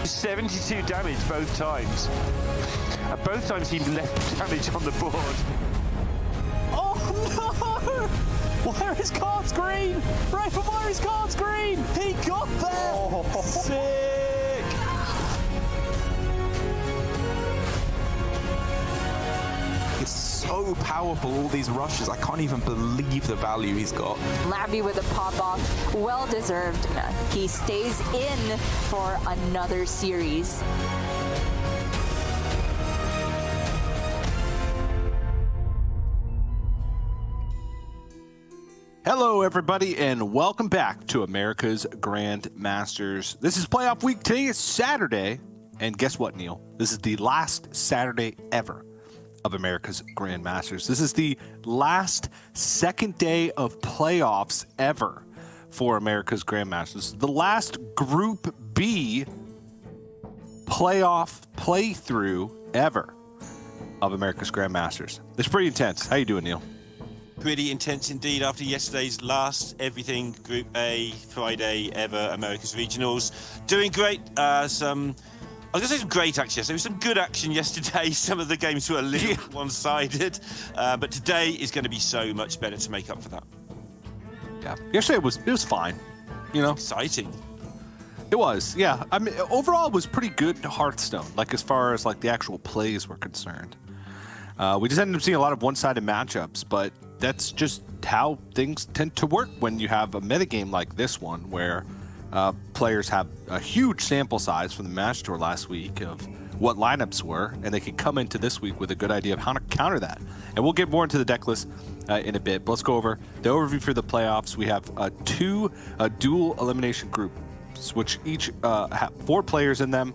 72 damage both times. And both times he left damage on the board. Oh no! Where is Card's green? Right, but where is Card's green? He got there! Oh. Sick! It's so powerful, all these rushes. I can't even believe the value he's got. Labby with a pop-off, well deserved. He stays in for another series. Hello, everybody, and welcome back to America's Grandmasters. This is playoff week. Today is Saturday, and guess what, Neil? This is the last Saturday ever of America's Grandmasters. This is the last second day of playoffs ever for America's Grandmasters. The last Group B playoff playthrough ever of America's Grandmasters. It's pretty intense. How you doing, Neil? Pretty intense indeed after yesterday's last everything Group A Friday ever America's Regionals. Doing great. I was going to say some great action yesterday. There was some good action yesterday. Some of the games were a little one-sided. But today is going to be so much better to make up for that. Yeah. Yesterday it was fine. You know? Exciting. It was, yeah. I mean, overall it was pretty good Hearthstone, like as far as like the actual plays were concerned. We just ended up seeing a lot of one-sided matchups, but that's just how things tend to work when you have a metagame like this one, where players have a huge sample size from the match tour last week of what lineups were, and they can come into this week with a good idea of how to counter that. And we'll get more into the deck list in a bit, but let's go over the overview for the playoffs. We have two dual elimination groups, which each have 4 players in them,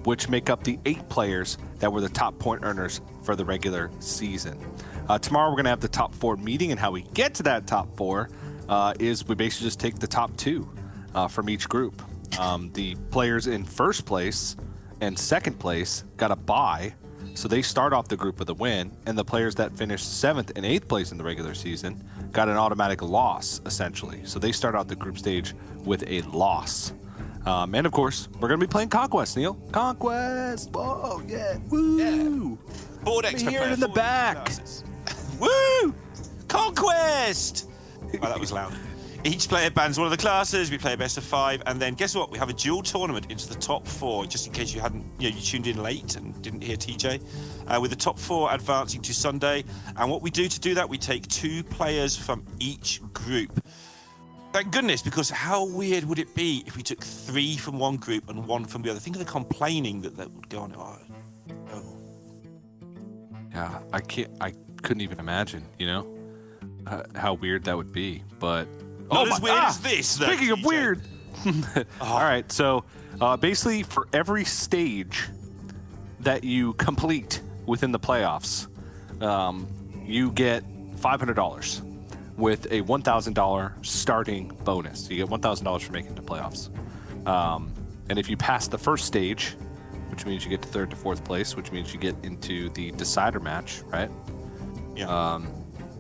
which make up the 8 players that were the top point earners for the regular season. Tomorrow we're going to have the top 4 meeting, and how we get to that top 4 is we basically just take the top 2 from each group. The players in first place and second place got a bye, so they start off the group with a win, and the players that finished 7th and 8th place in the regular season got an automatic loss, essentially. So they start out the group stage with a loss. And of course, we're going to be playing Conquest, Neil. Conquest! Whoa, yeah, woo! Yeah. Board X hear it in the back. Woo! Conquest! Oh, that was loud. Each player bans one of the classes. We play a best of 5, and then guess what? We have a dual tournament into the top 4. Just in case you hadn't, you tuned in late and didn't hear TJ, with the top 4 advancing to Sunday. And what we do to do that, we take 2 players from each group. Thank goodness, because how weird would it be if we took 3 from one group and 1 from the other? Think of the complaining that would go on. Oh. Yeah, I couldn't even imagine, how weird that would be. But not as weird as this. Speaking of weird. All right, so basically for every stage that you complete within the playoffs, you get $500 with a $1,000 starting bonus. You get $1,000 for making the playoffs. And if you pass the first stage, which means you get to 3rd to 4th place, which means you get into the decider match, right? Yeah.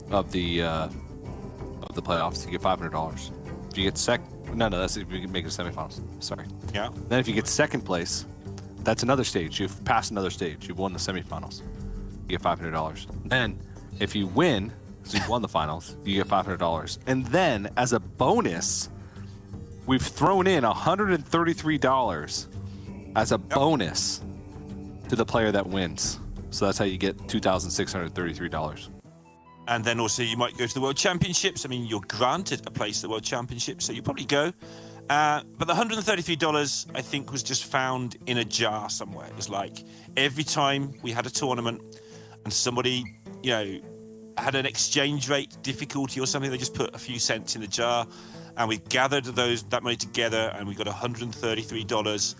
Of the playoffs, you get $500. If you get that's if you can make it semifinals. Sorry. Yeah. Then if you get 2nd place, that's another stage. You've passed another stage. You've won the semifinals. You get $500. Then if you win, so you've won the finals, you get $500. And then as a bonus, we've thrown in $133 as a bonus to the player that wins. So that's how you get $2,633. And then also you might go to the World Championships. I mean, you're granted a place at the World Championships, so you probably go. But the $133, I think, was just found in a jar somewhere. It was like every time we had a tournament and somebody, had an exchange rate difficulty or something, they just put a few cents in the jar, and we gathered that money together, and we got $133,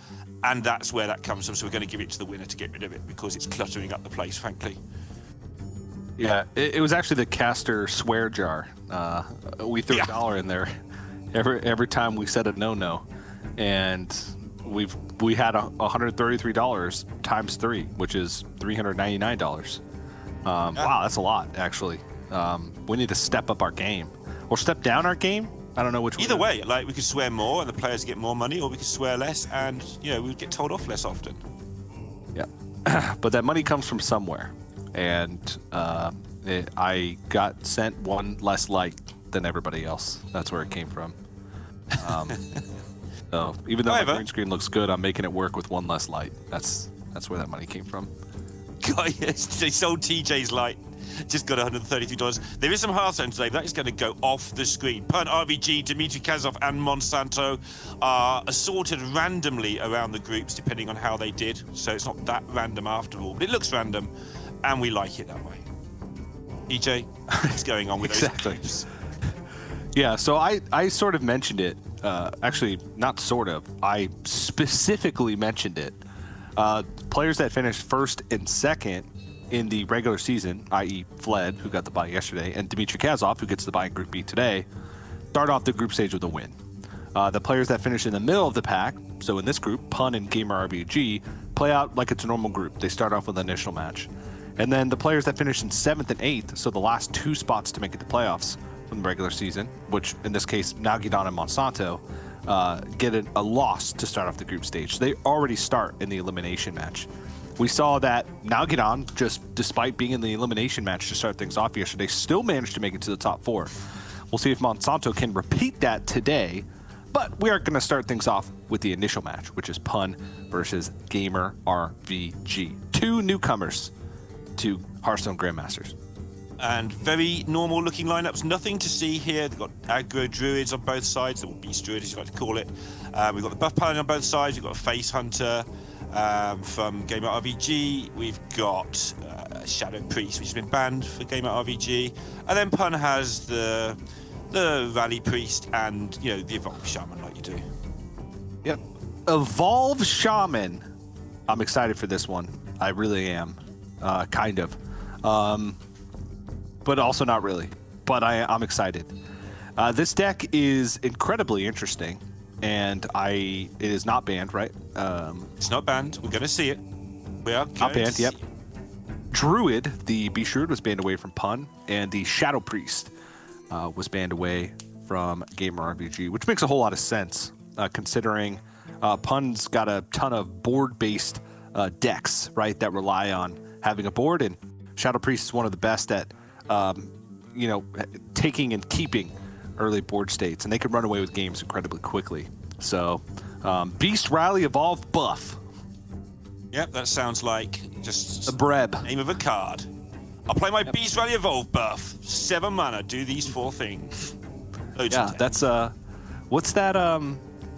and that's where that comes from. So we're going to give it to the winner to get rid of it, because it's cluttering up the place, frankly. Yeah, it was actually the caster swear jar. We threw $1 in there every time we said a no, and we had $133 times 3, which is $399. Wow, that's a lot, actually. We need to step up our game, or step down our game, I don't know which Either way. way, like we could swear more and the players get more money, or we could swear less and we would get told off less often. Yeah, but that money comes from somewhere, and I got sent one less light than everybody else. That's where it came from. So even though However, my green screen looks good, I'm making it work with one less light. That's where that money came from. God, yes, they sold TJ's light. Just got $133. There is some Hearthstone today. That is going to go off the screen. Pun, RBG, Dmitry Kazov, and Monsanto are assorted randomly around the groups, depending on how they did. So it's not that random after all. But it looks random, and we like it that way. EJ, what's going on with Exactly. those groups? Yeah, so I sort of mentioned it. Actually, not sort of. I specifically mentioned it. Players that finished first and second in the regular season, i.e. Fled, who got the bye yesterday, and Dmitry Kazov, who gets the bye in Group B today, start off the group stage with a win. The players that finish in the middle of the pack, so in this group, Pun and Gamer RBG, play out like it's a normal group. They start off with an initial match. And then the players that finish in 7th and 8th, so the last 2 spots to make it to playoffs from the regular season, which in this case, Nagidon and Monsanto, get a loss to start off the group stage. So they already start in the elimination match. We saw that Nagidon, just despite being in the elimination match to start things off yesterday, still managed to make it to the top 4. We'll see if Monsanto can repeat that today, but we are going to start things off with the initial match, which is Pun versus Gamer RVG. 2 newcomers to Hearthstone Grandmasters. And very normal looking lineups. Nothing to see here. They've got aggro druids on both sides, or beast druid as you like to call it. We've got the buff paladin on both sides. We've got a face hunter from Gamer RVG. We've got Shadow Priest, which has been banned for Gamer RVG. And then Pun has the Rally Priest and the Evolve Shaman like you do. Yep. Evolve Shaman. I'm excited for this one. I really am. Kind of. But also not really. But I'm excited. This deck is incredibly interesting, and it is not banned, right? It's not banned. We're going to see it. We are not banned. Yep. Druid, the Beast Druid, was banned away from Pun, and the Shadow Priest was banned away from Gamer RBG, which makes a whole lot of sense, considering Pun's got a ton of board-based decks, right, that rely on having a board, and Shadow Priest is one of the best at taking and keeping early board states, and they can run away with games incredibly quickly. So, Beast Rally Evolve buff. Yep, that sounds like just a Breb. Name of a card. I'll play my Beast Rally Evolve buff. 7 mana, do these 4 things. Yeah, that's what's that?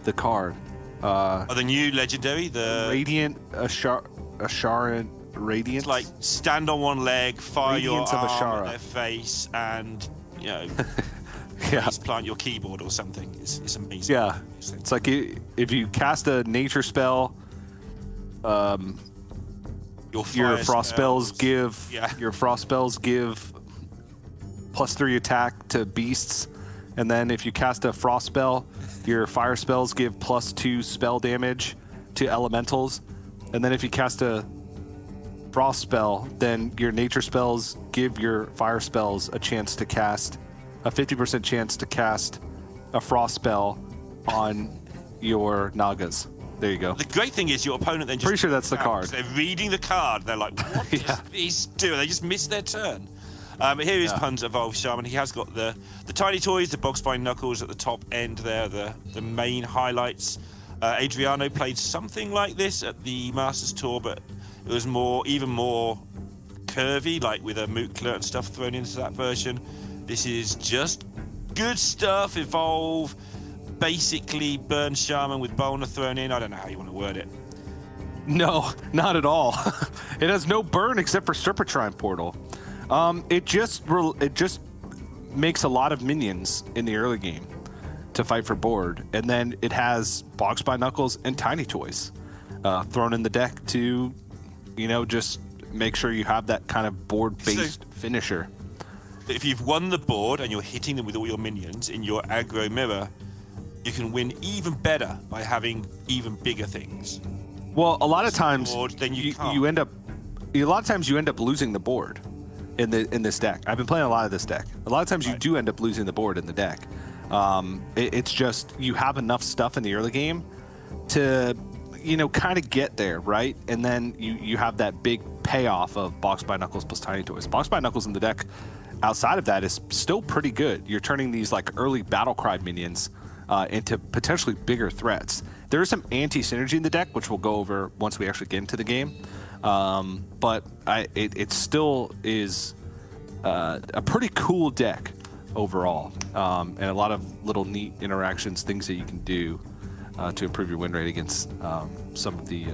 The card. The new legendary, the Radiant Asharan Radiance. It's like stand on one leg, fire Radiance your of arm Ashara. at their face, and yeah. plant your keyboard or something. It's amazing. Yeah, it's like if you cast a nature spell, your frost spells give +3 attack to beasts, and then if you cast a frost spell, your fire spells give +2 spell damage to elementals, and then if you cast a frost spell, then your nature spells give your fire spells a 50% chance to cast a frost spell on your Nagas. There you go. The great thing is your opponent then just... Pretty sure that's the card. They're reading the card. They're like, what does this do? They just missed their turn. Here is Pun's Evolve Shaman. He has got the tiny toys, the box spine knuckles at the top end there, the main highlights. Adriano played something like this at the Masters Tour, but it was even more curvy, like with a Mookler and stuff thrown into that version. This is just good stuff. Evolve, basically burn Shaman with Bolner thrown in. I don't know how you want to word it. No, not at all. It has no burn except for Serpentine Portal. It just makes a lot of minions in the early game to fight for board, and then it has Bogspine Knuckles and Tiny Toys thrown in the deck to, just make sure you have that kind of board-based finisher. If you've won the board and you're hitting them with all your minions in your aggro mirror, you can win even better by having even bigger things. Well, a lot of times you end up losing the board in this deck. I've been playing a lot of this deck. A lot of times you do end up losing the board in the deck. It's just you have enough stuff in the early game to, kind of get there, right? And then you have that big payoff of Box by Knuckles plus Tiny Toys. Box by Knuckles in the deck, outside of that, is still pretty good. You're turning these like early Battle Cry minions into potentially bigger threats. There is some anti-synergy in the deck, which we'll go over once we actually get into the game. But it still is a pretty cool deck overall, and a lot of little neat interactions, things that you can do to improve your win rate against some of the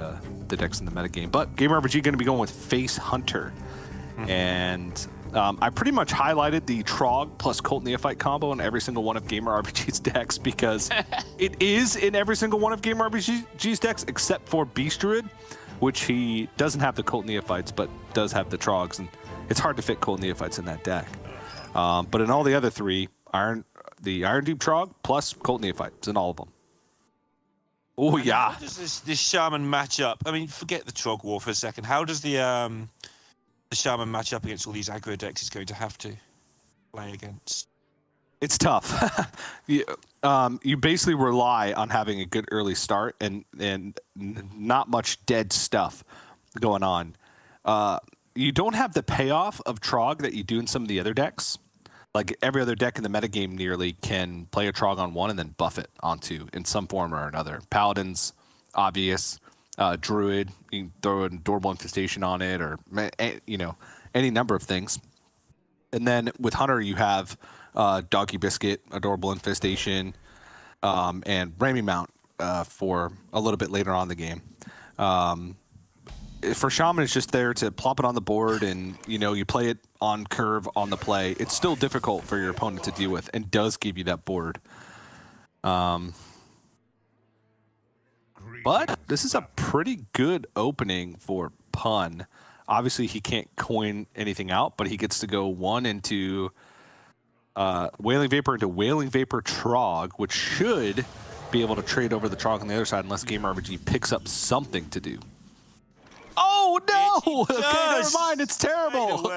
decks in the metagame. But Gamer RPG going to be going with Face Hunter, and I pretty much highlighted the Trog plus Cult Neophyte combo in every single one of Gamer RPG's decks because it is in every single one of Gamer RPG's decks except for Beast Druid, which he doesn't have the Cult Neophytes but does have the Trogs, and it's hard to fit Cult Neophytes in that deck. But in all the other three, the Iron Deep Trog plus Cult Neophytes in all of them. Oh yeah. How does this Shaman match up? I mean, forget the Trog War for a second. How does the Shaman match up against all these aggro decks he's going to have to play against? It's tough. You basically rely on having a good early start and not much dead stuff going on. You don't have the payoff of Trog that you do in some of the other decks. Like every other deck in the metagame nearly can play a Trog on one and then buff it onto in some form or another. Paladins, obvious. Druid, you can throw an Adorable Infestation on it, or any number of things. And then with Hunter, you have Doggy Biscuit, Adorable Infestation, and Ramming Mount for a little bit later on in the game. For Shaman, it's just there to plop it on the board, and you play it on curve on the play. It's still difficult for your opponent to deal with, and does give you that board. But this is a pretty good opening for Pun. Obviously, he can't coin anything out, but he gets to go one into Wailing Vapor into Wailing Vapor Trog, which should be able to trade over the Trog on the other side unless Gamer RPG picks up something to do. Oh, no! Okay, never mind. It's terrible.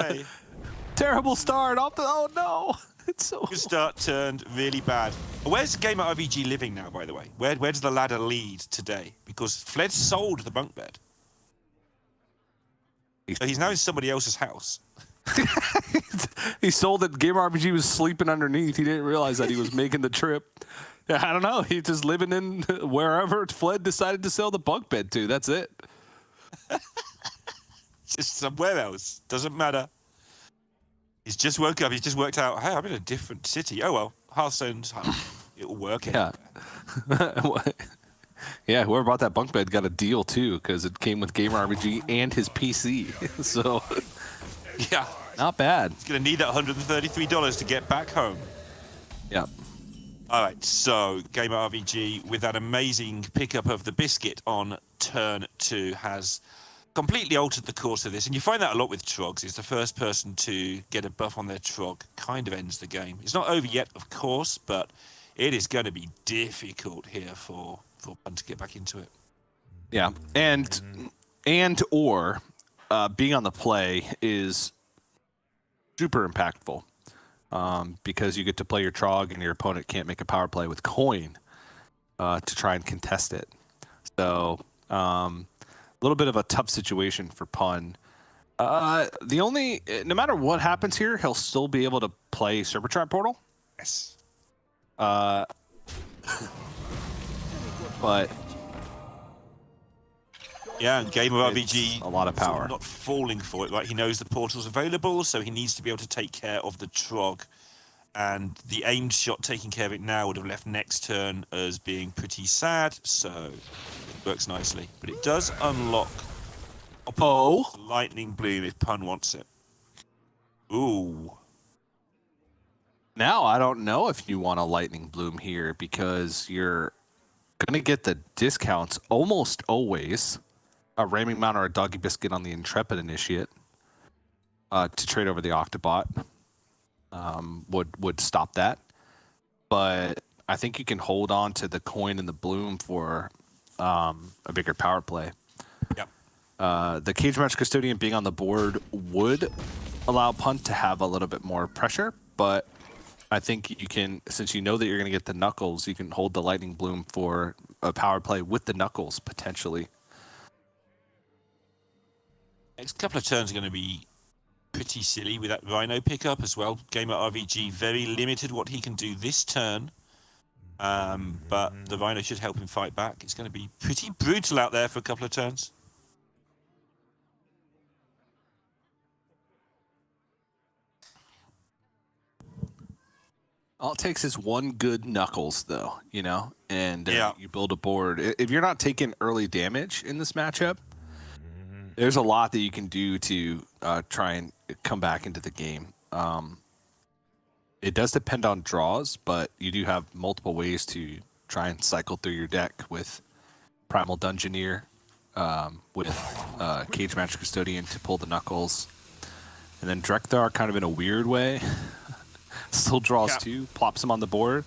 Terrible start. Oh, no. It's so Good start turned really bad. Where's Gamer RPG living now, by the way? Where does the ladder lead today? Because Fled sold the bunk bed. So he's now in somebody else's house. He sold it. Gamer RPG was sleeping underneath. He didn't realize that he was making the trip. I don't know. He's just living in wherever Fled decided to sell the bunk bed to. That's it. Just somewhere else. Doesn't matter. He's just woke up. He's just worked out, hey, I'm in a different city. Oh, well, Hearthstone's home. It'll work. Yeah. Yeah, whoever bought that bunk bed got a deal, too, because it came with Gamer RPG and his PC. So, yeah. Not bad. He's going to need that $133 to get back home. Yeah. All right, so Gamer RPG, with that amazing pickup of the biscuit on turn 2, has completely altered the course of this. And you find that a lot with Trogs, is the first person to get a buff on their Trog kind of ends the game. It's not over yet, of course, but it is going to be difficult here for Pun to get back into it. Yeah, and being on the play is super impactful because you get to play your Trog and your opponent can't make a power play with coin to try and contest it. So a little bit of a tough situation for Pun. No matter what happens here, he'll still be able to play Supertrap Portal. Yes. But yeah, and Gamer RPG, a lot of power. Not falling for it. Like, he knows the portal's available, so he needs to be able to take care of the Trog. And the aimed shot taking care of it now would have left next turn as being pretty sad, so it works nicely. But it does unlock Lightning Bloom if Pun wants it. Ooh. Now I don't know if you want a Lightning Bloom here because you're going to get the discounts almost always. A Ramming Mount or a Doggy Biscuit on the Intrepid Initiate to trade over the Octobot would stop that. But I think you can hold on to the coin and the Bloom for a bigger power play. Yep. The Cage Match Custodian being on the board would allow Punt to have a little bit more pressure, but I think you can, since you know that you're going to get the Knuckles, you can hold the Lightning Bloom for a power play with the Knuckles, potentially. Next couple of turns are going to be pretty silly with that Rhino pickup as well. Gamer RVG very limited what he can do this turn. But the Rhino should help him fight back. It's going to be pretty brutal out there for a couple of turns. All it takes is one good Knuckles, though, you know, and Yeah. you build a board. If you're not taking early damage in this matchup, there's a lot that you can do to try and come back into the game. It does depend on draws, but you do have multiple ways to try and cycle through your deck with Primal Dungeoneer, with Cage Match Custodian to pull the Knuckles, and then Drekthar kind of in a weird way. Still draws two, plops them on the board.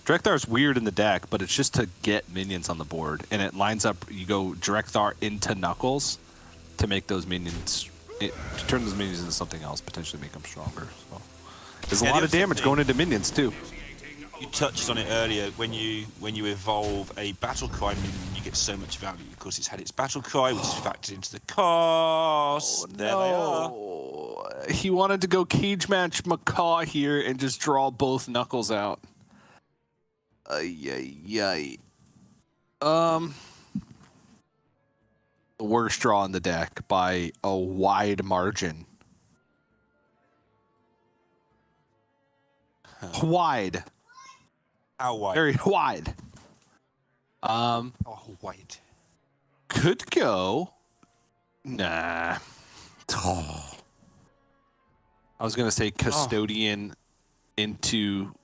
Drekthar is weird in the deck, but it's just to get minions on the board, and it lines up. You go Drekthar into Knuckles to make those minions, to turn those minions into something else, potentially make them stronger. So there's a lot of damage going into minions too. You touched on it earlier. When you evolve a battle cry minion, you get so much value because it's had its battle cry, which is factored into the cost. There they are. He wanted to go Cage Match Macaw here and just draw both Knuckles out. The worst draw in the deck by a wide margin. Wide. How wide? Very wide. Oh, wide. Could go. Nah. I was gonna say Custodian into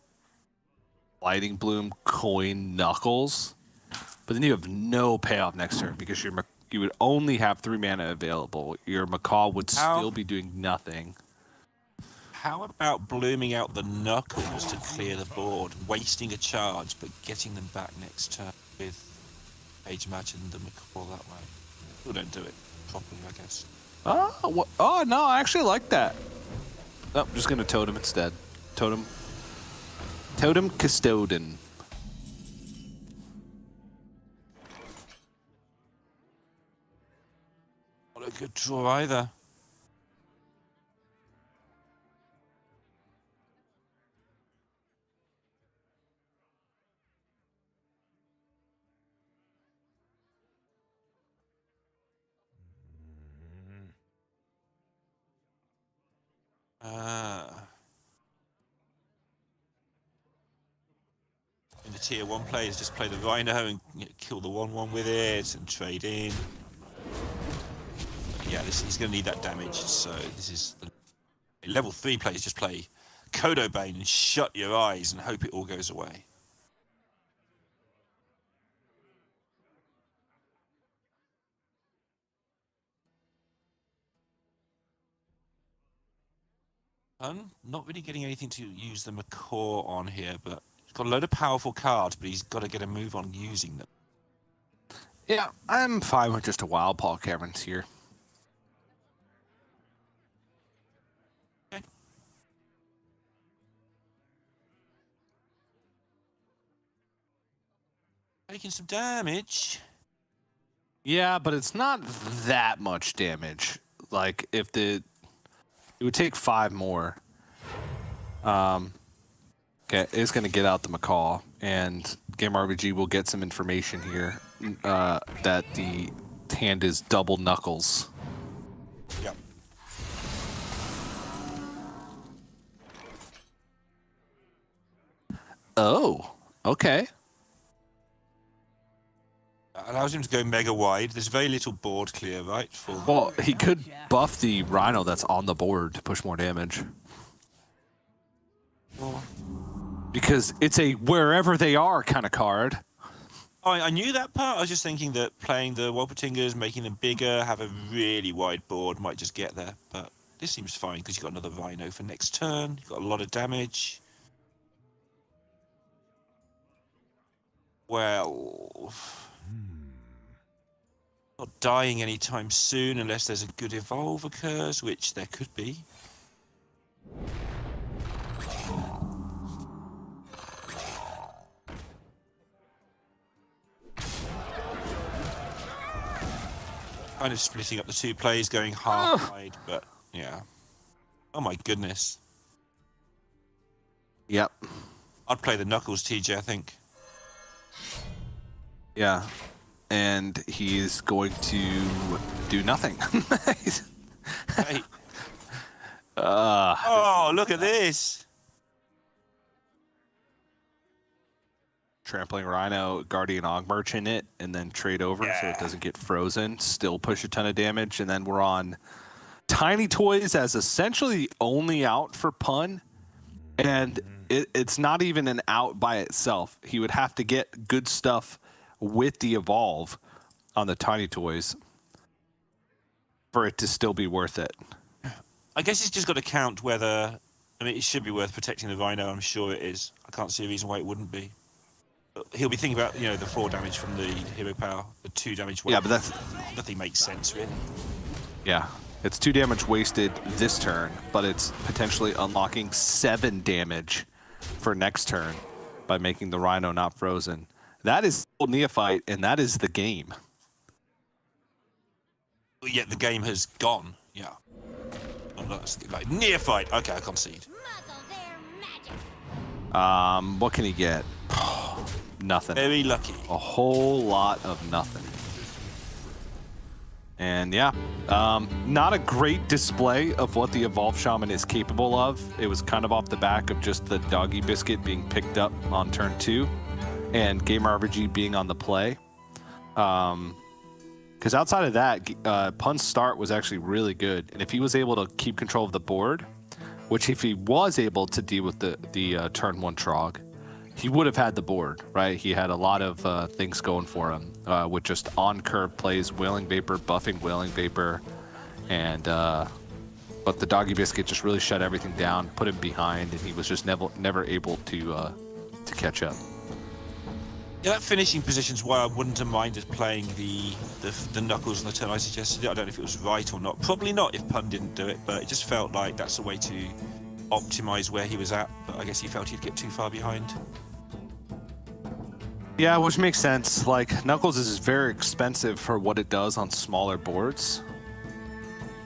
Lightning Bloom, coin Knuckles, but then you have no payoff next turn because you would only have 3 mana available. Your Macaw would still be doing nothing. How about blooming out the Knuckles to clear the board, wasting a charge, but getting them back next turn with Age Match and the Macaw that way? People don't do it properly, I guess. Oh, no, I actually like that. No, I'm just gonna Totem instead. Totem Custodian. Not a good draw either. In the tier 1 players just play the Rhino and kill the 1/1 with it and trade in. Yeah, he's going to need that damage. So this is the level 3 players just play Kodo Bane and shut your eyes and hope it all goes away. I'm not really getting anything to use the Macaw on here, but he's got a load of powerful cards, but he's got to get a move on using them. Yeah, I'm fine with just a Wild Paw Caverns here. Okay. Taking some damage. Yeah, but it's not that much damage. Like, it would take 5 more. Okay, it's going to get out the Macaw, and Game RBG will get some information here that the hand is double Knuckles. Yep. Oh, okay. Allows him to go mega wide. There's very little board clear, right? Well, he could buff the Rhino that's on the board to push more damage. Because it's a wherever they are kind of card. I knew that part. I was just thinking that playing the Wolpertingers, making them bigger, have a really wide board, might just get there. But this seems fine because you've got another Rhino for next turn. You've got a lot of damage. Well, not dying anytime soon unless there's a good evolve occurs, which there could be. kind of splitting up the two plays, going half wide, but yeah. Oh my goodness. Yep. I'd play the Knuckles, TJ, I think. Yeah. And he's going to do nothing. Hey. Oh, look at this. Trampling Rhino, Guardian Og Merchant it, and then trade over so it doesn't get frozen. Still push a ton of damage, and then we're on Tiny Toys as essentially the only out for Pun. And it's not even an out by itself. He would have to get good stuff with the Evolve on the Tiny Toys for it to still be worth it. I guess it's just got to count whether... I mean, it should be worth protecting the Rhino. I'm sure it is. I can't see a reason why it wouldn't be. He'll be thinking about, the 4 damage from the hero power, the 2 damage. Yeah, but that's... Nothing makes sense, really. Yeah. It's 2 damage wasted this turn, but it's potentially unlocking 7 damage for next turn by making the Rhino not frozen. That is Neophyte, and that is the game. Yet the game has gone, yeah. Like, Neophyte. Okay, I concede. What can he get? Nothing. Very lucky. A whole lot of nothing. And yeah, not a great display of what the Evolved Shaman is capable of. It was kind of off the back of just the Doggy Biscuit being picked up on turn 2 and Gamer RBG being on the play. Because outside of that, Pun's start was actually really good. And if he was able to keep control of the board, which if he was able to deal with the turn 1 Trog, he would have had the board, right? He had a lot of things going for him with just on-curve plays, Wailing Vapor, buffing Wailing Vapor, and but the Doggy Biscuit just really shut everything down, put him behind, and he was just never able to catch up. Yeah, that finishing position's why I wouldn't have minded playing the Knuckles on the turn I suggested it. I don't know if it was right or not. Probably not if Pun didn't do it, but it just felt like that's the way to optimize where he was at. But I guess he felt he'd get too far behind. Yeah, which makes sense. Like, Knuckles is very expensive for what it does on smaller boards.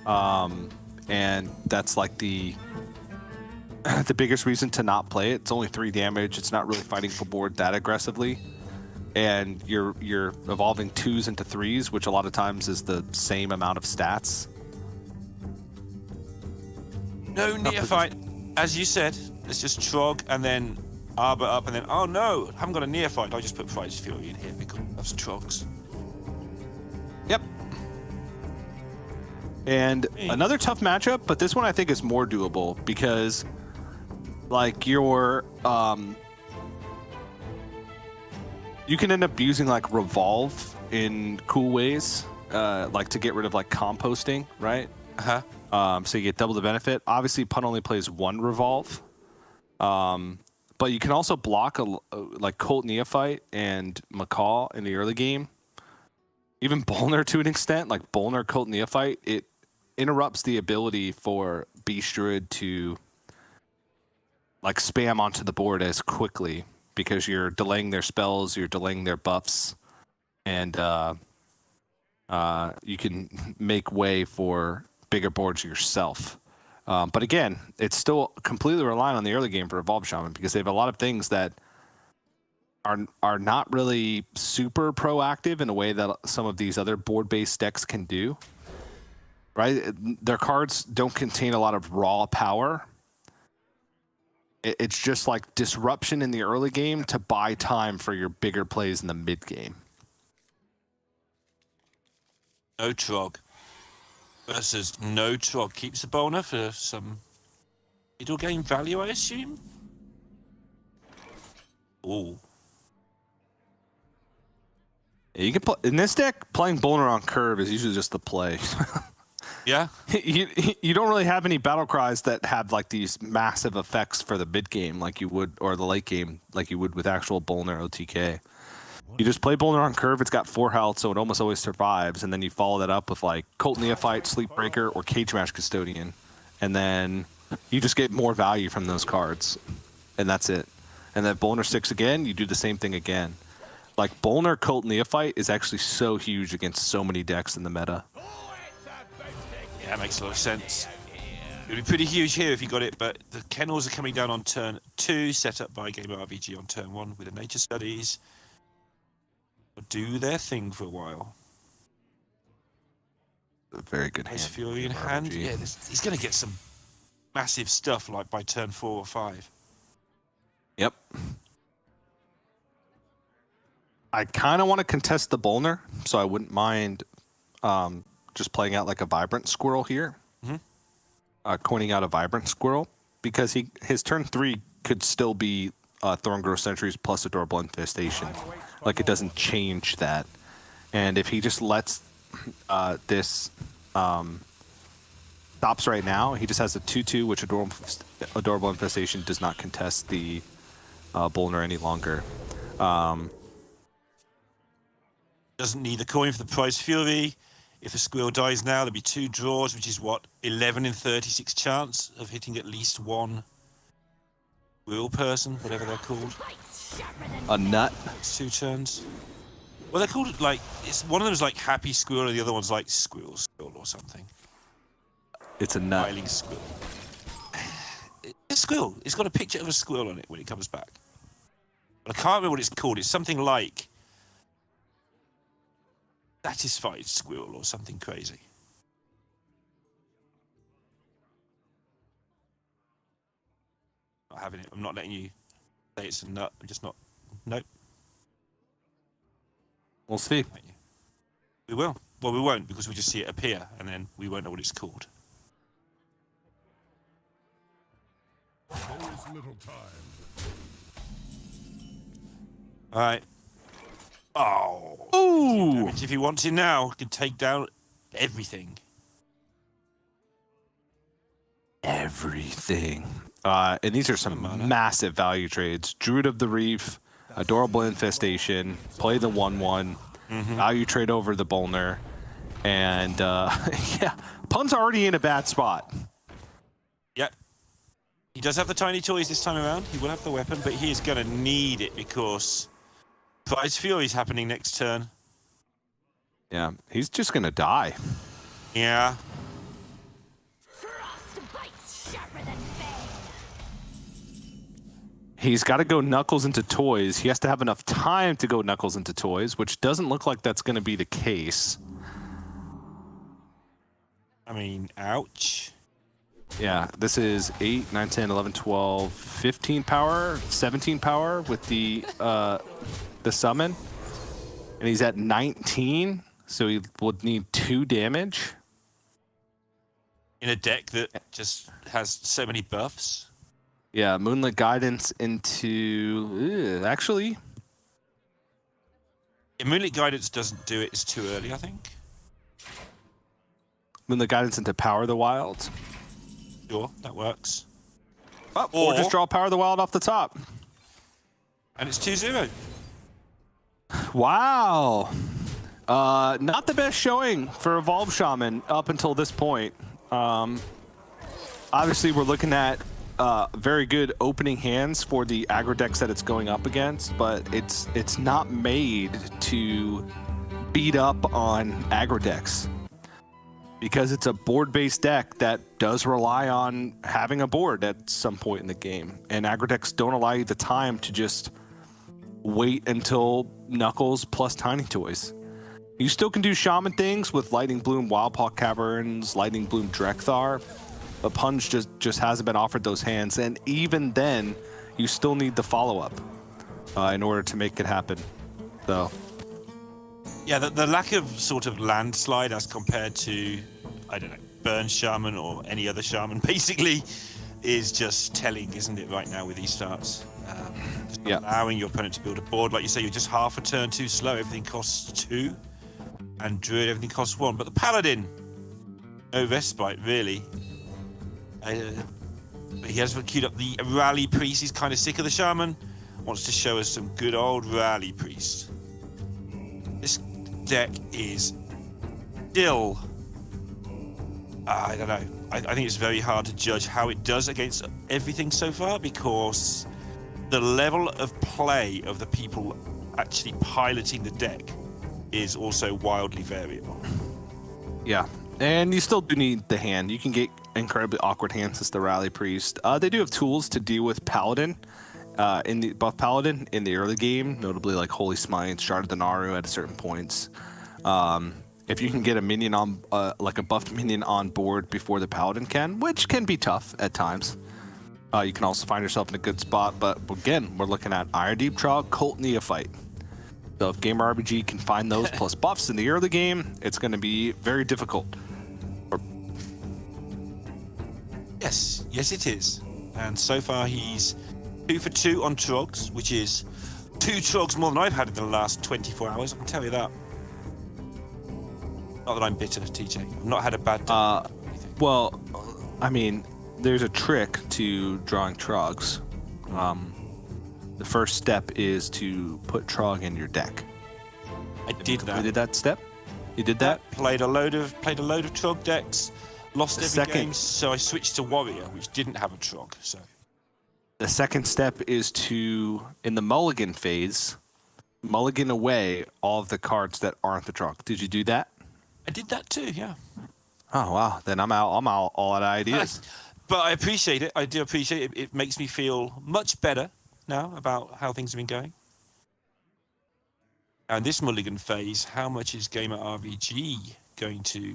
And that's like the biggest reason to not play it. It's only 3 damage. It's not really fighting for board that aggressively. And you're evolving 2s into 3s, which a lot of times is the same amount of stats. No Neophyte, as you said. It's just Trog and then Arbor up and then, oh no, I haven't got a Neophyte. I just put Prize Fury in here because of Trogs. Yep. And another tough matchup, but this one I think is more doable because, like, your you can end up using like Revolve in cool ways, like to get rid of like composting, right? So you get double the benefit. Obviously, Pun only plays 1 Revolve, but you can also block like Colt Neophyte and McCall in the early game. Even Bolner to an extent, like Bolner Colt Neophyte, it interrupts the ability for Beast Druid to like spam onto the board as quickly because you're delaying their spells, you're delaying their buffs, and you can make way for bigger boards yourself. But again, it's still completely reliant on the early game for Evolved Shaman because they have a lot of things that are not really super proactive in a way that some of these other board-based decks can do. Right? Their cards don't contain a lot of raw power. It's just like disruption in the early game to buy time for your bigger plays in the mid game. No Trog versus no Trog. Keeps the Bolner for some middle game value, I assume? Ooh. You can in this deck, playing Bolner on curve is usually just the play. Yeah? You don't really have any battle cries that have like these massive effects for the mid game like you would, or the late game like you would with actual Bolner OTK. You just play Bolner on curve, it's got 4 health, so it almost always survives, and then you follow that up with like Colt Neophyte, Sleepbreaker, or Cage Match Custodian, and then you just get more value from those cards, and that's it. And then Bolner 6 again, you do the same thing again. Like, Bolner Colt Neophyte is actually so huge against so many decks in the meta. Yeah, that makes a lot of sense. It would be pretty huge here if you got it, but the kennels are coming down on turn 2, set up by Gamer RVG on turn 1 with the nature studies. They'll do their thing for a while. A very good hand. Nice Fury in hand. Yeah, he's going to get some massive stuff like by turn 4 or 5. Yep. I kind of want to contest the Bolner, so I wouldn't mind just playing out like a Vibrant Squirrel here. Coining out a Vibrant Squirrel, because his turn 3 could still be Thorngrowth Sentries plus Adorable Infestation. Like, it doesn't change that. And if he just lets this stops right now, he just has a 2/2, which Adorable Infestation does not contest the Bolner any longer. Doesn't need the coin for the Prize Fury. If a squirrel dies now, there'll be 2 draws, which is what, 11 in 36 chance of hitting at least one squirrel person, whatever they're called. A nut. It's 2 turns. Well, they're called like, one of them is like Happy Squirrel, and the other one's like Squirrel or something. It's a nut. Smiling squirrel. It's a squirrel. It's got a picture of a squirrel on it when it comes back. But I can't remember what it's called. It's something like Satisfied Squirrel or something crazy. Not having it. I'm not letting you say it's a nut. I'm just not. Nope. We'll see. We will. Well, we won't, because we'll just see it appear and then we won't know what it's called. Always little time. All right. Oh. Ooh. Which, if he wants it now, can take down everything. Everything. And these are some massive value trades. Druid of the Reef, Adorable Infestation, play the 1/1, value trade over the Bolner, and yeah, Pun's already in a bad spot. Yep. He does have the tiny toys this time around. He will have the weapon, but he is going to need it because Prize Fury's happening next turn. Yeah, he's just gonna die. Yeah. He's got to go Knuckles into toys. He has to have enough time to go Knuckles into toys, which doesn't look like that's going to be the case. I mean, ouch. Yeah, this is 8, 9, 10, 11, 12, 15 power, 17 power with the summon. And he's at 19, so he would need 2 damage. In a deck that just has so many buffs. Yeah, Moonlit Guidance into... actually... If Moonlit Guidance doesn't do it, it's too early, I think. Moonlit Guidance into Power the Wild. Sure, that works. Oh, or just draw Power the Wild off the top. And it's 2-0. Wow. Not the best showing for Evolve Shaman up until this point. Obviously, we're looking at very good opening hands for the aggro decks that it's going up against, but it's not made to beat up on aggro decks because it's a board-based deck that does rely on having a board at some point in the game, and aggro decks don't allow you the time to just wait until Knuckles plus Tiny Toys. You still can do Shaman things with Lightning Bloom, Wildpaw Caverns, Lightning Bloom, Drekthar, but Punch just hasn't been offered those hands, and even then, you still need the follow-up in order to make it happen. So, yeah, the lack of sort of landslide as compared to, I don't know, Burn Shaman or any other Shaman, basically, is just telling, isn't it, right now with these starts? Just not allowing your opponent to build a board. Like you say, you're just half a turn too slow. Everything costs 2, and Druid, everything costs 1. But the Paladin, no respite, really. But he has queued up the Rally Priest. He's kind of sick of the Shaman. Wants to show us some good old Rally Priest. This deck is still... I don't know. I think it's very hard to judge how it does against everything so far because the level of play of the people actually piloting the deck is also wildly variable. yeah. And you still do need the hand. You can get incredibly awkward hands as the Rally Priest. They do have tools to deal with Paladin, in the buff Paladin in the early game, notably like Holy Smite, Shard of the Naru at certain points. If you can get a minion on, like a buffed minion on board before the Paladin can, which can be tough at times, you can also find yourself in a good spot. But again, we're looking at Iron Deep Trog, Cult Neophyte. So if Gamer RPG can find those plus buffs in the early game, it's going to be very difficult. Yes, it is. And so far he's 2 for 2 on Trogs, which is 2 Trogs more than I've had in the last 24 hours, I can tell you that. Not that I'm bitter, TJ. I've not had a bad day. Well, I mean, there's a trick to drawing Trogs. The first step is to put Trog in your deck. I did that. You did that step? You did that? Played a load of Trog decks, lost The every second- game, so I switched to Warrior, which didn't have a Trog. So The second step is to, in the mulligan phase, mulligan away all of the cards that aren't the Trog. Did you do that? I did that too, yeah. Oh wow, then I'm out all out of ideas. But I appreciate it. I do appreciate it. It makes me feel much better now about how things have been going. And this mulligan phase, how much is Gamer RVG going to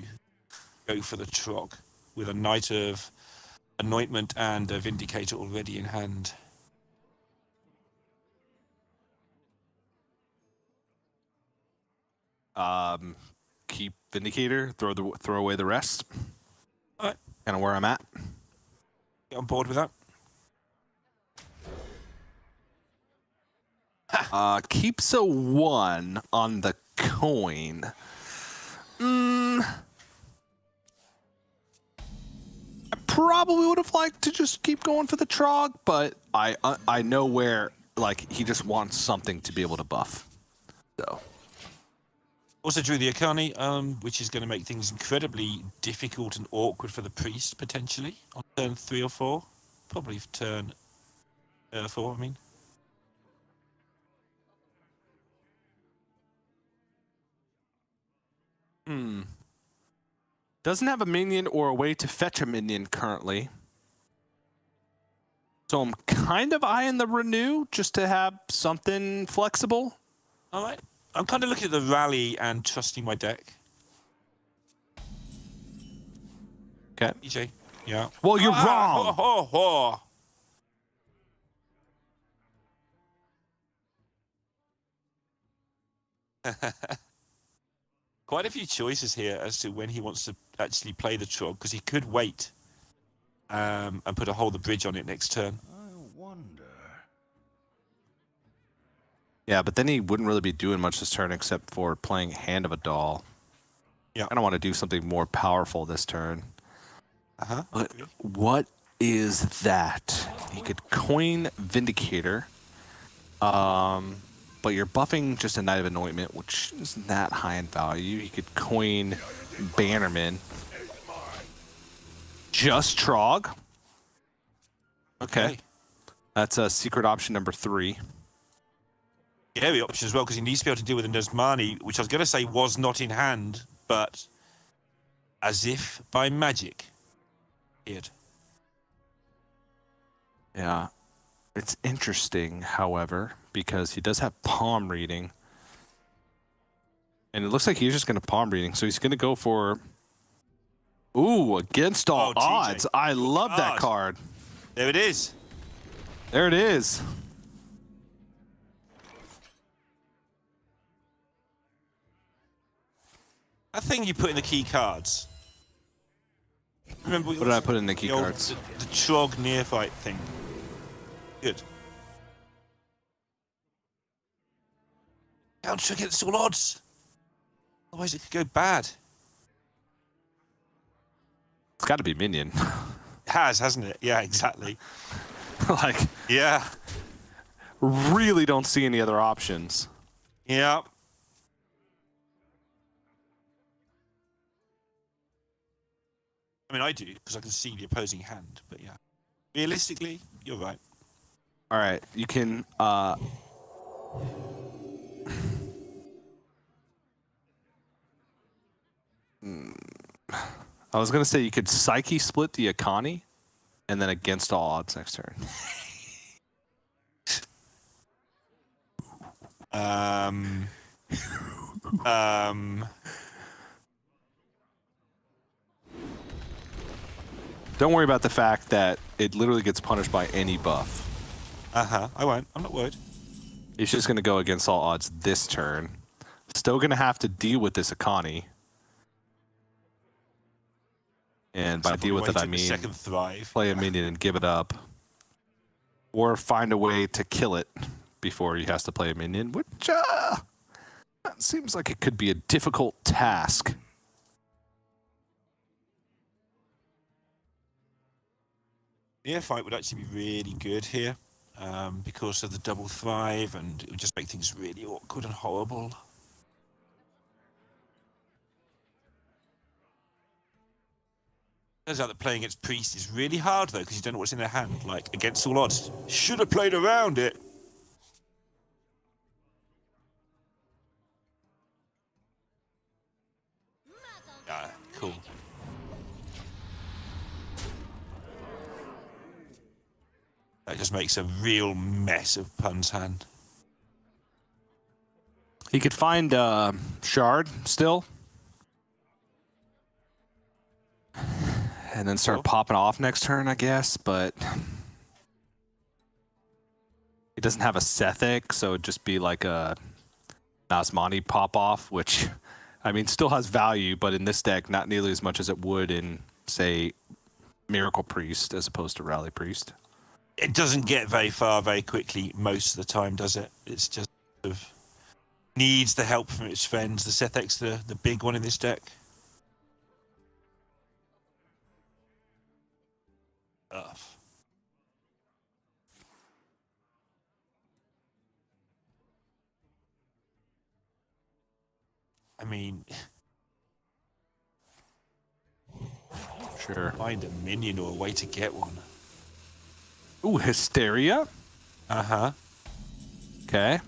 go for the Trog with a Knight of Anointment and a Vindicator already in hand? Keep Vindicator, throw away the rest. All right, Kind of where I'm at. get on board with that. Keeps a 1 on the coin. I probably would have liked to just keep going for the Trog, but I know where, like, he just wants something to be able to buff. So Also drew the Akani, which is going to make things incredibly difficult and awkward for the priest, potentially, on turn 3 or 4. Probably turn 4, I mean. doesn't have a minion or a way to fetch a minion currently. So I'm kind of eyeing the Renew just to have something flexible. All right. I'm kind of looking at the rally and trusting my deck. Okay. EJ, yeah. Well, you're wrong. Quite a few choices here as to when he wants to actually play the Trog, because he could wait and put a Hold the Bridge on it next turn. Yeah, but then he wouldn't really be doing much this turn except for playing Hand of a Doll. Yeah. I don't want to do something more powerful this turn. Uh-huh. But what is that? You could coin Vindicator, but you're buffing just a Knight of Anointment, which isn't that high in value. You could coin Bannerman. Just Trog? Okay. That's a secret option number 3. Scary option as well, because he needs to be able to deal with a Nazmani, which I was going to say was not in hand, but as if by magic, appeared. Yeah. It's interesting, however, because he does have palm reading. And it looks like he's just going to palm reading, so he's going to go for... Ooh, against all TJ, odds. I love that card. There it is. There it is. That thing you put in the key cards. Remember What did I put in the key old- cards? The Trog Neophyte thing. Good. Counter against all odds. Otherwise it could go bad. It's got to be Minion. It has, hasn't it? Yeah, exactly. Like, Yeah. really don't see any other options. Yeah. I mean, I do, because I can see the opposing hand, but yeah. Realistically, you're right. All right, you can... I was gonna say you could Psyche split the Akani, and then against all odds next turn. Don't worry about the fact that it literally gets punished by any buff. I won't. I'm not worried. He's just gonna go against all odds this turn. Still gonna have to deal with this Akani. And by deal with it, I mean second thrive. Play a minion and give it up. Or find a way to kill it before he has to play a minion, which that seems like it could be a difficult task. Yeah, fight would actually be really good here because of the double thrive, and it would just make things really awkward and horrible. Turns out that playing against Priest is really hard, though, because you don't know what's in their hand. Like, against all odds. Should have played around it. Yeah, cool. That just makes a real mess of Pun's hand. He could find Shard still. And then start popping off next turn, I guess, but he doesn't have a Sethic, so it'd just be like a Nazmani pop off, which, I mean, still has value, but in this deck, not nearly as much as it would in, say, Miracle Priest as opposed to Rally Priest. It doesn't get very far very quickly most of the time, does it? It's just sort of needs the help from its friends. The Sethic's the big one in this deck. I mean, Sure. Find a minion or a way to get one. Ooh, Hysteria. Uh-huh. Okay.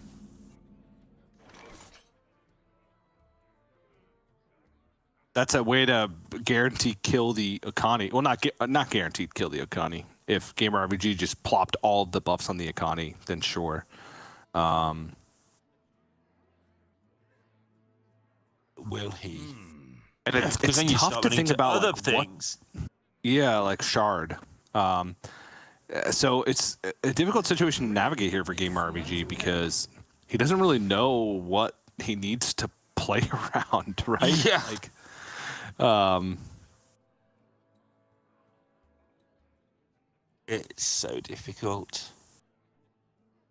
That's a way to guarantee kill the Akani. Well, not guaranteed kill the Akani. If Gamer RPG just plopped all the buffs on the Akani, then sure. Will he? And it's then you tough start to running think into about other like, things. Yeah, like Shard. So it's a difficult situation to navigate here for Gamer RPG because he doesn't really know what he needs to play around, right? Yeah. Like, it's so difficult.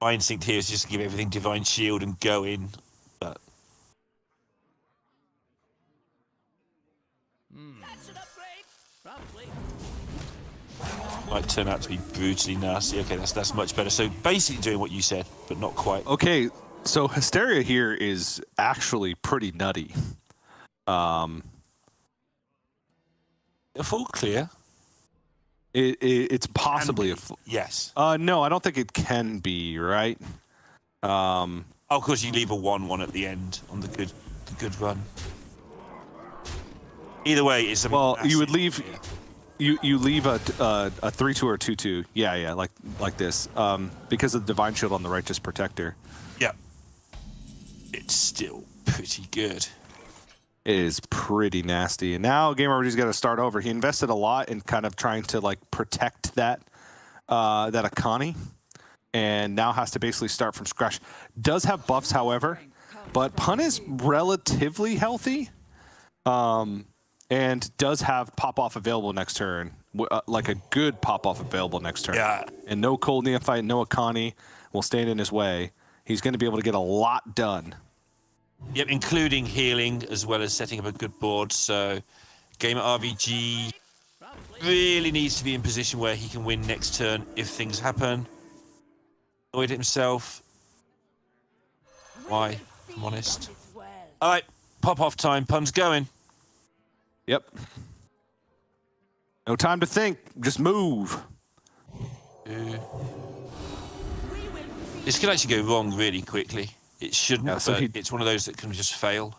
My instinct here is just to give everything Divine Shield and go in, but might turn out to be brutally nasty. Okay, that's much better. So basically doing what you said, but not quite. okay, so Hysteria here is actually pretty nutty. A full clear? It's possibly a yes. no, I don't think it can be, right? Oh, of course, you leave a 1/1 at the end on the good run. Either way, it's a you would leave. clear. You leave a 3/2 or 2/2. Yeah, like this. Because of the Divine Shield on the Righteous Protector. Yeah. It's still pretty good. It is pretty nasty. And now Gamer RPG's got to start over. He invested a lot in kind of trying to like protect that Akani, and now has to basically start from scratch. Does have buffs, however, but Pun is relatively healthy. And does have pop-off available next turn, like a good pop-off available next turn. Yeah. And no Cold Neophyte, no Akani will stand in his way. He's going to be able to get a lot done. Yep, including healing as well as setting up a good board. So Gamer RVG really needs to be in position where he can win next turn if things happen. Avoid it himself. Why? If I'm honest. All right, pop-off time. Pun's going. Yep. No time to think. Just move. This could actually go wrong really quickly. It shouldn't, Yeah, so but it's one of those that can just fail.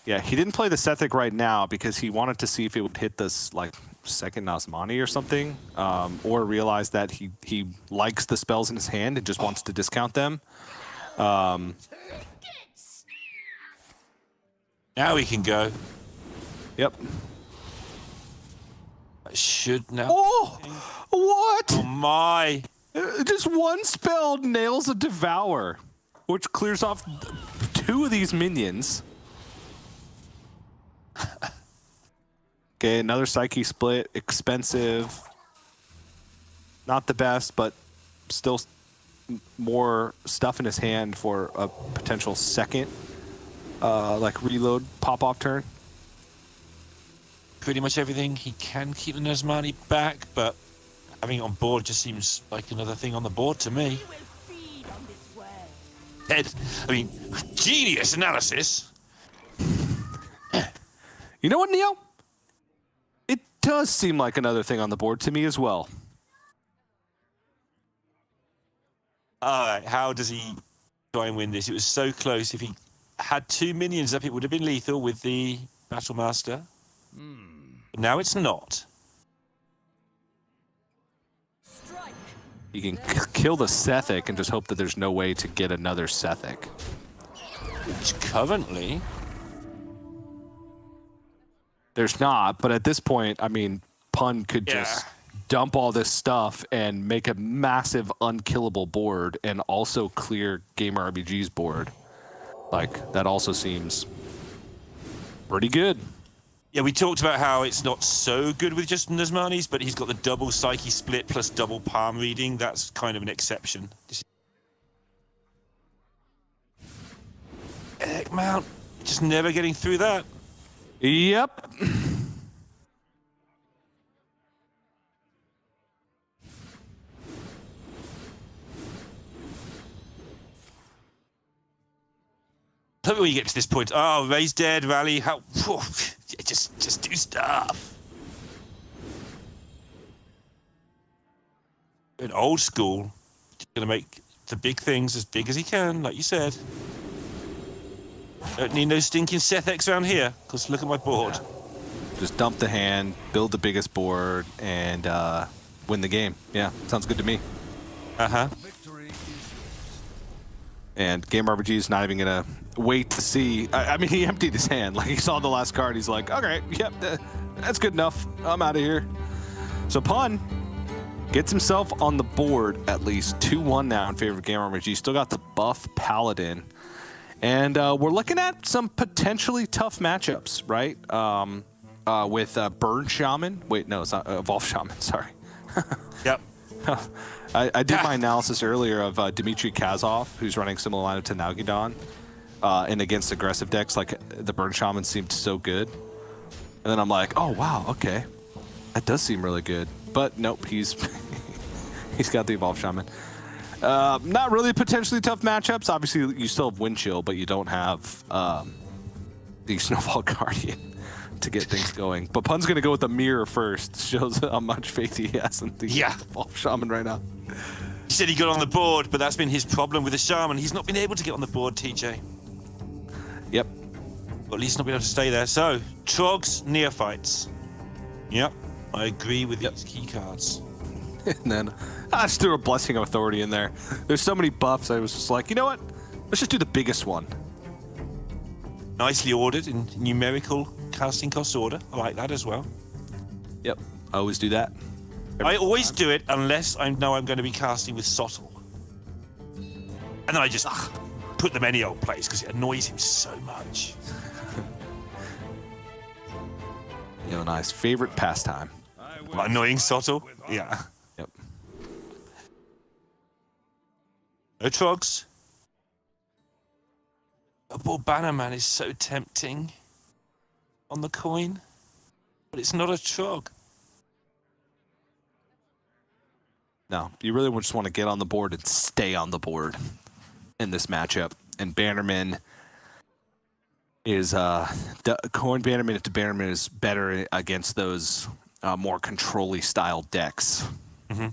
Yeah, he didn't play the Sethic right now because he wanted to see if it would hit this like second Nazmani or something, or realize that he likes the spells in his hand and just wants to discount them. Now we can go. Yep. I should now. Oh, what? Oh my! Just one spell nails a Devour, which clears off 2 of these minions. Okay, another Psyche split, expensive. Not the best, but still more stuff in his hand for a potential second, like reload pop-off turn. Pretty much everything he can keep the Nazmani back, but having it on board just seems like another thing on the board to me. Ed, I mean, genius analysis. You know what, Neo? It does seem like another thing on the board to me as well. All right, how does he try and win this? It was so close. If he had 2 minions up, it would have been lethal with the Battle Master. But now it's not. You can kill the Sethic and just hope that there's no way to get another Sethic. Which currently... There's not, but at this point, I mean, Pun could just dump all this stuff and make a massive unkillable board and also clear Gamer RBG's board. Like, that also seems pretty good. Yeah, we talked about how it's not so good with just Nazmanis, but he's got the double Psyche split plus double palm reading. That's kind of an exception. Egg Mount, just never getting through that. Yep. Look when you get to this point. Oh, Ray's dead, Rally. How? Just do stuff. In old school, just gonna make the big things as big as he can, like you said. Don't need no stinking Sethx around here, because look at my board. Just dump the hand, build the biggest board, and win the game. Yeah, sounds good to me. Uh-huh. And Game RPG is not even going to wait to see. I mean, he emptied his hand. Like, he saw the last card. He's like, okay, yep, that's good enough. I'm out of here. So Pun gets himself on the board at least 2-1 now in favor of Game RPG. Still got the buff Paladin. And we're looking at some potentially tough matchups, right? With Burn Shaman. Wait, no, it's not Evolve Shaman, sorry. Yep. I did my analysis earlier of Dmitry Kazov, who's running similar lineup to Nalgidon, and against aggressive decks, like the Burn Shaman seemed so good. And then I'm like, oh wow, okay, that does seem really good. But nope, he's he's got the Evolve Shaman. Not really potentially tough matchups. Obviously, you still have Wind Chill, but you don't have the Snowfall Guardian to get things going. But Pun's going to go with the Mirror first. Shows how much faith he has in the Evolve Shaman right now. He said he got on the board, but that's been his problem with the Shaman. He's not been able to get on the board, TJ. Yep. Or at least not been able to stay there. So, Trogs, Neophytes. Yep, I agree with these key cards. And then I just threw a Blessing of Authority in there. There's so many buffs, I was just like, you know what? Let's just do the biggest one. Nicely ordered in numerical casting cost order. I like that as well. Yep, I always do that. I always do it unless I know I'm going to be casting with Sottle. And then I just put them any old place because it annoys him so much. You know, nice favorite pastime. Annoying Sottle? Yeah. Yep. No Trogs. A ball Bannerman is so tempting on the coin, but it's not a Trog. No, you really just want to get on the board and stay on the board in this matchup. And Bannerman is the coin Bannerman to Bannerman is better against those more control-y style decks. Mm-hmm.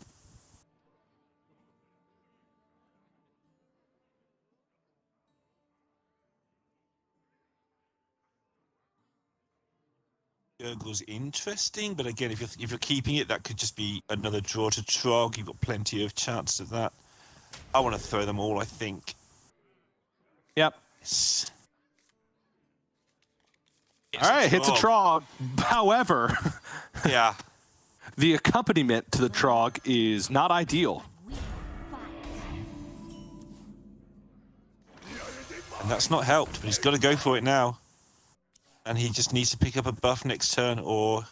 Gurgle's interesting, but again, if you're keeping it, that could just be another draw to Trog. You've got plenty of chances of that. I want to throw them all, I think. Yep. Yes. All right, hits a Trog. However, Yeah. the accompaniment to the Trog is not ideal. And that's not helped, but he's got to go for it now. And he just needs to pick up a buff next turn, or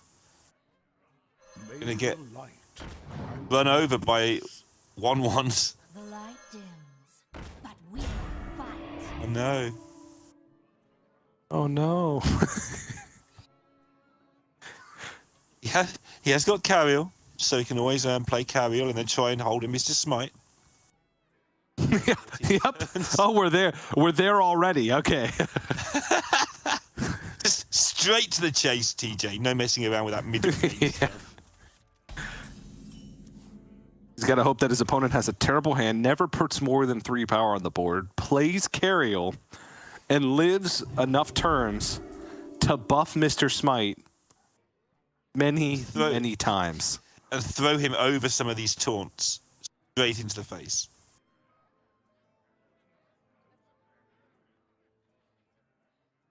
going to get run over by 1/1s. The light dims, but we fight. Oh no. Oh no. He has got Carriel, so he can always play Carriel and then try and hold him Mr. Smite. Yep. Oh, we're there. We're there already. Okay. Just straight to the chase, TJ. No messing around with that mid-range stuff. He's got to hope that his opponent has a terrible hand, never puts more than 3 power on the board, plays Carriel, and lives enough turns to buff Mr. Smite many times. And throw him over some of these taunts straight into the face.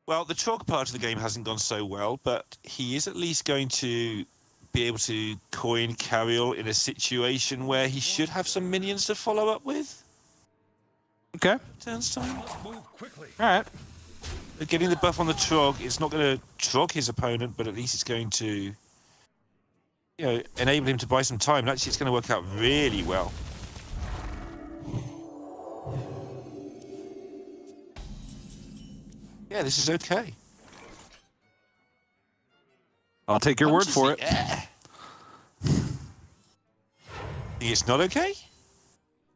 Well, the Trog part of the game hasn't gone so well, but he is at least going to be able to coin Carriel in a situation where he should have some minions to follow up with. Okay. Turns time. All right. But getting the buff on the Trog, it's not going to Trog his opponent, but at least it's going to, enable him to buy some time. And actually, it's going to work out really well. Yeah, this is okay. I'll take your word for it. Yeah. Think it's not okay?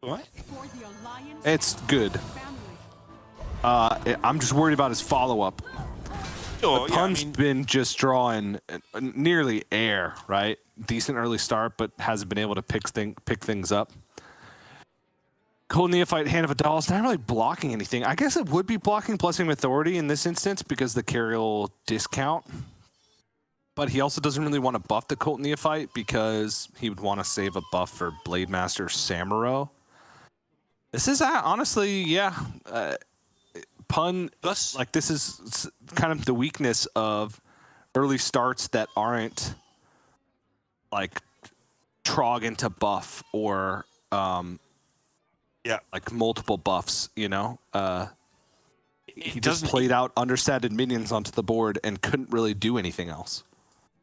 All right. It's good. I'm just worried about his follow-up. Sure, Pun's been just drawing nearly air, right? Decent early start, but hasn't been able to pick things up. Cold Neophyte, Hand of a Doll, it's not really blocking anything. I guess it would be blocking Blessing of Authority in this instance because the Carriel discount. But he also doesn't really want to buff the Cult Neophyte because he would want to save a buff for Blade Master Samuro. This is honestly, Pun, like this is kind of the weakness of early starts that aren't like Trog into buff or like multiple buffs, He just played out understated minions onto the board and couldn't really do anything else.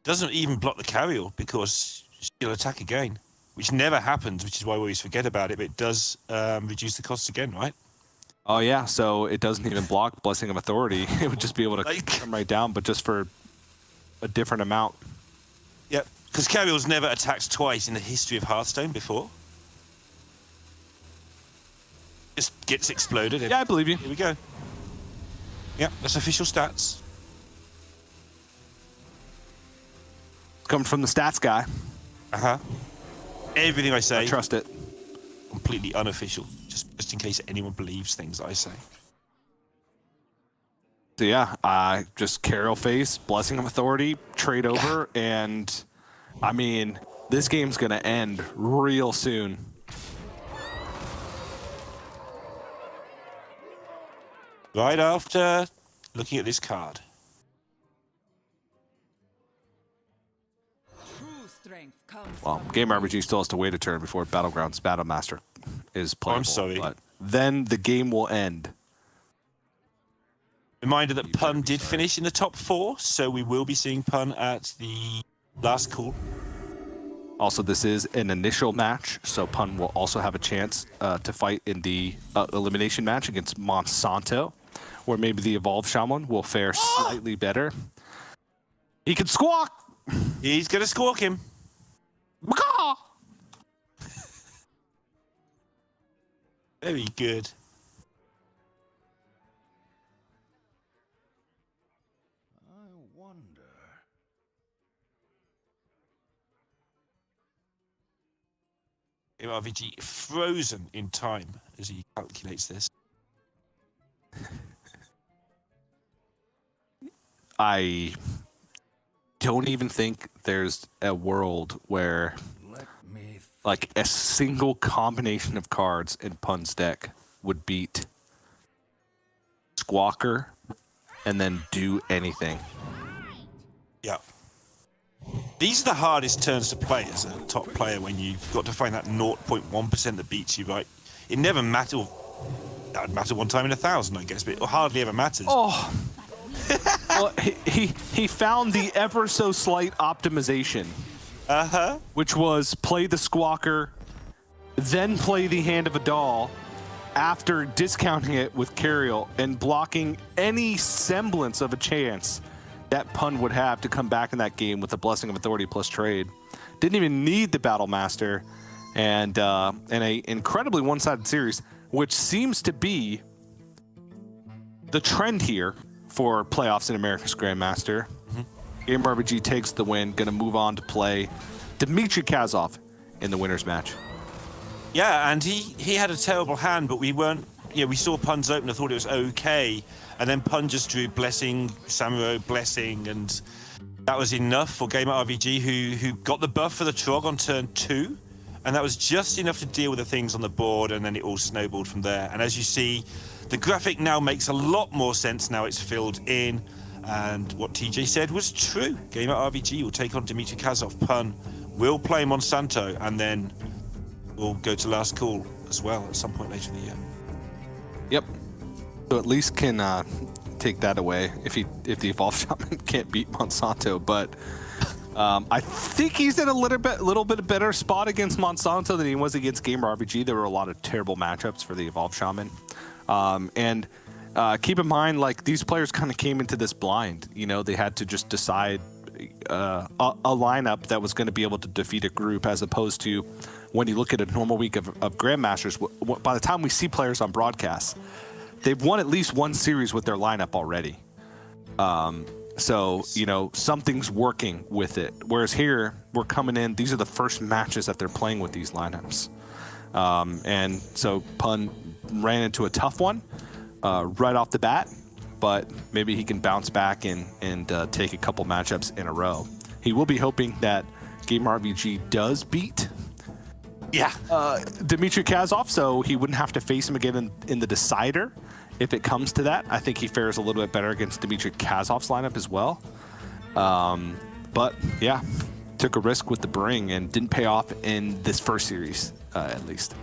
Doesn't even block the Carriel because she'll attack again, which never happens, which is why we always forget about it, but it does reduce the costs again, right? Oh, yeah, so it doesn't even block Blessing of Authority. It would just be able to come right down, but just for a different amount. Yep, because Carriel's never attacked twice in the history of Hearthstone before. Just gets exploded. Yeah, I believe you. Here we go. Yep, that's official stats. Coming from the stats guy. Uh-huh. Everything I say. I trust it. Completely unofficial, just in case anyone believes things I say. So yeah, just Carriel face, Blessing of Authority, trade over, and I mean, this game's gonna end real soon. Right after looking at this card. Well, Game RPG still has to wait a turn before Battlegrounds Battlemaster is playable. I'm sorry. But then the game will end. Reminder that Pun did finish in the top 4, so we will be seeing Pun at the last call. Also, this is an initial match, so Pun will also have a chance to fight in the elimination match against Monsanto, where maybe the Evolved Shaman will fare slightly better. He can squawk! He's going to squawk him. Very good. I wonder. MRVG frozen in time as he calculates this. I don't even think there's a world where Let me like a single combination of cards in Pun's deck would beat Squawker and then do anything. Yeah. These are the hardest turns to play as a top player when you've got to find that 0.1% that beats you, right? It never matters. That would matter one time in 1,000, I guess, but it hardly ever matters. Oh, well, he found the ever so slight optimization, which was play the Squawker, then play the Hand of a Doll, after discounting it with Cariel and blocking any semblance of a chance that Pun would have to come back in that game with the Blessing of Authority plus trade. Didn't even need the Battle Master, and a incredibly one-sided series, which seems to be the trend here for playoffs in America's Grandmaster. Gamer RBG takes the win, going to move on to play Dmitry Kazov in the winner's match. Yeah, and he had a terrible hand, but we weren't. Yeah, we saw Pun's open. I thought it was okay, and then Pun just drew Blessing, Samurai, Blessing, and that was enough for Gamer RBG, who got the buff for the Trog on turn 2, and that was just enough to deal with the things on the board, and then it all snowballed from there. And as you see, the graphic now makes a lot more sense now it's filled in, and what TJ said was true. Gamer RBG will take on Dmitry Kazov. Pun will play Monsanto, and then we'll go to last call as well at some point later in the year. Yep. So at least can take that away if the Evolved Shaman can't beat Monsanto. But I think he's in a little bit better spot against Monsanto than he was against Gamer RBG. There were a lot of terrible matchups for the Evolved Shaman. And keep in mind, like, these players kind of came into this blind. You know, they had to just decide a lineup that was going to be able to defeat a group, as opposed to when you look at a normal week of Grandmasters, by the time we see players on broadcast, they've won at least one series with their lineup already. So, you know, something's working with it. Whereas here, we're coming in, these are the first matches that they're playing with these lineups. And so Pun ran into a tough one right off the bat, but maybe he can bounce back and take a couple matchups in a row. He will be hoping that Gamer RBG does beat Dmitry Kazov, so he wouldn't have to face him again in the decider if it comes to that. I think he fares a little bit better against Dmitry Kazov's lineup as well. But yeah, took a risk with the Bring and didn't pay off in this first series, at least.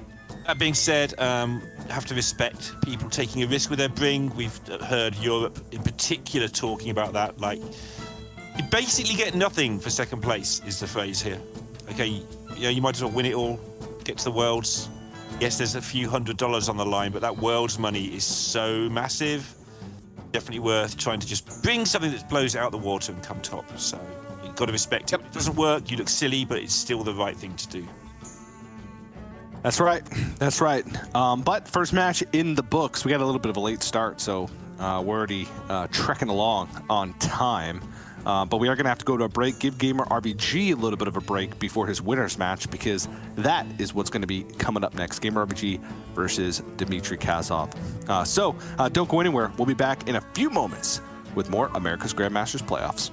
That being said, have to respect people taking a risk with their Bring. We've heard Europe in particular talking about that. Like, you basically get nothing for second place is the phrase here. Okay, yeah, you might as well win it all, get to the Worlds. Yes, there's a few $100s on the line, but that Worlds money is so massive. Definitely worth trying to just bring something that blows it out the water and come top. So you've got to respect it. If it doesn't work, you look silly, but it's still the right thing to do. That's right. That's right. But first match in the books. We got a little bit of a late start, so we're already trekking along on time. But we are going to have to go to a break, give Gamer RBG a little bit of a break before his winner's match, because that is what's going to be coming up next. Gamer RBG versus Dmitry Kazov. So don't go anywhere. We'll be back in a few moments with more America's Grandmasters playoffs.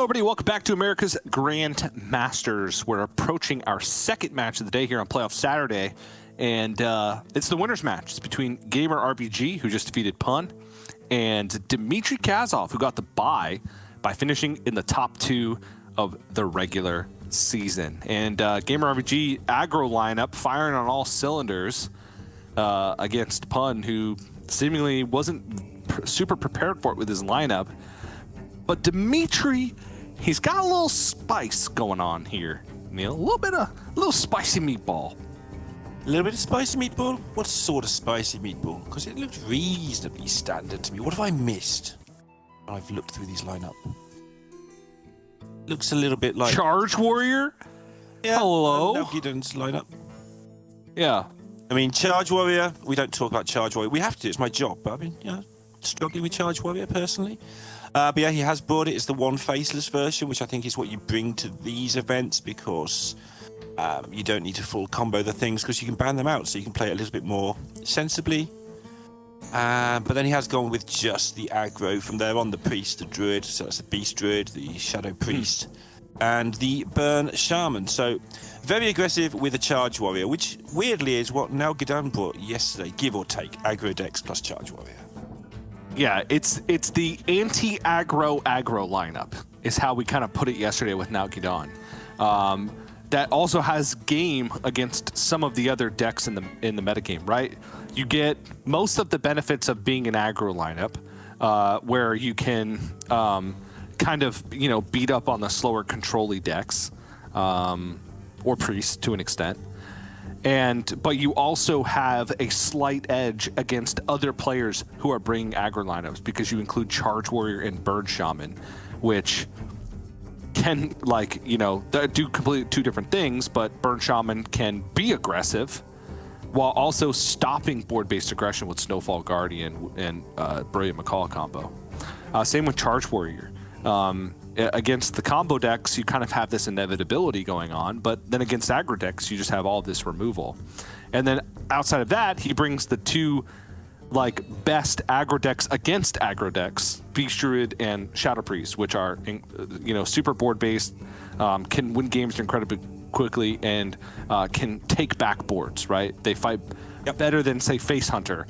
everybody. Welcome back to America's Grandmasters. We're approaching our second match of the day here on Playoff Saturday, and it's the winner's match. It's between Gamer RBG, who just defeated Pun, and Dmitry Kazov, who got the bye by finishing in the top 2 of the regular season. And Gamer RBG aggro lineup firing on all cylinders against Pun, who seemingly wasn't super prepared for it with his lineup. But Dmitry, he's got a little spice going on here, Neil. A little spicy meatball. A little bit of spicy meatball? What sort of spicy meatball? Because it looked reasonably standard to me. What have I missed when I've looked through these lineup? Looks a little bit like... Charge Warrior? Yeah, hello? Nalgidon's lineup. Yeah. I mean, Charge Warrior, we don't talk about Charge Warrior. We have to, it's my job. But I mean, struggling with Charge Warrior personally. But yeah, he has brought it as the one faceless version, which I think is what you bring to these events, because you don't need to full combo the things, because you can ban them out, so you can play it a little bit more sensibly. But then he has gone with just the aggro from there on, the priest, the druid, so that's the beast druid, the shadow priest, and the burn shaman. So very aggressive with a charge warrior, which weirdly is what Nalgidan brought yesterday, give or take, aggro dex plus charge warrior. Yeah, it's the anti-aggro lineup is how we kind of put it yesterday with Nalgidan. That also has game against some of the other decks in the metagame, right? You get most of the benefits of being an aggro lineup, where you can kind of beat up on the slower control-y decks, or priests to an extent. But you also have a slight edge against other players who are bringing aggro lineups, because you include Charge Warrior and Burn Shaman, which can do completely 2 different things. But Burn Shaman can be aggressive while also stopping board-based aggression with Snowfall Guardian and Brilliant Macaw combo. Same with Charge Warrior. Against the combo decks, you kind of have this inevitability going on, but then against aggro decks, you just have all this removal. And then outside of that, he brings the 2 best aggro decks against aggro decks, Beast Druid and Shadow Priest, which are super board based, can win games incredibly quickly, and can take back boards. Right, they fight better than say Face Hunter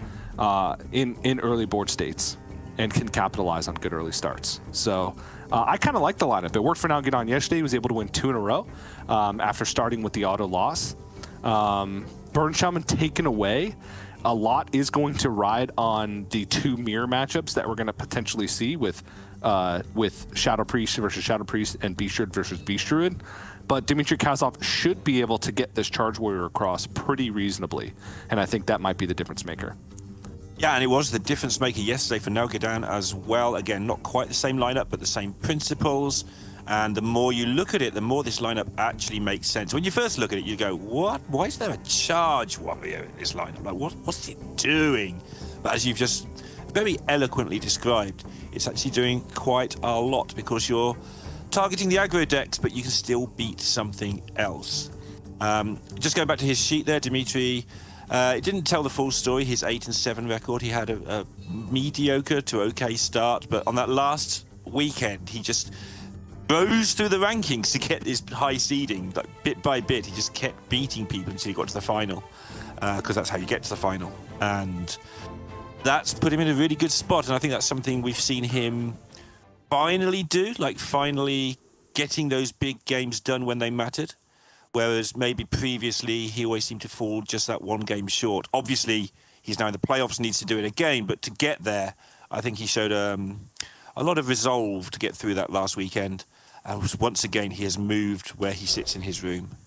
in early board states, and can capitalize on good early starts. So I kind of like the lineup. It worked for Nalgidan yesterday. He was able to win 2 in a row after starting with the auto loss. Burn Shaman taken away. A lot is going to ride on the 2 mirror matchups that we're going to potentially see with Shadow Priest versus Shadow Priest and Beast Druid versus Beast Druid. But Dmitry Kazov should be able to get this Charge Warrior across pretty reasonably, and I think that might be the difference maker. Yeah, and it was the difference maker yesterday for Nalgidan as well. Again, not quite the same lineup, but the same principles. And the more you look at it, the more this lineup actually makes sense. When you first look at it, you go, what? Why is there a Charge Warrior in this lineup? What's it doing? But as you've just very eloquently described, it's actually doing quite a lot, because you're targeting the aggro decks, but you can still beat something else. Just going back to his sheet there, Dmitry, it didn't tell the full story, his 8-7 record. He had a mediocre to okay start, but on that last weekend, he just rose through the rankings to get his high seeding. Bit by bit, he just kept beating people until he got to the final, because that's how you get to the final. And that's put him in a really good spot, and I think that's something we've seen him finally do, finally getting those big games done when they mattered. Whereas maybe previously he always seemed to fall just that 1 game short. Obviously, he's now in the playoffs, needs to do it again, but to get there, I think he showed a lot of resolve to get through that last weekend. And once again, he has moved where he sits in his room.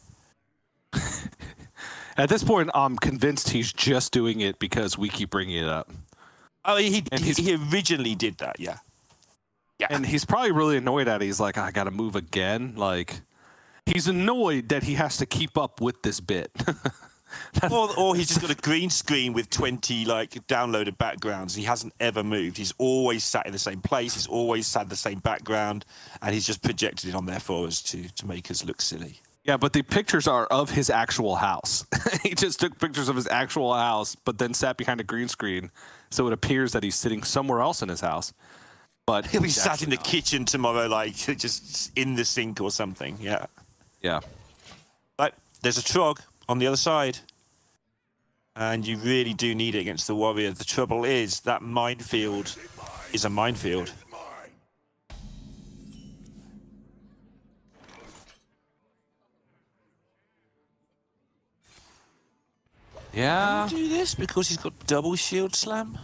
At this point, I'm convinced he's just doing it because we keep bringing it up. Oh, he originally did that, yeah. Yeah. And he's probably really annoyed at it. He's like, I got to move again. He's annoyed that he has to keep up with this bit. or he's just got a green screen with 20 downloaded backgrounds. He hasn't ever moved. He's always sat in the same place. He's always had the same background, and he's just projected it on there for us to make us look silly. Yeah, but the pictures are of his actual house. He just took pictures of his actual house, but then sat behind a green screen, so it appears that he's sitting somewhere else in his house. but He'll be he's sat in the actually not. kitchen tomorrow, like just in the sink or something. Yeah. Yeah. But there's a Trog on the other side. And you really do need it against the Warrior. The trouble is that minefield is a minefield. Yeah. Do this because he's got double shield slam.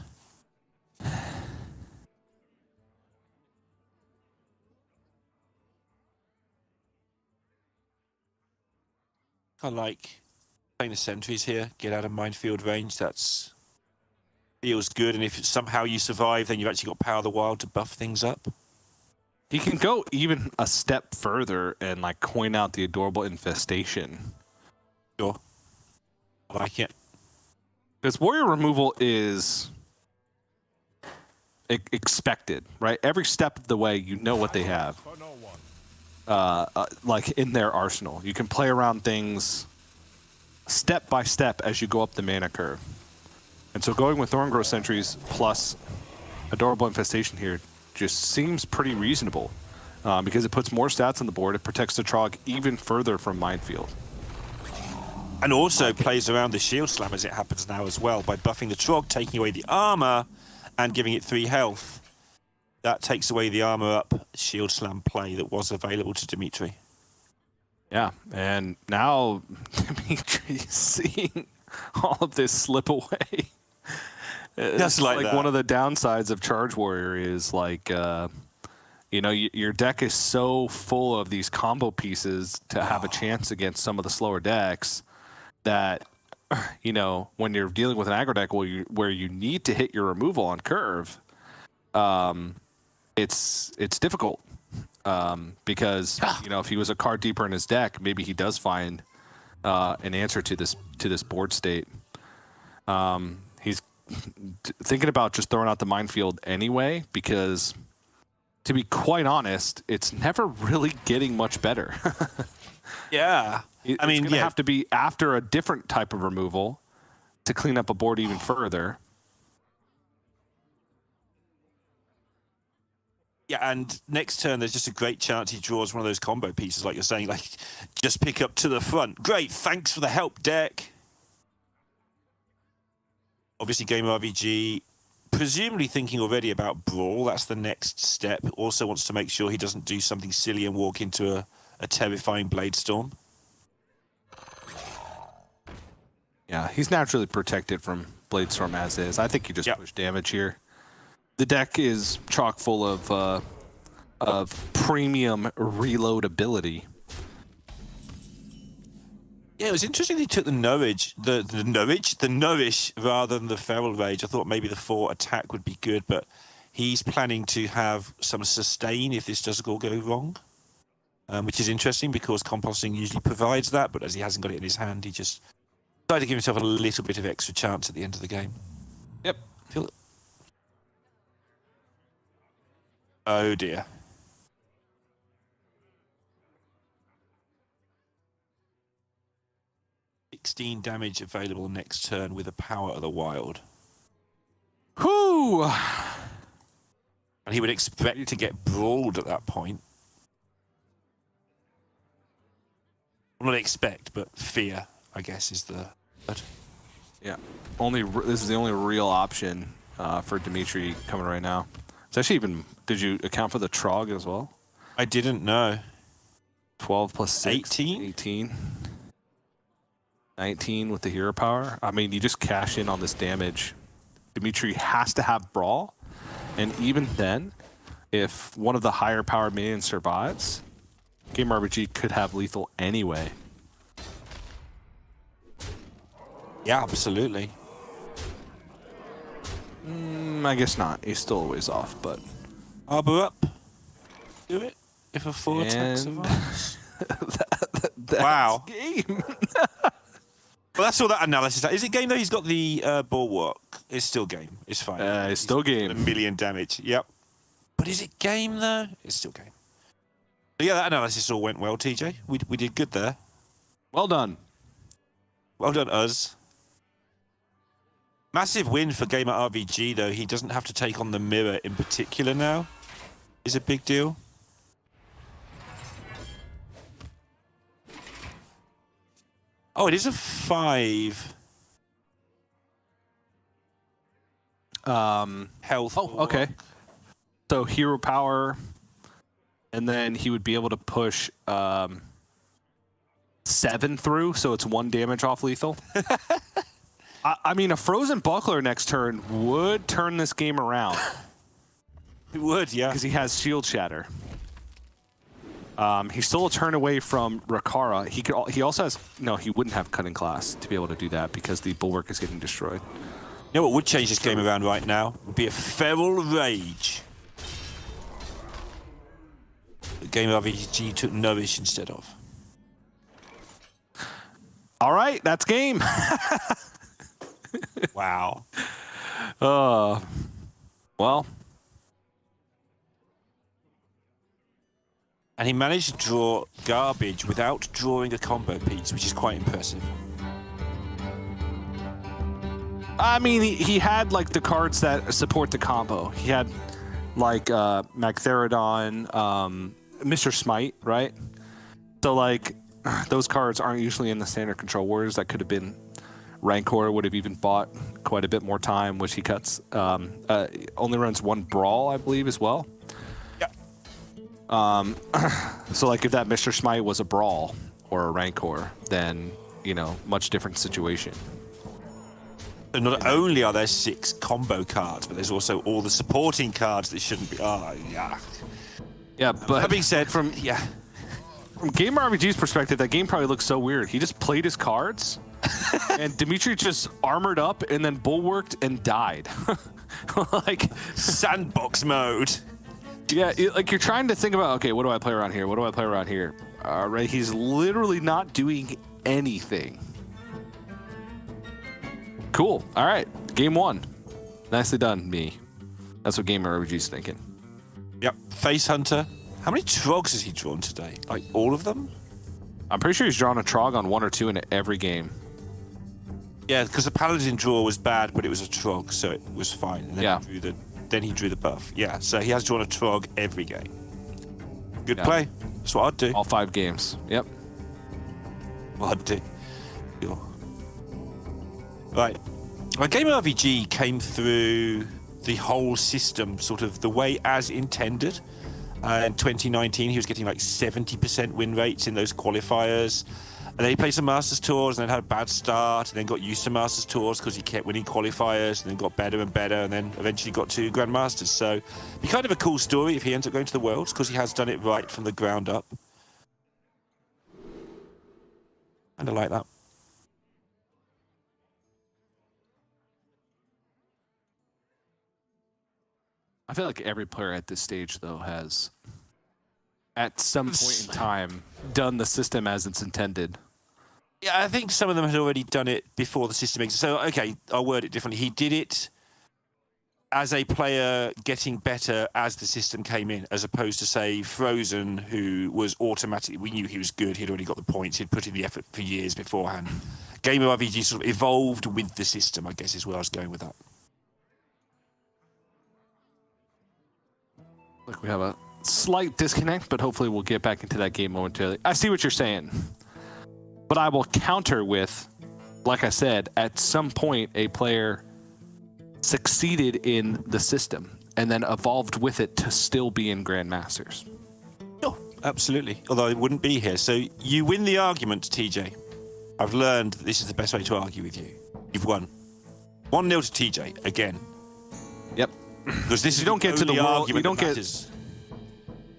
I like playing the sentries here. Get out of minefield range. That's feels good. And if somehow you survive, then you've actually got Power of the Wild to buff things up. He can go even a step further and like coin out the Adorable Infestation. Sure. I like it. Because warrior removal is expected, right? Every step of the way, you know what they have, like in their arsenal. You can play around things step by step as you go up the mana curve. And so going with Thorngrowth Sentries plus Adorable Infestation here just seems pretty reasonable because it puts more stats on the board. It protects the Trog even further from Minefield. And also plays around the shield slam as it happens now as well by buffing the Trog, taking away the armor and giving it 3 health. That takes away the armor up shield slam play that was available to Dimitri. Yeah, and now Dimitri's seeing all of this slip away. Just like that. One of the downsides of Charge Warrior is like, you know, your deck is so full of these combo pieces to have a chance against some of the slower decks that, you know, when you're dealing with an aggro deck where you need to hit your removal on curve, it's difficult because you know, if he was a card deeper in his deck, maybe he does find an answer to this board state. He's thinking about just throwing out the minefield anyway because, to be quite honest, it's never really getting much better. Yeah. I mean, it's going to have to be after a different type of removal to clean up a board even further. Yeah, and next turn there's just a great chance he draws one of those combo pieces, like you're saying, like just pick up to the front. Great, thanks for the help, deck. Obviously, Game RVG, presumably thinking already about Brawl. That's the next step. Also wants to make sure he doesn't do something silly and walk into a terrifying Blade Storm. Yeah, he's naturally protected from Blade Storm as is. I think you just push damage here. The deck is chock full of premium reloadability. Yeah, it was interesting he took the Nourish, the Nourish rather than the Feral Rage. I thought maybe the 4 attack would be good, but he's planning to have some sustain if this does all go wrong, which is interesting because composting usually provides that, but as he hasn't got it in his hand, he just decided to give himself a little bit of extra chance at the end of the game. Yep. Feel it. Oh dear. $16 damage available next turn with a Power of the Wild. Whew! And he would expect to get brawled at that point. Well, not expect, but fear, I guess, is the word. Yeah. This is the only real option for Dimitri coming right now. It's actually even. Did you account for the Trog as well? I didn't know. 12 plus 6. 18? 18. 19 with the hero power. I mean, you just cash in on this damage. Dimitri has to have Brawl. And even then, if one of the higher powered minions survives, Game RBG could have lethal anyway. Yeah, absolutely. I guess not. He's still a ways off, but... Arbor up. Do it. If a 4 attack survives. Wow. Game. Well, that's all that analysis. Is it game though? He's got the bulwark. It's still game. It's fine. It's still game. 1 million damage. Yep. But is it game though? It's still game. So yeah, that analysis all went well, TJ. We did good there. Well done. Well done, us. Massive win for Gamer RVG though. He doesn't have to take on the mirror in particular now. is a big deal. Oh, it is a 5. Health. Oh, okay. So hero power, and then he would be able to push 7 through, so it's 1 damage off lethal. I mean, a frozen buckler next turn would turn this game around. It would, yeah. Because he has shield shatter. He's still a turn away from Rakara. He also has he wouldn't have cutting class to be able to do that because the bulwark is getting destroyed. You know what would change this game around right now? Would be a feral rage. The game of RPG took Nourish instead of. All right, that's game. Wow. Well. And he managed to draw garbage without drawing a combo piece, which is quite impressive. I mean, he had like the cards that support the combo. He had like Magtheridon, Mr. Smite, right? So like those cards aren't usually in the standard control warriors. That could have been Rancor. Would have even bought quite a bit more time, which he cuts. Only runs 1 brawl, I believe, as well. Yeah. So like if that Mr. Smite was a brawl or a Rancor, then much different situation. So not only are there 6 combo cards, but there's also all the supporting cards that shouldn't be. Oh, yeah. Yeah, but That being said, from Gamer RPG's perspective, that game probably looks so weird. He just played his cards, and Dimitri just armored up and then bulwarked and died. Like sandbox mode. Yeah, like you're trying to think about, okay, what do I play around here? What do I play around here? Right, he's literally not doing anything. Cool. All right, game 1. Nicely done, me. That's what Gamer RPG's thinking. Yep. Face Hunter. How many Trogs has he drawn today? Like all of them? I'm pretty sure he's drawn a Trog on 1 or 2 in every game. Yeah, because the Paladin draw was bad, but it was a Trog, so it was fine. And then he drew the buff. Yeah, so he has drawn a Trog every game. Good play. That's what I'd do. All 5 games. Yep. What I'd do. Sure. Right. My Gamer RPG came through the whole system, sort of the way as intended. In 2019, he was getting like 70% win rates in those qualifiers. And then he played some Masters Tours and then had a bad start and then got used to Masters Tours because he kept winning qualifiers and then got better and better and then eventually got to Grandmasters. So it'd be kind of a cool story if he ends up going to the Worlds because he has done it right from the ground up. And I like that. I feel like every player at this stage, though, has, at some point in time, done the system as it's intended. Yeah, I think some of them had already done it before the system existed. So, okay, I'll word it differently. He did it as a player getting better as the system came in, as opposed to, say, Frozen, who was automatically... We knew he was good. He'd already got the points. He'd put in the effort for years beforehand. Gamer RPG sort of evolved with the system, I guess, is where I was going with that. Look, we have a slight disconnect, but hopefully we'll get back into that game momentarily. I see what you're saying, but I will counter with, like I said, at some point a player succeeded in the system and then evolved with it to still be in Grandmasters. Oh, absolutely. Although it wouldn't be here. So you win the argument, TJ. I've learned that this is the best way to argue with you. You've won. 1-0 to TJ, again. Yep. Because this You don't get to the world. You don't matters.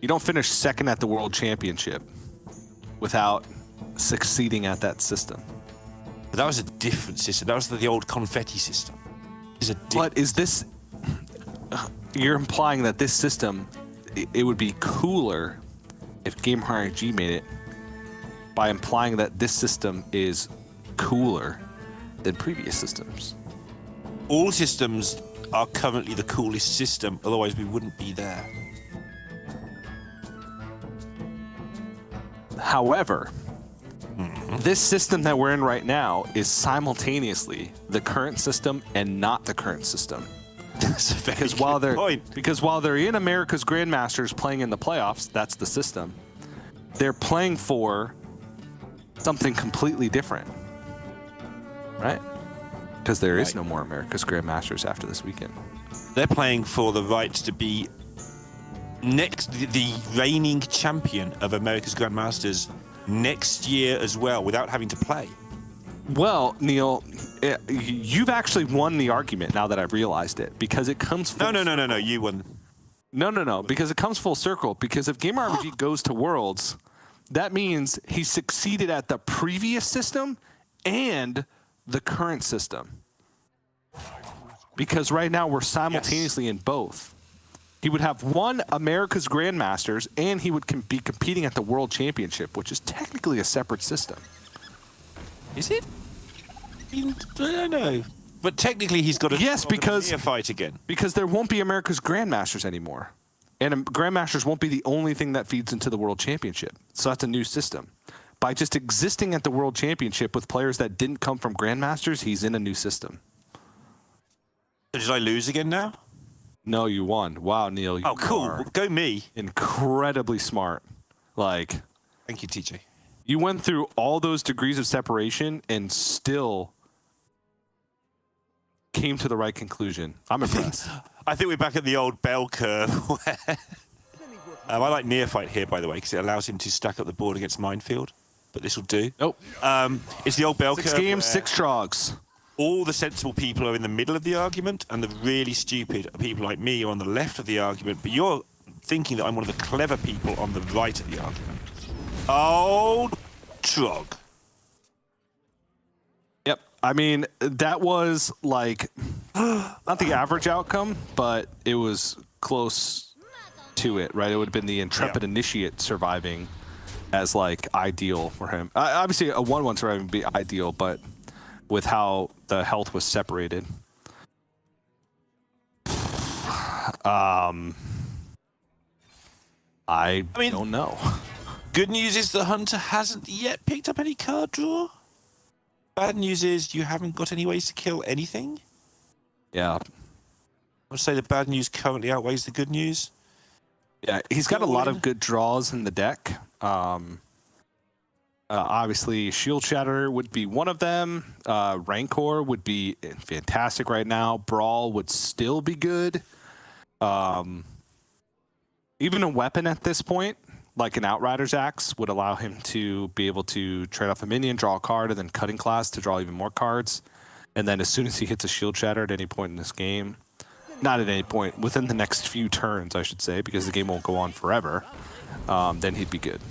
You don't finish second at the World Championship without succeeding at that system. But that was a different system. That was the old confetti system. But is this... You're implying that this system, it would be cooler if Game RPG made it by implying that this system is cooler than previous systems. All systems are currently the coolest system, otherwise we wouldn't be there. However, this system that we're in right now is simultaneously the current system and not the current system. That's a very Because good while they're point. because while they're in America's Grandmasters playing in the playoffs, that's the system. They're playing for something completely different, right? Because there is no more America's Grandmasters after this weekend. They're playing for the right to be the reigning champion of America's Grandmasters next year as well, without having to play. Well, Neil, you've actually won the argument now that I've realized it, because it comes full No, you won. No, because it comes full circle. Because if Gamer RPG goes to Worlds, that means he succeeded at the previous system and the current system. Because right now we're simultaneously in both. He would have won America's Grandmasters, and he would be competing at the World Championship, which is technically a separate system. Is it? I don't know. But technically he's got a fight again. Because there won't be America's Grandmasters anymore. And Grandmasters won't be the only thing that feeds into the World Championship. So that's a new system. By just existing at the World Championship with players that didn't come from Grandmasters, he's in a new system. So did I lose again now? No, you won. Wow, Neil. Oh, cool. Well, go me. Incredibly smart. Like, thank you, TJ. You went through all those degrees of separation and still came to the right conclusion. I'm impressed. I think we're back at the old bell curve. I like Neophyte here, by the way, because it allows him to stack up the board against Minefield. But this will do. Nope. It's the old bell curve. 6 games, 6 trogs. All the sensible people are in the middle of the argument, and the really stupid people like me are on the left of the argument. But you're thinking that I'm one of the clever people on the right of the argument. Old Trog. Yep. I mean, that was like not the average outcome, but it was close to it, right? It would have been the Intrepid Initiate surviving as like ideal for him. Obviously, a 1-1 surviving would be ideal, but with how the health was separated. I mean, don't know. Good news is the Hunter hasn't yet picked up any card draw. Bad news is you haven't got any ways to kill anything. Yeah. I would say the bad news currently outweighs the good news. Yeah, he's got a lot of good draws in the deck. Obviously, Shield Shatter would be one of them. Rancor would be fantastic right now. Brawl would still be good. Even a weapon at this point, like an Outrider's Axe, would allow him to be able to trade off a minion, draw a card, and then Cutting Class to draw even more cards. And then as soon as he hits a Shield Shatter at any point in this game, not at any point, within the next few turns, I should say, because the game won't go on forever, then he'd be good.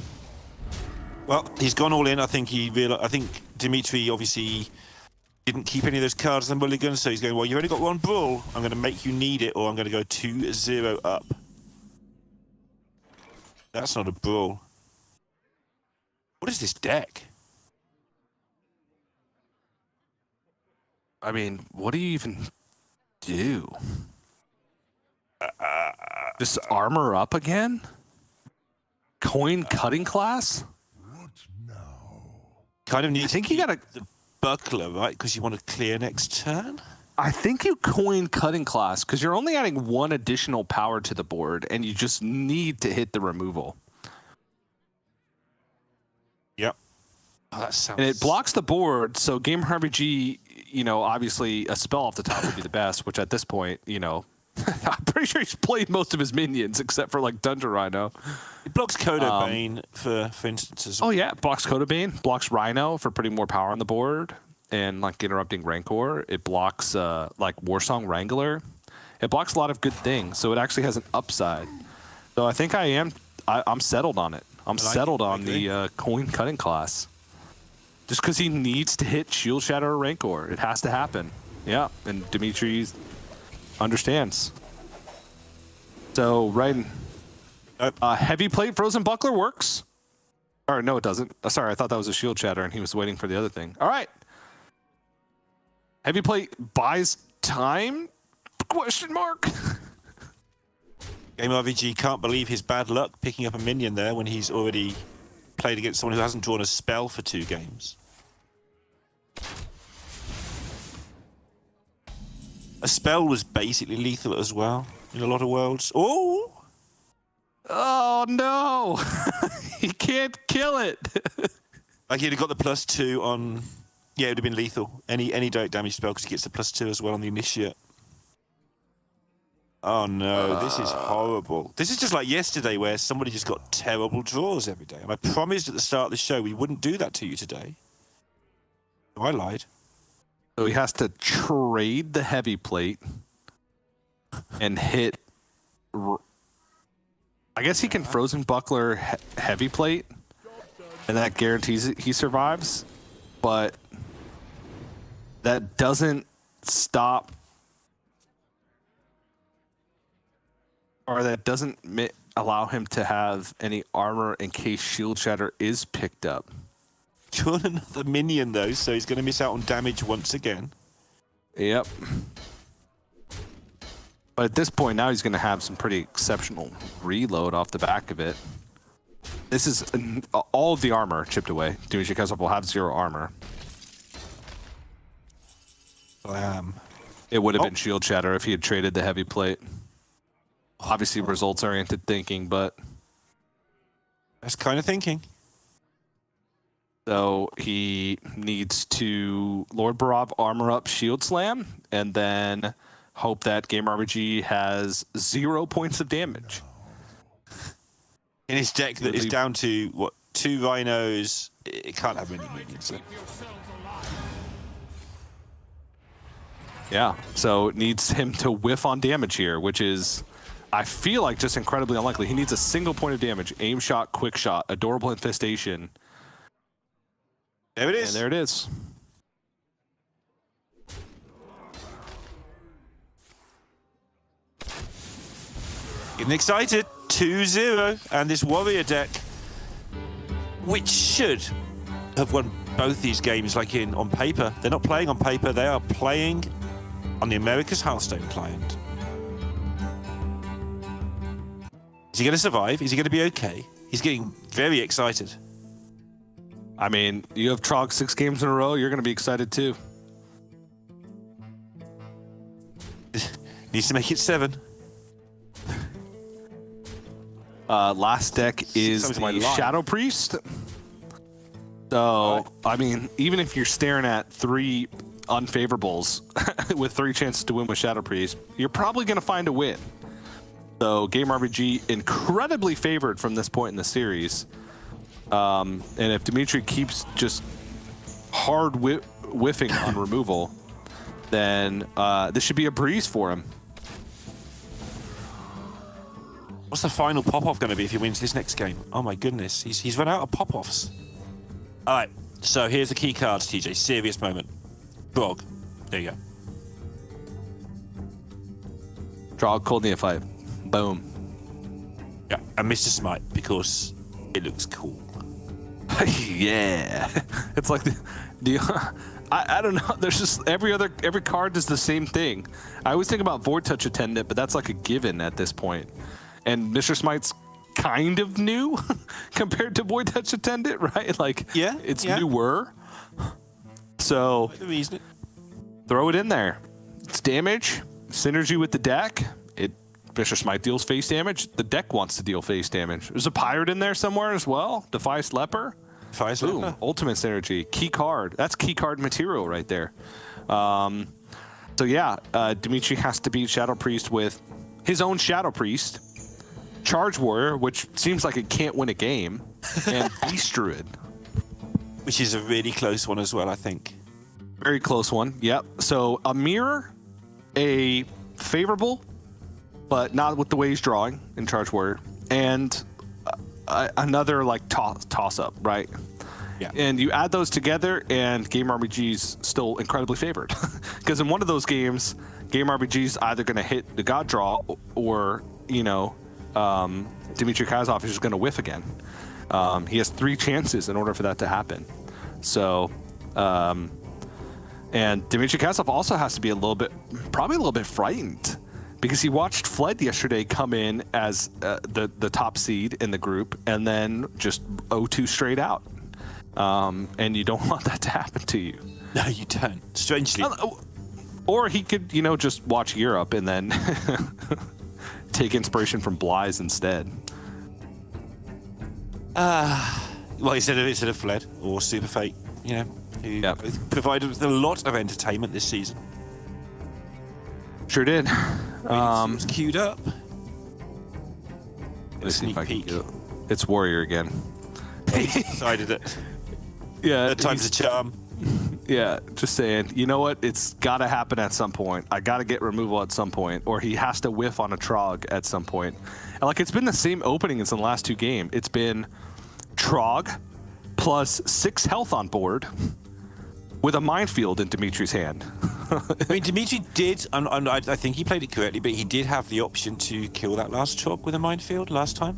Well, he's gone all in. I think Dimitri obviously didn't keep any of those cards in the mulligan, so he's going, well, you've only got one brawl. I'm going to make you need it, or I'm going to go 2-0 up. That's not a brawl. What is this deck? I mean, what do you even do? Just armor up again? Coin Cutting Class? Kind of need I think you gotta the buckler, right? Because you want to clear next turn? I think you coin Cutting Class because you're only adding 1 additional power to the board, and you just need to hit the removal. Yep. Oh, that sounds... And it blocks the board, so Game RPG, obviously a spell off the top would be the best, which at this point, I'm pretty sure he's played most of his minions except for like Dungeon Rhino. It blocks Kodo Bane, for instance. As well. Oh yeah, it blocks Kodo Bane, blocks Rhino for putting more power on the board and like interrupting Rancor. It blocks like Warsong Wrangler. It blocks a lot of good things, so it actually has an upside. So I think I'm settled on it. I'm settled on the Coin Cutting Class. Just because he needs to hit Shield Shatter or Rancor. It has to happen. Yeah, and Dimitri understands. So, right. Heavy Plate Frozen Buckler works. Or no, it doesn't. Sorry, I thought that was a Shield Shatter and he was waiting for the other thing. All right. Heavy Plate buys time? Question mark. Game RVG can't believe his bad luck picking up a minion there when he's already played against someone who hasn't drawn a spell for 2 games. A spell was basically lethal as well in a lot of worlds. Oh! Oh no! He can't kill it. Like he'd have got the +2 on. Yeah, it would have been lethal. Any direct damage spell because he gets the +2 as well on the initiate. Oh no, this is horrible. This is just like yesterday where somebody just got terrible draws every day. And I promised at the start of the show we wouldn't do that to you today. So I lied. So he has to trade the heavy plate and hit. I guess he can frozen buckler heavy plate, and that guarantees he survives. But that doesn't stop, or that doesn't allow him to have any armor in case Shield Shatter is picked up. Drawn another minion though, so he's going to miss out on damage once again. Yep. But at this point now he's going to have some pretty exceptional reload off the back of it. This is all of the armor chipped away. Dmitry Kazov will have 0 armor. It would have been Shield Shatter if he had traded the heavy plate. Obviously results-oriented thinking, but... That's kind of thinking. So he needs to Lord Barav armor up Shield Slam, and then hope that Game RPG has 0 points of damage. In his deck that is down to, what, 2 rhinos, it can't have many minions. Yeah, so it needs him to whiff on damage here, which is, I feel like, just incredibly unlikely. He needs a single point of damage. Aim shot, quick shot, adorable infestation. There it is. And there it is. Getting excited. 2-0. And this warrior deck, which should have won both these games like on paper. They're not playing on paper. They are playing on the America's Hearthstone client. Is he going to survive? Is he going to be okay? He's getting very excited. I mean, you have Trog 6 games in a row, you're going to be excited too. Needs to make it 7. Last deck is the Shadow Priest. So, I mean, even if you're staring at 3 unfavorables with 3 chances to win with Shadow Priest, you're probably going to find a win. So, Game RPG incredibly favored from this point in the series. And if Dmitry keeps just hard whiffing on removal, then this should be a breeze for him. What's the final pop-off going to be if he wins this next game? Oh my goodness, he's run out of pop-offs. All right, so here's the key cards, TJ. Serious moment. Grog. There you go. Draw Cold Neophyte. Boom. Yeah, and Mr. Smite, because it looks cool. Yeah. It's like I don't know. There's just every card does the same thing. I always think about Void Touch Attendant, but that's like a given at this point. And Mr. Smite's kind of new compared to Void Touch Attendant, right? Like, it's newer. So throw it in there. It's damage, synergy with the deck. Mr. Smite deals face damage. The deck wants to deal face damage. There's a pirate in there somewhere as well. Defias Leper. Defias Leper. Ultimate synergy. Key card. That's key card material right there. So yeah, Dmitry has to beat Shadow Priest with his own Shadow Priest, Charge Warrior, which seems like it can't win a game, and Beast Druid. Which is a really close one as well, I think. Very close one, yep. So a mirror, a favorable, but not with the way he's drawing in Charge Warrior, and another like toss-up, right? Yeah. And you add those together, and Game RPG's still incredibly favored. Because in one of those games, Game RPG's either going to hit the God Draw, or, you know, Dmitry Kazov is just going to whiff again. He has 3 chances in order for that to happen. So, and Dmitry Kazov also has to be probably a little bit frightened, because he watched Fled yesterday come in as the top seed in the group, and then just 0-2 straight out. And you don't want that to happen to you. No, you don't. Strangely. Or he could, you know, just watch Europe and then take inspiration from Bly's instead. Well, instead of Fled or Super Fate, you know, who Yep. both provided with a lot of entertainment this season. Sure did. It's queued up. Let's see if I can Sneak peek. get it. It's Warrior again. Decided it. Yeah, Third time's a charm. yeah. Just saying. You know what? It's got to happen at some point. I got to get removal at some point, or he has to whiff on a Trog at some point. And like it's been the same opening as in the last two games. It's been Trog plus 6 health on board with a minefield in Dimitri's hand. I mean, Dimitri did, I think he played it correctly, but he did have the option to kill that last Trog with a minefield last time.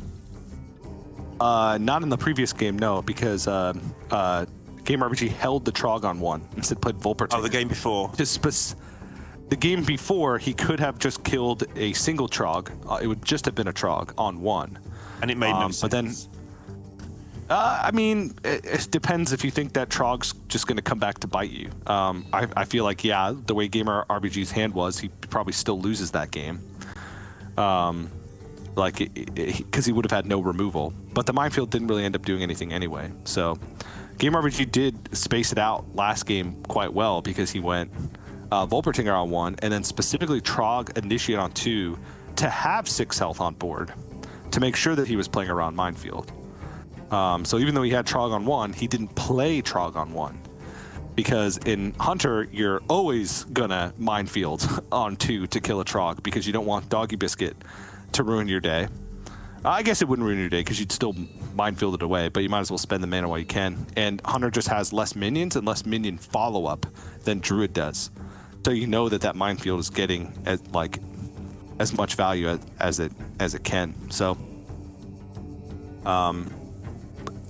Not in the previous game, no, because Game RPG held the Trog on 1 instead played Volpertinger. Oh, the game before. The game before, he could have just killed a single Trog. It would just have been a Trog on 1. And it made no sense. But then, I mean, it depends if you think that Trog's just going to come back to bite you. I feel like, yeah, the way Gamer RPG's hand was, he probably still loses that game. Because he would have had no removal. But the minefield didn't really end up doing anything anyway. So Game RPG did space it out last game quite well because he went Volpertinger on 1 and then specifically Trog Initiate on 2 to have 6 health on board to make sure that he was playing around minefield. So even though he had Trog on 1, he didn't play Trog on 1. Because in Hunter, you're always gonna minefield on 2 to kill a Trog because you don't want Doggy Biscuit to ruin your day. I guess it wouldn't ruin your day because you'd still minefield it away, but you might as well spend the mana while you can. And Hunter just has less minions and less minion follow-up than Druid does. So you know that minefield is getting as much value as it can. So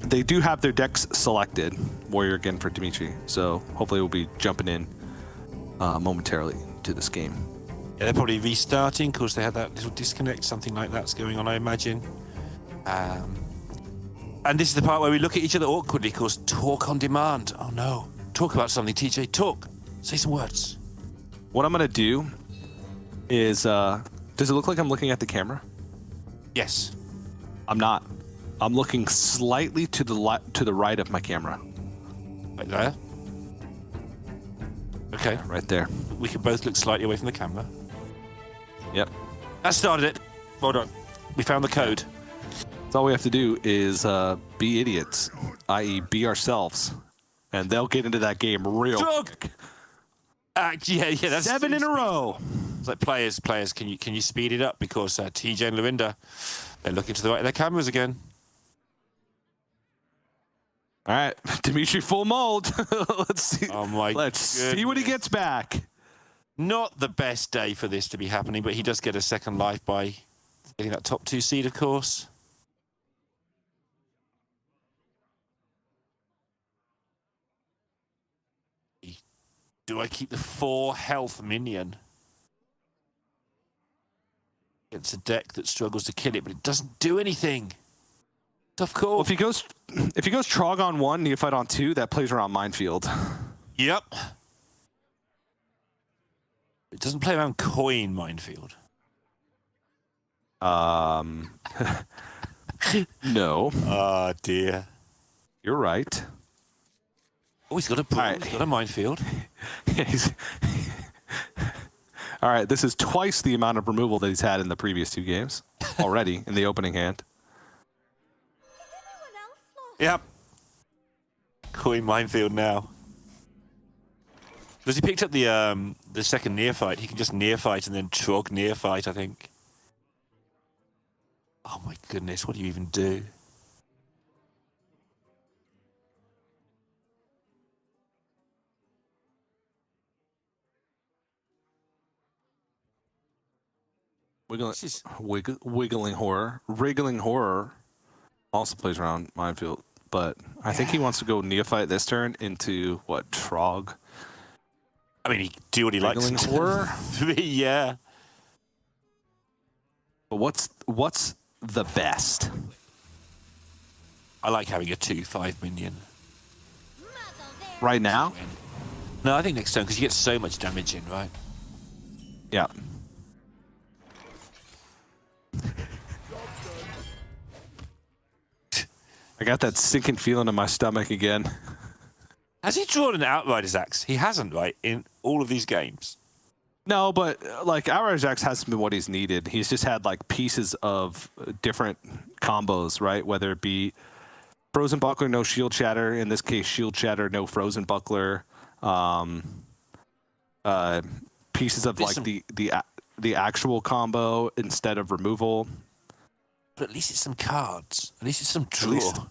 they do have their decks selected, Warrior again for Dimitri. So hopefully we'll be jumping in momentarily to this game. Yeah, they're probably restarting because they had that little disconnect, something like that's going on, I imagine. And this is the part where we look at each other awkwardly because talk on demand. Oh no. Talk about something, TJ. Talk. Say some words. What I'm going to do is, does it look like I'm looking at the camera? Yes. I'm not. I'm looking slightly to the right of my camera. Right there. Okay. Right there. We can both look slightly away from the camera. Yep. That started it. Well done. We found the code. So all we have to do is be idiots, i.e. be ourselves, and they'll get into that game real quick. Yeah, that's 7 in a row. It's like players, can you speed it up because TJ and Lorinda, they're looking to the right of their cameras again. All right, Dimitri full mold. Let's see. Oh my Let's see what he gets back. Not the best day for this to be happening, but he does get a second life by getting that top 2 seed, of course. Do I keep the 4 health minion? It's a deck that struggles to kill it, but it doesn't do anything. Tough call. Well, if he goes Trog on 1, Neophyte on 2, that plays around minefield. Yep. It doesn't play around coin minefield. No. Oh dear. You're right. Oh, he's got a pool. Right. He's got a minefield. All right, this is twice the amount of removal that he's had in the previous 2 games already in the opening hand. Yep. Coin minefield now. Because he picked up the second neophyte, he can just neophyte and then Trog neophyte, I think. Oh my goodness, what do you even do? Wiggling horror. Wriggling horror also plays around minefield, but I think he wants to go neophyte this turn into what, Trog? I mean, he do what he likes. Wriggling horror. Yeah. But what's the best? I like having a 2/5 minion. Right now? No, I think next turn because you get so much damage in, right? Yeah. I got that sinking feeling in my stomach again. Has he drawn an Outrider's Axe? He hasn't, right, in all of these games. No, but like Outrider's Axe hasn't been what he's needed. He's just had like pieces of different combos, right? Whether it be Frozen Buckler, no Shield Shatter. In this case, Shield Shatter, no Frozen Buckler. Pieces of like the actual combo instead of removal. But at least it's some cards. At least it's some draw.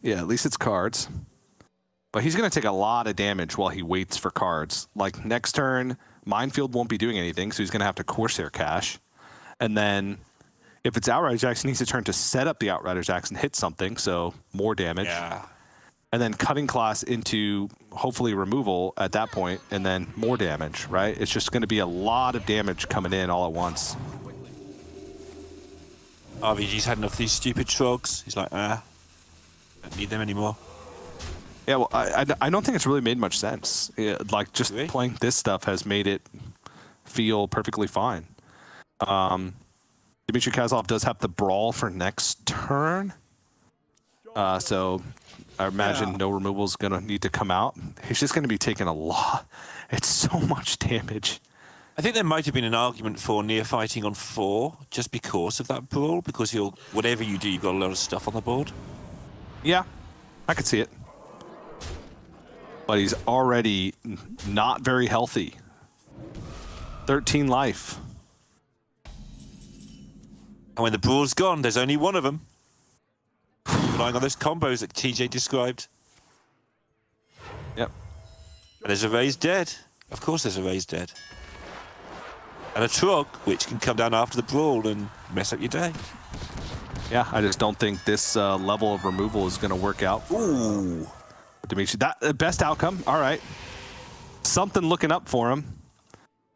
At least it's cards. But he's going to take a lot of damage while he waits for cards. Like next turn, Minefield won't be doing anything, so he's going to have to Corsair Cash. And then if it's Outrider's Axe, he needs to turn to set up the Outrider's Axe and hit something, so more damage. Yeah. And then Cutting Class into hopefully removal at that point, and then more damage, right? It's just going to be a lot of damage coming in all at once. RVG's had enough of these stupid trogs. He's like, don't need them anymore. Yeah, well, I don't think it's really made much sense. Like, just Really? playing this stuff has made it feel perfectly fine. Dmitry Kazlov does have the Brawl for next turn. So I imagine no removal is going to need to come out. He's just going to be taking a lot. It's so much damage. I think there might have been an argument for near-fighting on 4 just because of that Brawl, because whatever you do, you've got a lot of stuff on the board. Yeah, I could see it. But he's already not very healthy. 13 life. And when the Brawl's gone, there's only one of them. Relying on those combos that TJ described. Yep. And there's a Raised Dead. Of course there's a Raised Dead. And a Trog, which can come down after the Brawl and mess up your day. Yeah, I just don't think this level of removal is going to work out. Ooh. Dimitri, that best outcome. All right, something looking up for him,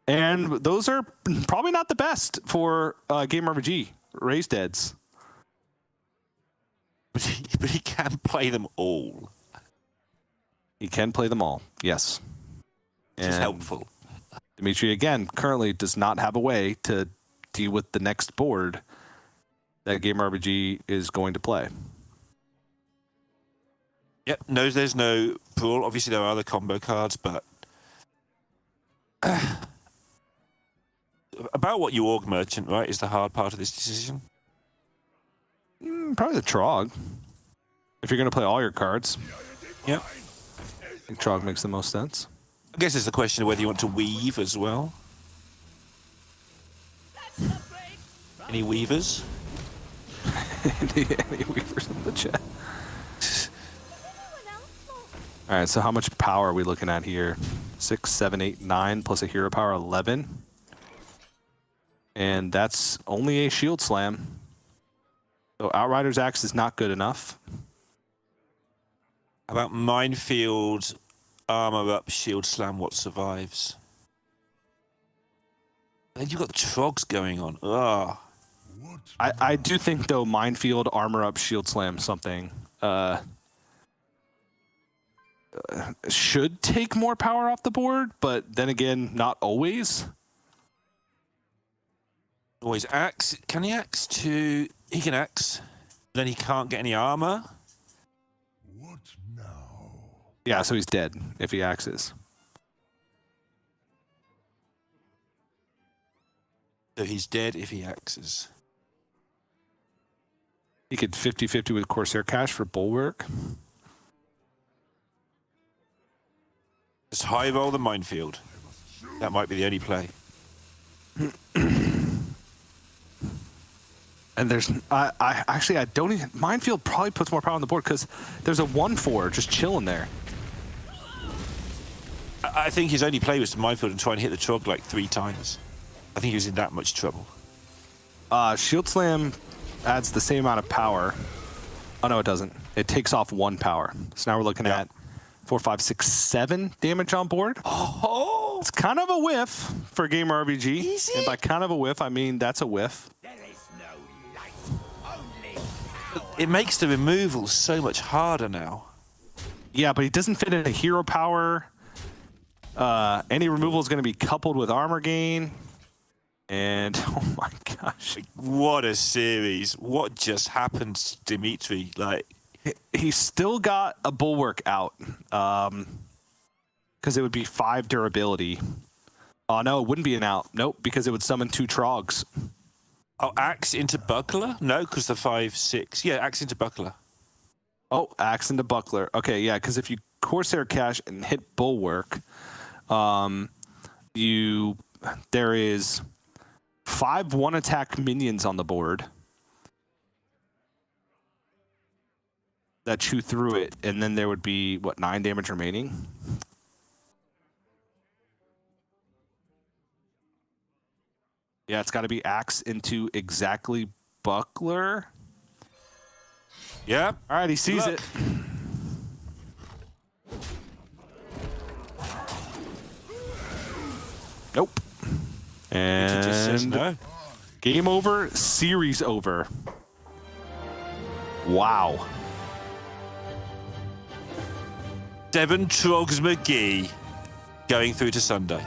and those are probably not the best for Game RPG Raised Deads. But he can play them all. He can play them all, yes. Which is helpful. Dimitri again currently does not have a way to deal with the next board that Game RPG is going to play. Yep, knows there's no Brawl. Obviously, there are other combo cards, but about what you Org Merchant, right, is the hard part of this decision. Probably the Trog. If you're going to play all your cards, Yep. I think Trog makes the most sense. I guess it's the question of whether you want to weave as well. Any weavers? Any weavers in the chat? All right, so how much power are we looking at here? 6, 7, 8, 9 plus a hero power 11. And that's only a shield slam. So Outrider's Axe is not good enough. How about Minefield, Armor Up, Shield Slam, what survives? Then you've got the Trogs going on. Ugh. I do think, though, Minefield, Armor Up, Shield Slam, something should take more power off the board, but then again, not always. Always axe. Can he axe to... He can axe. Then he can't get any armor. What now? Yeah, so he's dead if he axes. So he's dead if he axes. He could 50-50 with Corsair Cash for Bulwark. Just high roll the Minefield. That might be the only play. And there's, I don't even, Minefield probably puts more power on the board because there's a 1/4 just chilling there. I think his only play was to Minefield and try and hit the Trog like 3 times. I think he was in that much trouble. Shield Slam adds the same amount of power. Oh, no, it doesn't. It takes off 1 power. So now we're looking at 4, 5, 6, 7 damage on board. Oh! It's kind of a whiff for Gamer RPG. Is it? And by kind of a whiff, I mean that's a whiff. It makes the removal so much harder now. Yeah, but he doesn't fit in a hero power. Any removal is going to be coupled with armor gain. And oh my gosh, What a series. What just happened to Dimitri? Like, he's still got a bulwark out. Because it would be 5 durability. Oh no, it wouldn't be an out. Nope, because it would summon 2 Trogs. oh, axe into buckler? No, because the 5/6. Yeah, axe into buckler. Oh, axe into buckler. Okay, yeah, because if you Corsair Cash and hit bulwark, there is 5 one-attack minions on the board that chew through it, and then there would be, what, 9 damage remaining? Yeah, it's got to be axe into exactly buckler. Yeah. All right, he sees Look. it. Nope. It just says And no. game over, series over. Wow. Devon Trogs McGee going through to Sunday.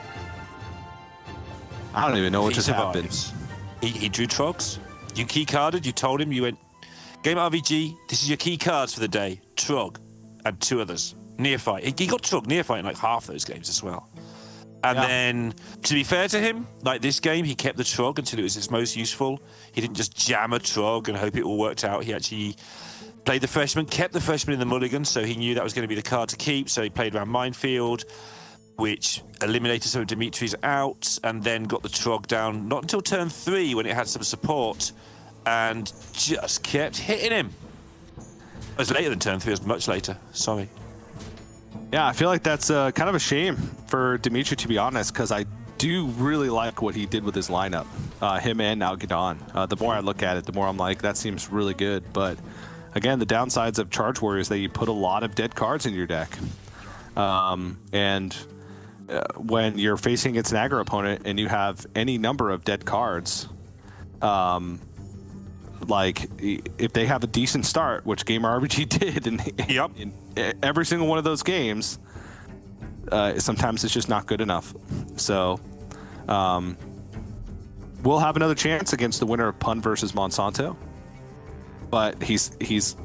I don't even know what He just happened. survives. He drew Trogs. You key carded. You told him. You went, Game RVG, this is your key cards for the day. Trog and 2 others. Neophyte. He got Trog Neophyte in like half those games as well. And Yeah. then, to be fair to him, like this game, he kept the Trog until it was its most useful. He didn't just jam a Trog and hope it all worked out. He actually played the freshman, kept the freshman in the mulligan, so he knew that was going to be the card to keep. So he played around Minefield, which eliminated some of Dimitri's outs, and then got the Trog down, not until turn 3 when it had some support, and just kept hitting him. It was later than turn 3, it was much later. Sorry. Yeah, I feel like that's kind of a shame for Dimitri, to be honest, because I do really like what he did with his lineup, him and Algedon. The more I look at it, the more I'm like, that seems really good. But again, the downsides of Charge Warriors, that you put a lot of dead cards in your deck. And when you're facing against an aggro opponent and you have any number of dead cards, like if they have a decent start, which Gamer RBG did in every single one of those games, sometimes it's just not good enough. So we'll have another chance against the winner of Pun versus Monsanto, but he's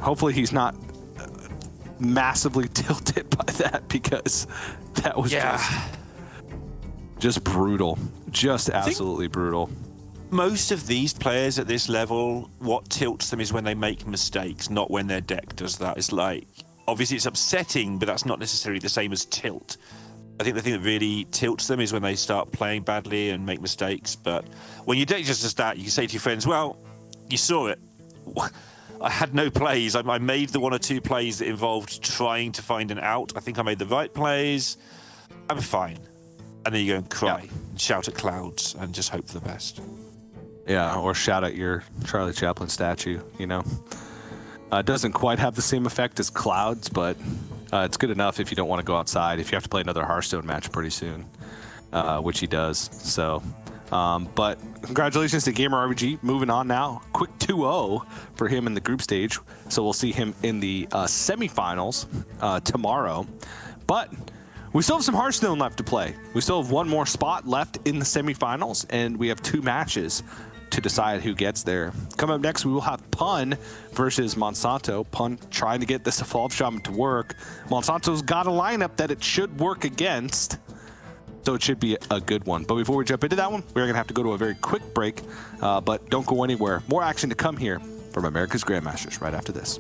hopefully he's not massively tilted by that, because that was just brutal, just absolutely brutal. Most of these players at this level, what tilts them is when they make mistakes, not when their deck does that. It's like, obviously it's upsetting, but that's not necessarily the same as tilt. I think the thing that really tilts them is when they start playing badly and make mistakes. But when your deck just does that, you can say to your friends, well, you saw it. I had no plays. I made the 1 or 2 plays that involved trying to find an out. I think I made the right plays. I'm fine. And then you go and cry, and shout at clouds, and just hope for the best. Yeah, or shout at your Charlie Chaplin statue, you know. It doesn't quite have the same effect as clouds, but it's good enough if you don't want to go outside, if you have to play another Hearthstone match pretty soon, which he does. So, but congratulations to Gamer RBG. Moving on now. Quick 2-0 for him in the group stage. So we'll see him in the semifinals tomorrow. But we still have some Hearthstone left to play. We still have 1 more spot left in the semifinals, and we have 2 matches to decide who gets there. Coming up next, we will have Pun versus Monsanto. Pun trying to get this Evolved Shaman to work. Monsanto's got a lineup that it should work against, so it should be a good one. But before we jump into that one, we're going to have to go to a very quick break, but don't go anywhere. More action to come here from America's Grandmasters right after this.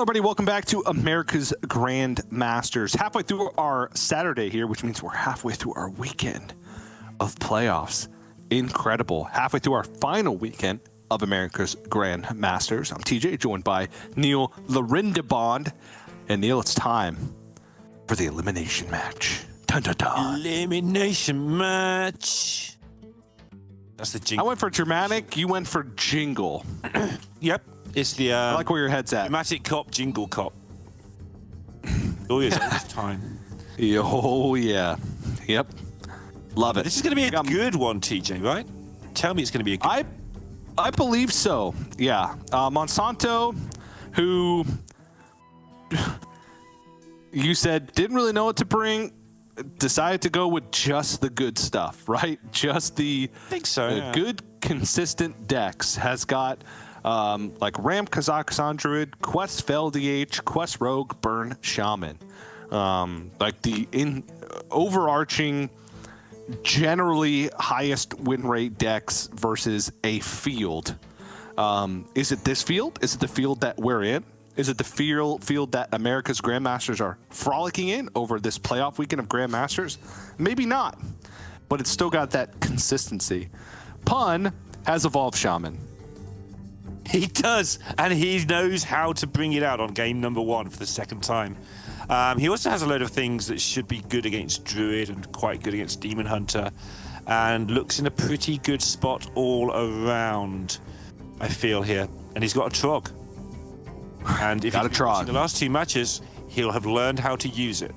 everybody. Welcome back to America's Grandmasters. Halfway through our Saturday here, which means we're halfway through our weekend of playoffs. Incredible. Halfway through our final weekend of America's Grandmasters. I'm TJ, joined by Neil Larindabond. And Neil, it's time for the elimination match. Dun, dun, dun. Elimination match. That's the jingle. I went for dramatic. You went for jingle. Yep. It's the I like where your head's at. dramatic cop, jingle cop. Oh, yes, all this time. Oh, yeah. Yep. Love it. This is going to be a good one, TJ, right? Tell me it's going to be a good I believe so. Yeah. Monsanto, who you said didn't really know what to bring, decided to go with just the good stuff, right? Just the I think so, yeah. good, consistent decks. Has got like Ramp, Kazakhstan Druid, Quest Fel DH, Quest Rogue, Burn Shaman. Like the overarching, generally highest win rate decks versus a field. Is it this field? Is it the field that we're in? Is it the field that America's Grandmasters are frolicking in over this playoff weekend of Grandmasters? Maybe not, but it's still got that consistency. Pun has evolved Shaman. He does, and he knows how to bring it out on game number 1 for the second time. He also has a load of things that should be good against Druid and quite good against Demon Hunter, and looks in a pretty good spot all around, I feel, here. And he's got a Trog. And if he's been watching the last 2 matches, he'll have learned how to use it.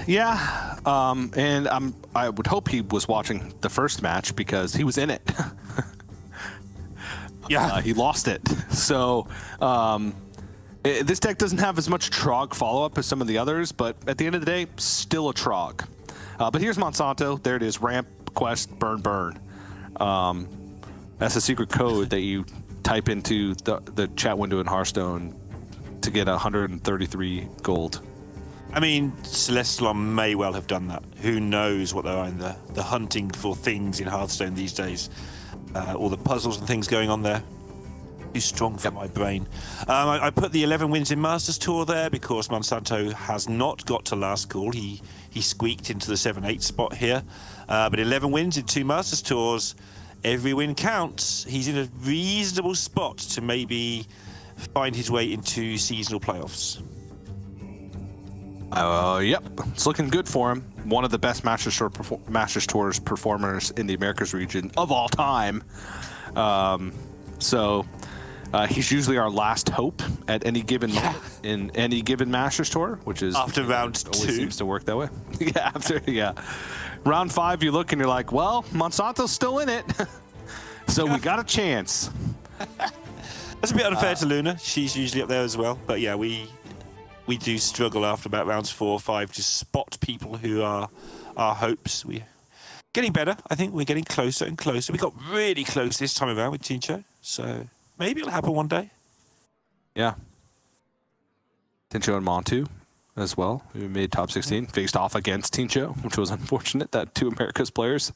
Yeah, and I would hope he was watching the first match because he was in it. Yeah. He lost it. So this deck doesn't have as much Trog follow-up as some of the others, but at the end of the day, still a Trog. But here's Monsanto. There it is. Ramp, Quest, Burn, Burn. That's a secret code that you type into the chat window in Hearthstone to get 133 gold. I mean, Celestalon may well have done that. Who knows what they're in the hunting for things in Hearthstone these days. All the puzzles and things going on there. Too strong for my brain. I put the 11 wins in Masters Tour there because Monsanto has not got to last call. He squeaked into the 7-8 spot here. But 11 wins in 2 Masters Tours. Every win counts. He's in a reasonable spot to maybe find his way into seasonal playoffs. Yep, it's looking good for him. One of the best Masters Tours performers in the Americas region of all time. So he's usually our last hope at any given moment in any given Masters Tour, which is after round 2. Always seems to work that way. Round 5, you look and you're like, well, Monsanto's still in it, so we got a chance. That's a bit unfair to Luna. She's usually up there as well, but yeah, we do struggle after about rounds 4 or 5 to spot people who are our hopes. We're getting better. I think we're getting closer and closer. We got really close this time around with Tincho, so maybe it'll happen one day. Yeah. Tincho and Montu as well, who made top 16, faced off against Tincho, which was unfortunate that 2 America's players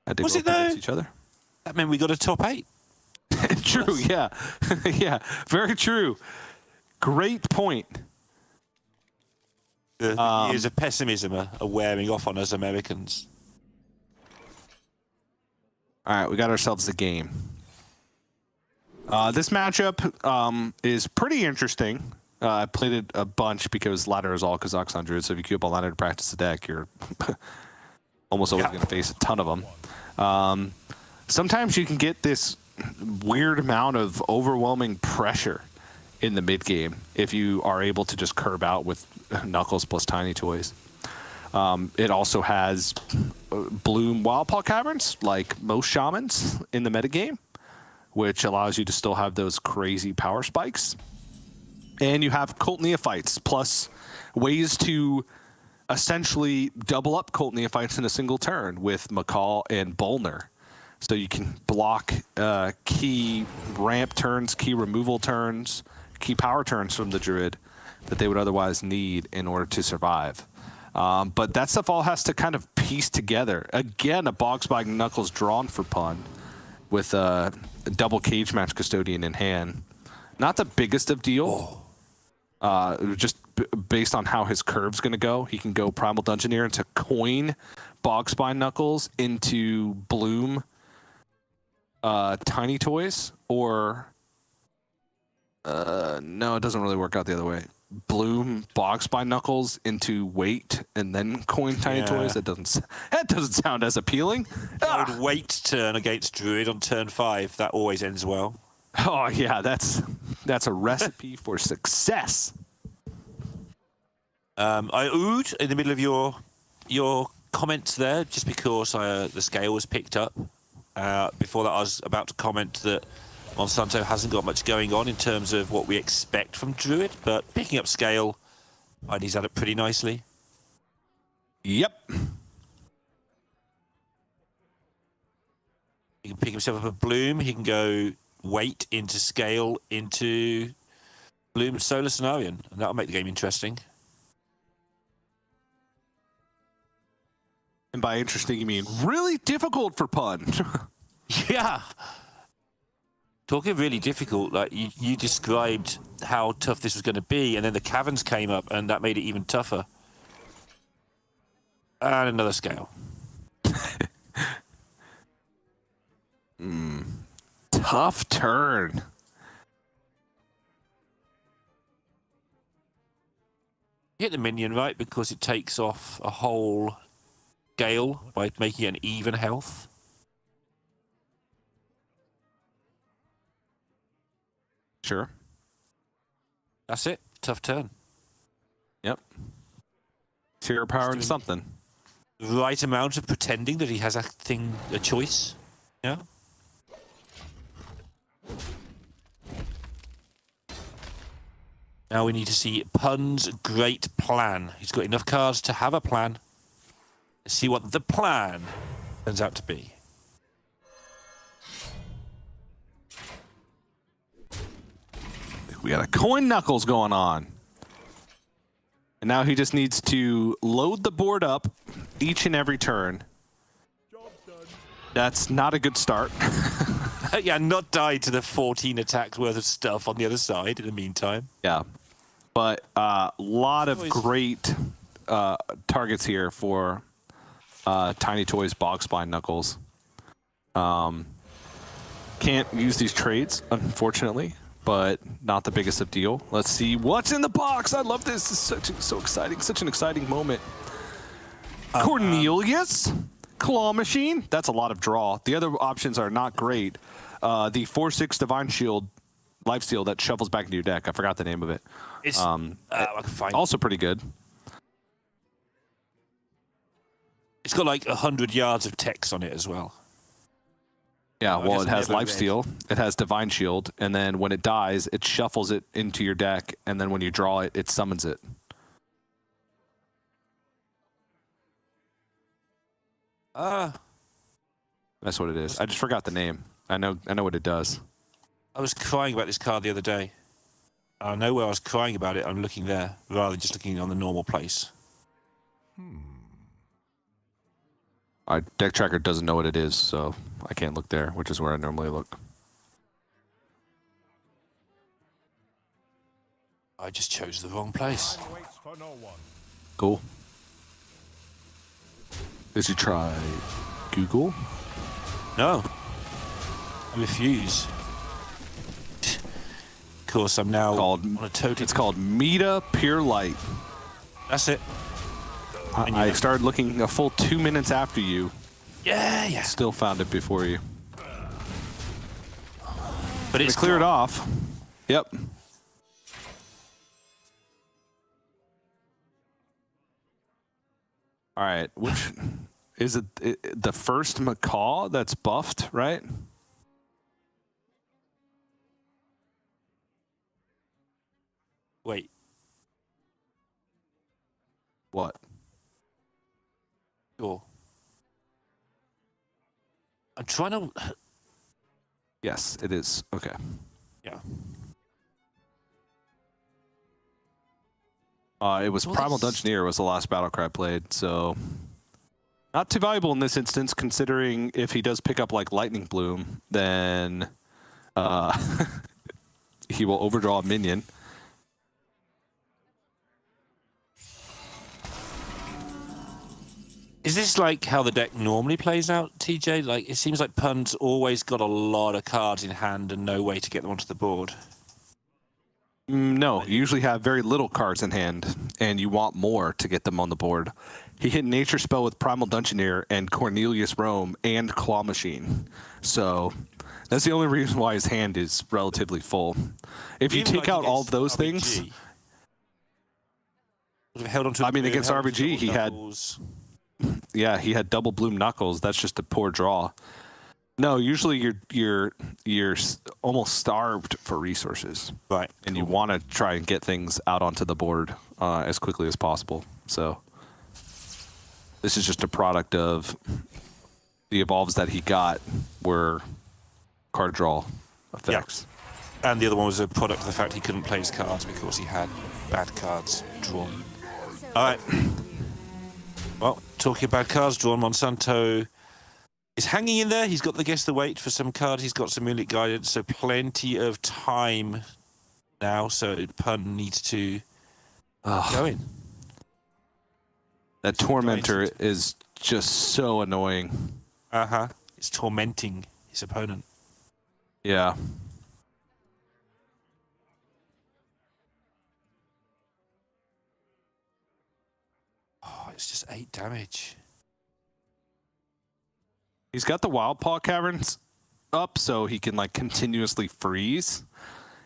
had to go up against each other. That meant we got a top 8. True, yeah. Yeah, very true. Great point. The years of pessimism are wearing off on us Americans. All right, we got ourselves a game. This matchup is pretty interesting. I played it a bunch because ladder is all Kazakhstan Druid, so if you queue up on ladder to practice the deck, you're almost always going to face a ton of them. Sometimes you can get this weird amount of overwhelming pressure in the mid game if you are able to just curb out with Knuckles plus Tiny Toys. It also has Bloom Wildpaw Caverns, like most Shamans in the metagame, which allows you to still have those crazy power spikes. And you have Cult Neophytes, plus ways to essentially double up Cult Neophytes in a single turn with McCall and Bolner. So you can block key ramp turns, key removal turns, key power turns from the Druid that they would otherwise need in order to survive. But that stuff all has to kind of piece together. Again, a Bog Spike Knuckles drawn for Pun with a double Cage Match Custodian in hand. Not the biggest of deal, Just based on how his curve's going to go, he can go Primal Dungeoneer into Coin, Bogspine Knuckles into Bloom, Tiny Toys, or no, it doesn't really work out the other way. Bloom, Bogspine Knuckles into Weight, and then Coin Tiny Toys. That doesn't sound as appealing. I would Weight turn against Druid on turn 5. That always ends well. Oh yeah, that's a recipe for success. I oohed in the middle of your comments there, just because the scale was picked up. Before that, I was about to comment that Monsanto hasn't got much going on in terms of what we expect from Druid, but picking up scale, he's had it pretty nicely. Yep. He can pick himself up a Bloom. He can go Weight into scale into Bloom Solar Cenarian, and that'll make the game interesting. And by interesting, you mean really difficult for Pun. Yeah. Talking really difficult, like you described how tough this was going to be, and then the caverns came up, and that made it even tougher. And another scale. Tough turn. You hit the minion, right, because it takes off a whole scale by making it an even health. Sure. That's it. Tough turn. Yep. Hero power into something. Right amount of pretending that he has a choice. Yeah. Now we need to see Pun's great plan. He's got enough cards to have a plan. Let's see what the plan turns out to be. We got a Coin Knuckles going on. And now he just needs to load the board up each and every turn. That's not a good start. Yeah, not die to the 14 attacks worth of stuff on the other side in the meantime. Yeah. But a lot of great targets here for Tiny Toys Bogspine Knuckles. Can't use these trades, unfortunately, but not the biggest of deal. Let's see what's in the box. I love this. This is so exciting. Such an exciting moment. Cornelius, Claw Machine. That's a lot of draw. The other options are not great. The 4/6 Divine Shield Lifesteal that shuffles back into your deck. I forgot the name of it. It's I can find also pretty good. It's got like 100 yards of text on it as well. Yeah, well, it has never Lifesteal, it has Divine Shield, and then when it dies, it shuffles it into your deck, and then when you draw it, it summons it. That's what it is. I just forgot the name. I know what it does. I was crying about this card the other day. I know where I was crying about it. I'm looking there rather than just looking on the normal place. Our deck tracker doesn't know what it is, so I can't look there, which is where I normally look. I just chose the wrong place. Cool. Did you try Google? No. I refuse. Of course, I'm now on a total... It's called Meta Pure Light. That's it. I started looking a full 2 minutes after you. Yeah. Still found it before you. But it's cleared off. Yep. All right. Which is it? The first Macaw that's buffed, right? Wait. What? Sure. I'm trying to... Yes, it is. Okay. Yeah. It was Primal Dungeoneer was the last battle cry I played, so not too valuable in this instance, considering if he does pick up like Lightning Bloom, then he will overdraw a minion. Is this like how the deck normally plays out, TJ? Like, it seems like Pun's always got a lot of cards in hand and no way to get them onto the board. No, you usually have very little cards in hand, and you want more to get them on the board. He hit Nature Spell with Primal Dungeoneer and Cornelius Rome and Claw Machine. So that's the only reason why his hand is relatively full. If you Even take like out all of against those RBG, things... sort of held onto I mean, against held onto RBG, he had... knuckles. Yeah, he had double Bloom Knuckles. That's just a poor draw. No, usually you're almost starved for resources, Right. and you want to try and get things out onto the board as quickly as possible. So this is just a product of the evolves that he got were card draw effects. And the other one was a product of the fact he couldn't play his cards because he had bad cards drawn. All right. Well, talking about cards drawn, Monsanto is hanging in there. He's got the Guess the Wait for some cards. He's got some Moonlit Guidance, so plenty of time now. So Pun needs to go in. That Tormentor is just so annoying. Uh-huh. It's tormenting his opponent. Yeah. Oh, it's just 8 damage. He's got the Wild Paw Caverns up so he can like continuously freeze.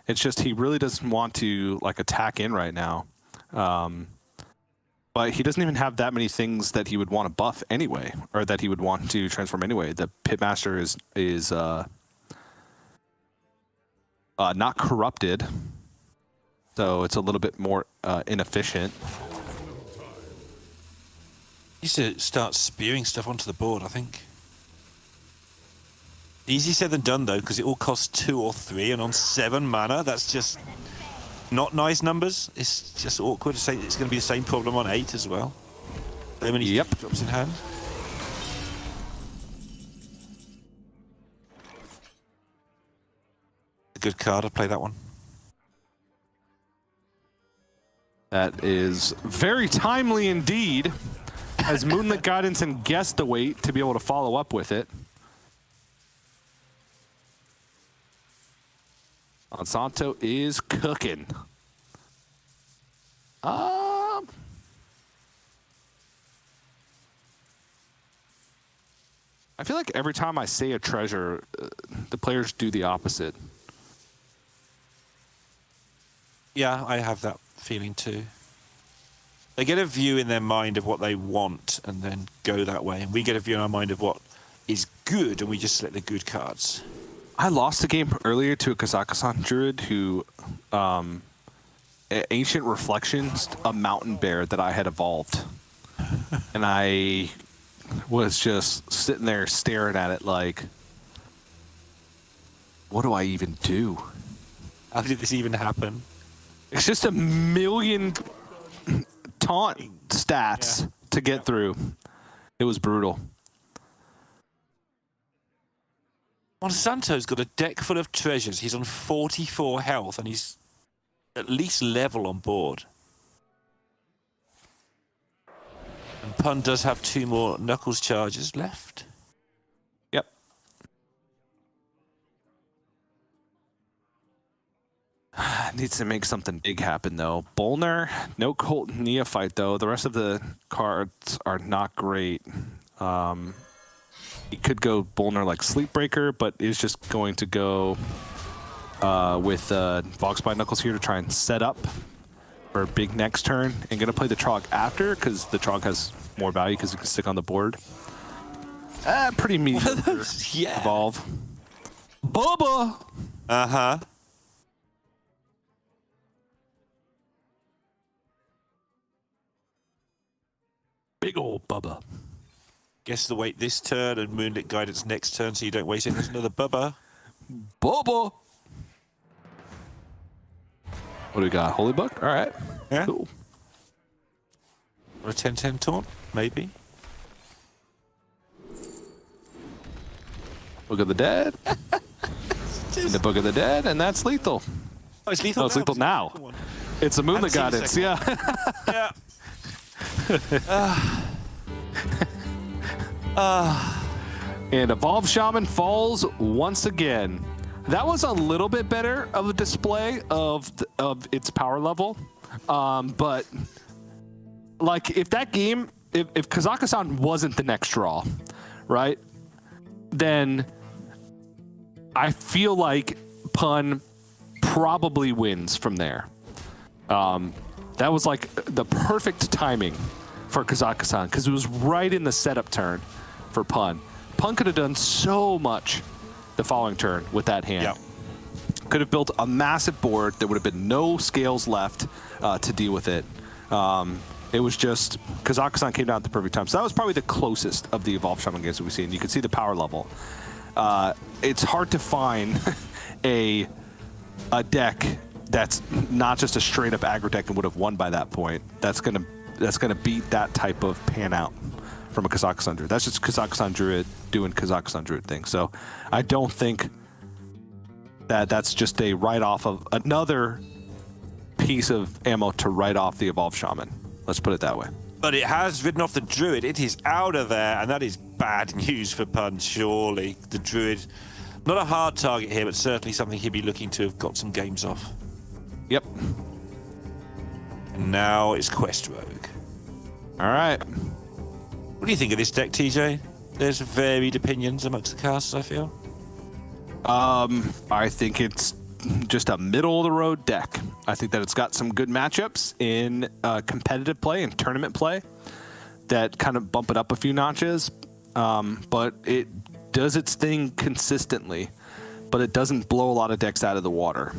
It's just he really doesn't want to like attack in right now. But he doesn't even have that many things that he would want to buff anyway, or that he would want to transform anyway. The Pitmaster is not corrupted, so it's a little bit more inefficient. He needs to start spewing stuff onto the board, I think. Easy said than done, though, because it all costs 2 or 3, and on 7 mana, that's just not nice numbers. It's just awkward to say it's going to be the same problem on 8 as well. So many drops in hand. A good card. I'd play that one. That is very timely indeed, as Moonlit Guidance and Guess the Wait to be able to follow up with it. Monsanto is cooking. I feel like every time I say a treasure, the players do the opposite. Yeah, I have that feeling too. They get a view in their mind of what they want and then go that way. And we get a view in our mind of what is good and we just select the good cards. I lost a game earlier to a Kazakhstan Druid who, Ancient Reflections, a mountain bear that I had evolved. And I was just sitting there staring at it like, what do I even do? How did this even happen? It's just a million taunt stats to get through. It was brutal. Monsanto's got a deck full of treasures. He's on 44 health and he's at least level on board. And Pun does have 2 more Knuckles charges left. Yep. Needs to make something big happen, though. Bolner, no Colt Neophyte, though. The rest of the cards are not great. He could go Bolner like Sleepbreaker, but is just going to go with Bogspine Knuckles here to try and set up for a big next turn. And going to play the Trog after, because the Trog has more value because it can stick on the board. Pretty mediocre evolve. Bubba! Uh-huh. Big old Bubba. Guess the Wait this turn and Moonlit Guidance next turn so you don't waste it. There's another Bubba. Bubba! What do we got? Holy Book? All right. Yeah. Cool. Or a 10-10 taunt, maybe. Book of the Dead. And the Book of the Dead, and that's lethal. Oh, it's lethal. Oh, it's lethal now. It's a Moonlit Guidance, yeah. Yeah. And Evolved Shaman falls once again. That was a little bit better of a display of its power level. But, like, if that game, if Kazakhstan wasn't the next draw, right, then I feel like Pun probably wins from there. That was, like, the perfect timing for Kazakhstan because it was right in the setup turn for Pun. Pun could have done so much the following turn with that hand. Yep. Could have built a massive board. There would have been no scales left to deal with it. It was just Kazakhstan came down at the perfect time. So that was probably the closest of the Evolved Shaman games that we've seen. You can see the power level. It's hard to find a deck that's not just a straight up aggro deck and would have won by that point. That's gonna beat that type of pan out from a Kazakhstan Druid. That's just Kazakhstan Druid doing Kazakhstan Druid things. So I don't think that's just a write-off of another piece of ammo to write off the Evolved Shaman. Let's put it that way. But it has ridden off the Druid. It is out of there, and that is bad news for Pun, surely. The Druid, not a hard target here, but certainly something he'd be looking to have got some games off. Yep. And now it's Quest Rogue. All right. What do you think of this deck, TJ? There's varied opinions amongst the cast, I feel. I think it's just a middle-of-the-road deck. I think that it's got some good matchups in competitive play and tournament play that kind of bump it up a few notches, but it does its thing consistently, but it doesn't blow a lot of decks out of the water.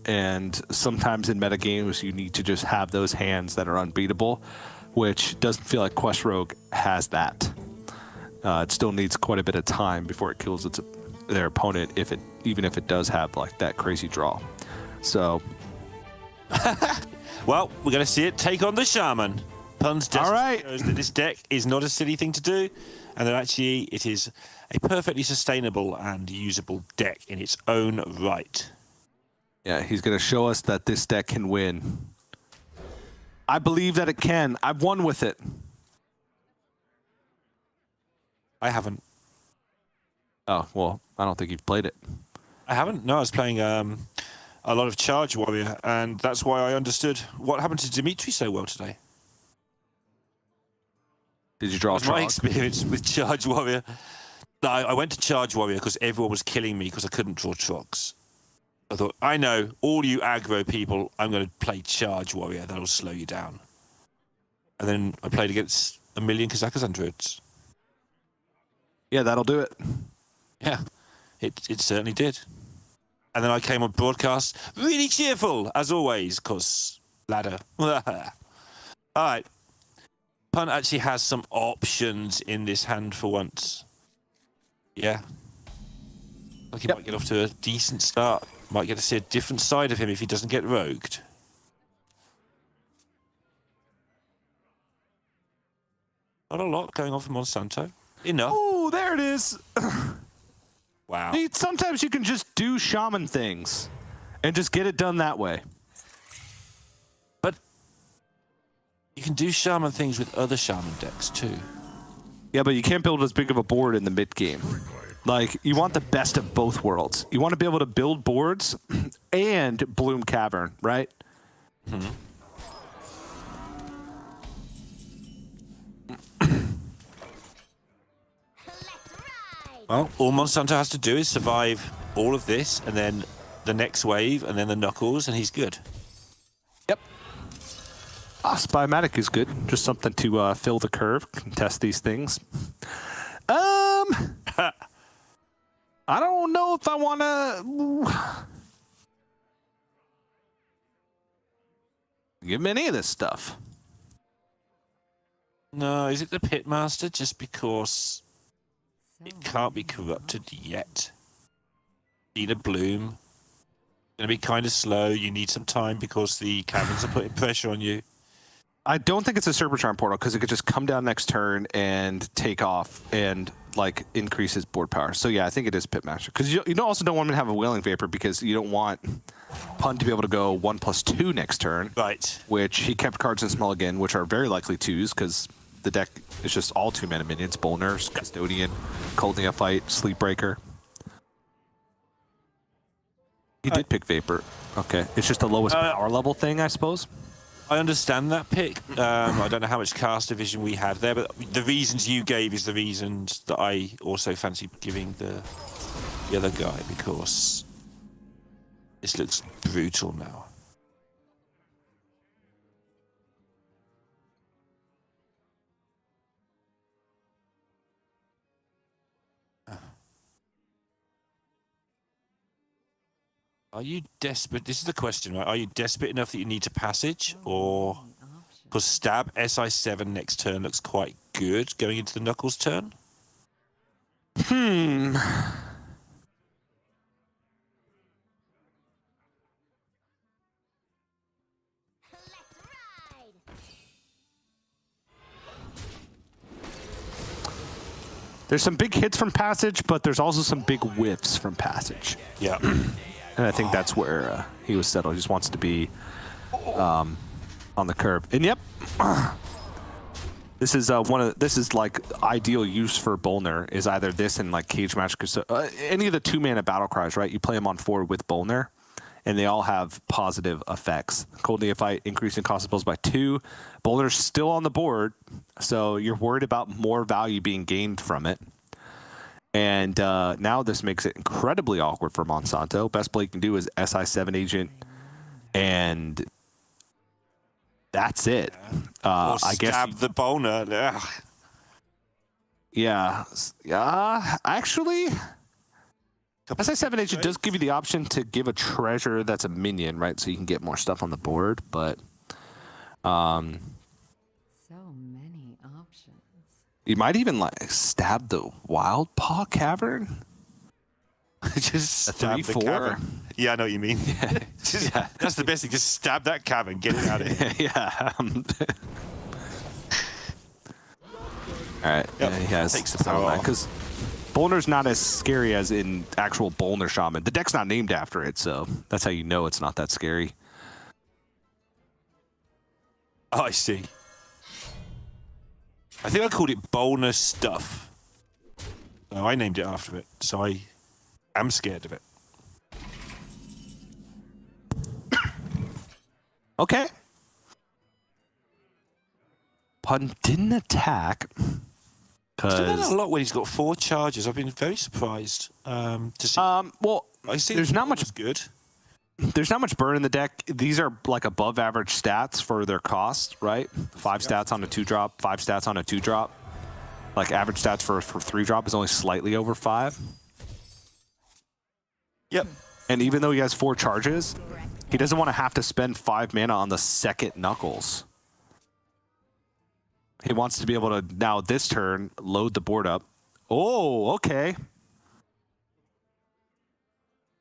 And sometimes in metagames, you need to just have those hands that are unbeatable, which doesn't feel like Quest Rogue has that. It still needs quite a bit of time before it kills their opponent, even if it does have like that crazy draw. So, well, we're going to see it take on the Shaman. Pun's destiny shows that this deck is not a silly thing to do, and that actually it is a perfectly sustainable and usable deck in its own right. Yeah, he's going to show us that this deck can win. I believe that it can. I've won with it. I haven't. Oh, well, I don't think you've played it. I haven't. No, I was playing a lot of Charge Warrior, and that's why I understood what happened to Dimitri so well today. Did you draw a my Trog? experience with Charge Warrior. No, I went to Charge Warrior because everyone was killing me because I couldn't draw Trogs. I thought, I know, all you aggro people, I'm going to play Charge Warrior. That'll slow you down. And then I played against a million Kazakhstan Druids. Yeah, that'll do it. Yeah, it certainly did. And then I came on broadcast, really cheerful, as always, because ladder. All right. Pun actually has some options in this hand for once. Yeah. Like he might get off to a decent start. Might get to see a different side of him if he doesn't get rogued. Not a lot going on for Monsanto. Enough. Oh, there it is. Wow. See, sometimes you can just do shaman things and just get it done that way. But you can do shaman things with other shaman decks too. Yeah, but you can't build as big of a board in the mid game. Like, you want the best of both worlds. You want to be able to build boards and bloom cavern, right? Mm-hmm. Well, all Monsanto has to do is survive all of this, and then the next wave, and then the Knuckles, and he's good. Yep. Spymatic is good. Just something to fill the curve, contest these things. I don't know if I want to give him any of this stuff. No, is it the Pitmaster just because it can't be corrupted yet? Need a bloom. Gonna be kind of slow. You need some time because the caverns are putting pressure on you. I don't think it's a Serpentron portal because it could just come down next turn and take off and like increase his board power. So yeah, I think it is Pitmaster because you also don't want him to have a Wailing Vapor because you don't want Pun to be able to go 1/2 next turn. Right. Which he kept cards in Small again, which are very likely 2s because the deck is just all 2-mana minions, Bolners, Custodian, Cold Neophyte, Sleepbreaker. He did pick Vapor. Okay, it's just the lowest power level thing, I suppose. I understand that pick. I don't know how much caster vision we have there, but the reasons you gave is the reasons that I also fancy giving the other guy, because this looks brutal now. Are you desperate? This is the question, right? Are you desperate enough that you need to passage, or because stab SI7 next turn looks quite good going into the Knuckles turn? There's some big hits from Passage, but there's also some big whiffs from Passage. Yeah. And I think that's where he was settled. He just wants to be on the curve. And yep, this is this is like ideal use for Bolner, is either this and like Cage Match, any of the 2-mana battle cries, right? You play them on 4 with Bolner, and they all have positive effects. Cold Neophyte increasing cost of spells by 2. Bolner's still on the board, so you're worried about more value being gained from it. And now this makes it incredibly awkward for Monsanto. Best play you can do is SI7 Agent, and that's it. I guess stab the Bolner. Ugh. Yeah. Actually, SI7 Agent does give you the option to give a treasure that's a minion, right? So you can get more stuff on the board, but So many options. you might even like stab the Wild Paw Cavern. Just A stab the 3/4? cavern. Yeah, I know what you mean. That's the best thing. Just stab that cavern. Get it out of here. Yeah. All right. Yep. He has Takes the power off. because Bolner's not as scary as in actual Bolner Shaman. The deck's not named after it, so that's how you know it's not that scary. Oh, I see. I think I called it Bolner Stuff. No, I named it after it, so I am scared of it. Okay. Pun didn't attack. He's done that Because a lot when he's got 4 charges. I've been very surprised to see. well, I see there's not much was good. there's not much burn in the deck. These are like above average stats for their cost, right? 5 stats on a 2-drop, 5 stats on a 2-drop. Like average stats for 3-drop is only slightly over 5. Yep. And even though he has 4 charges, he doesn't want to have to spend 5 mana on the second Knuckles. He wants to be able to now this turn load the board up. Oh, okay.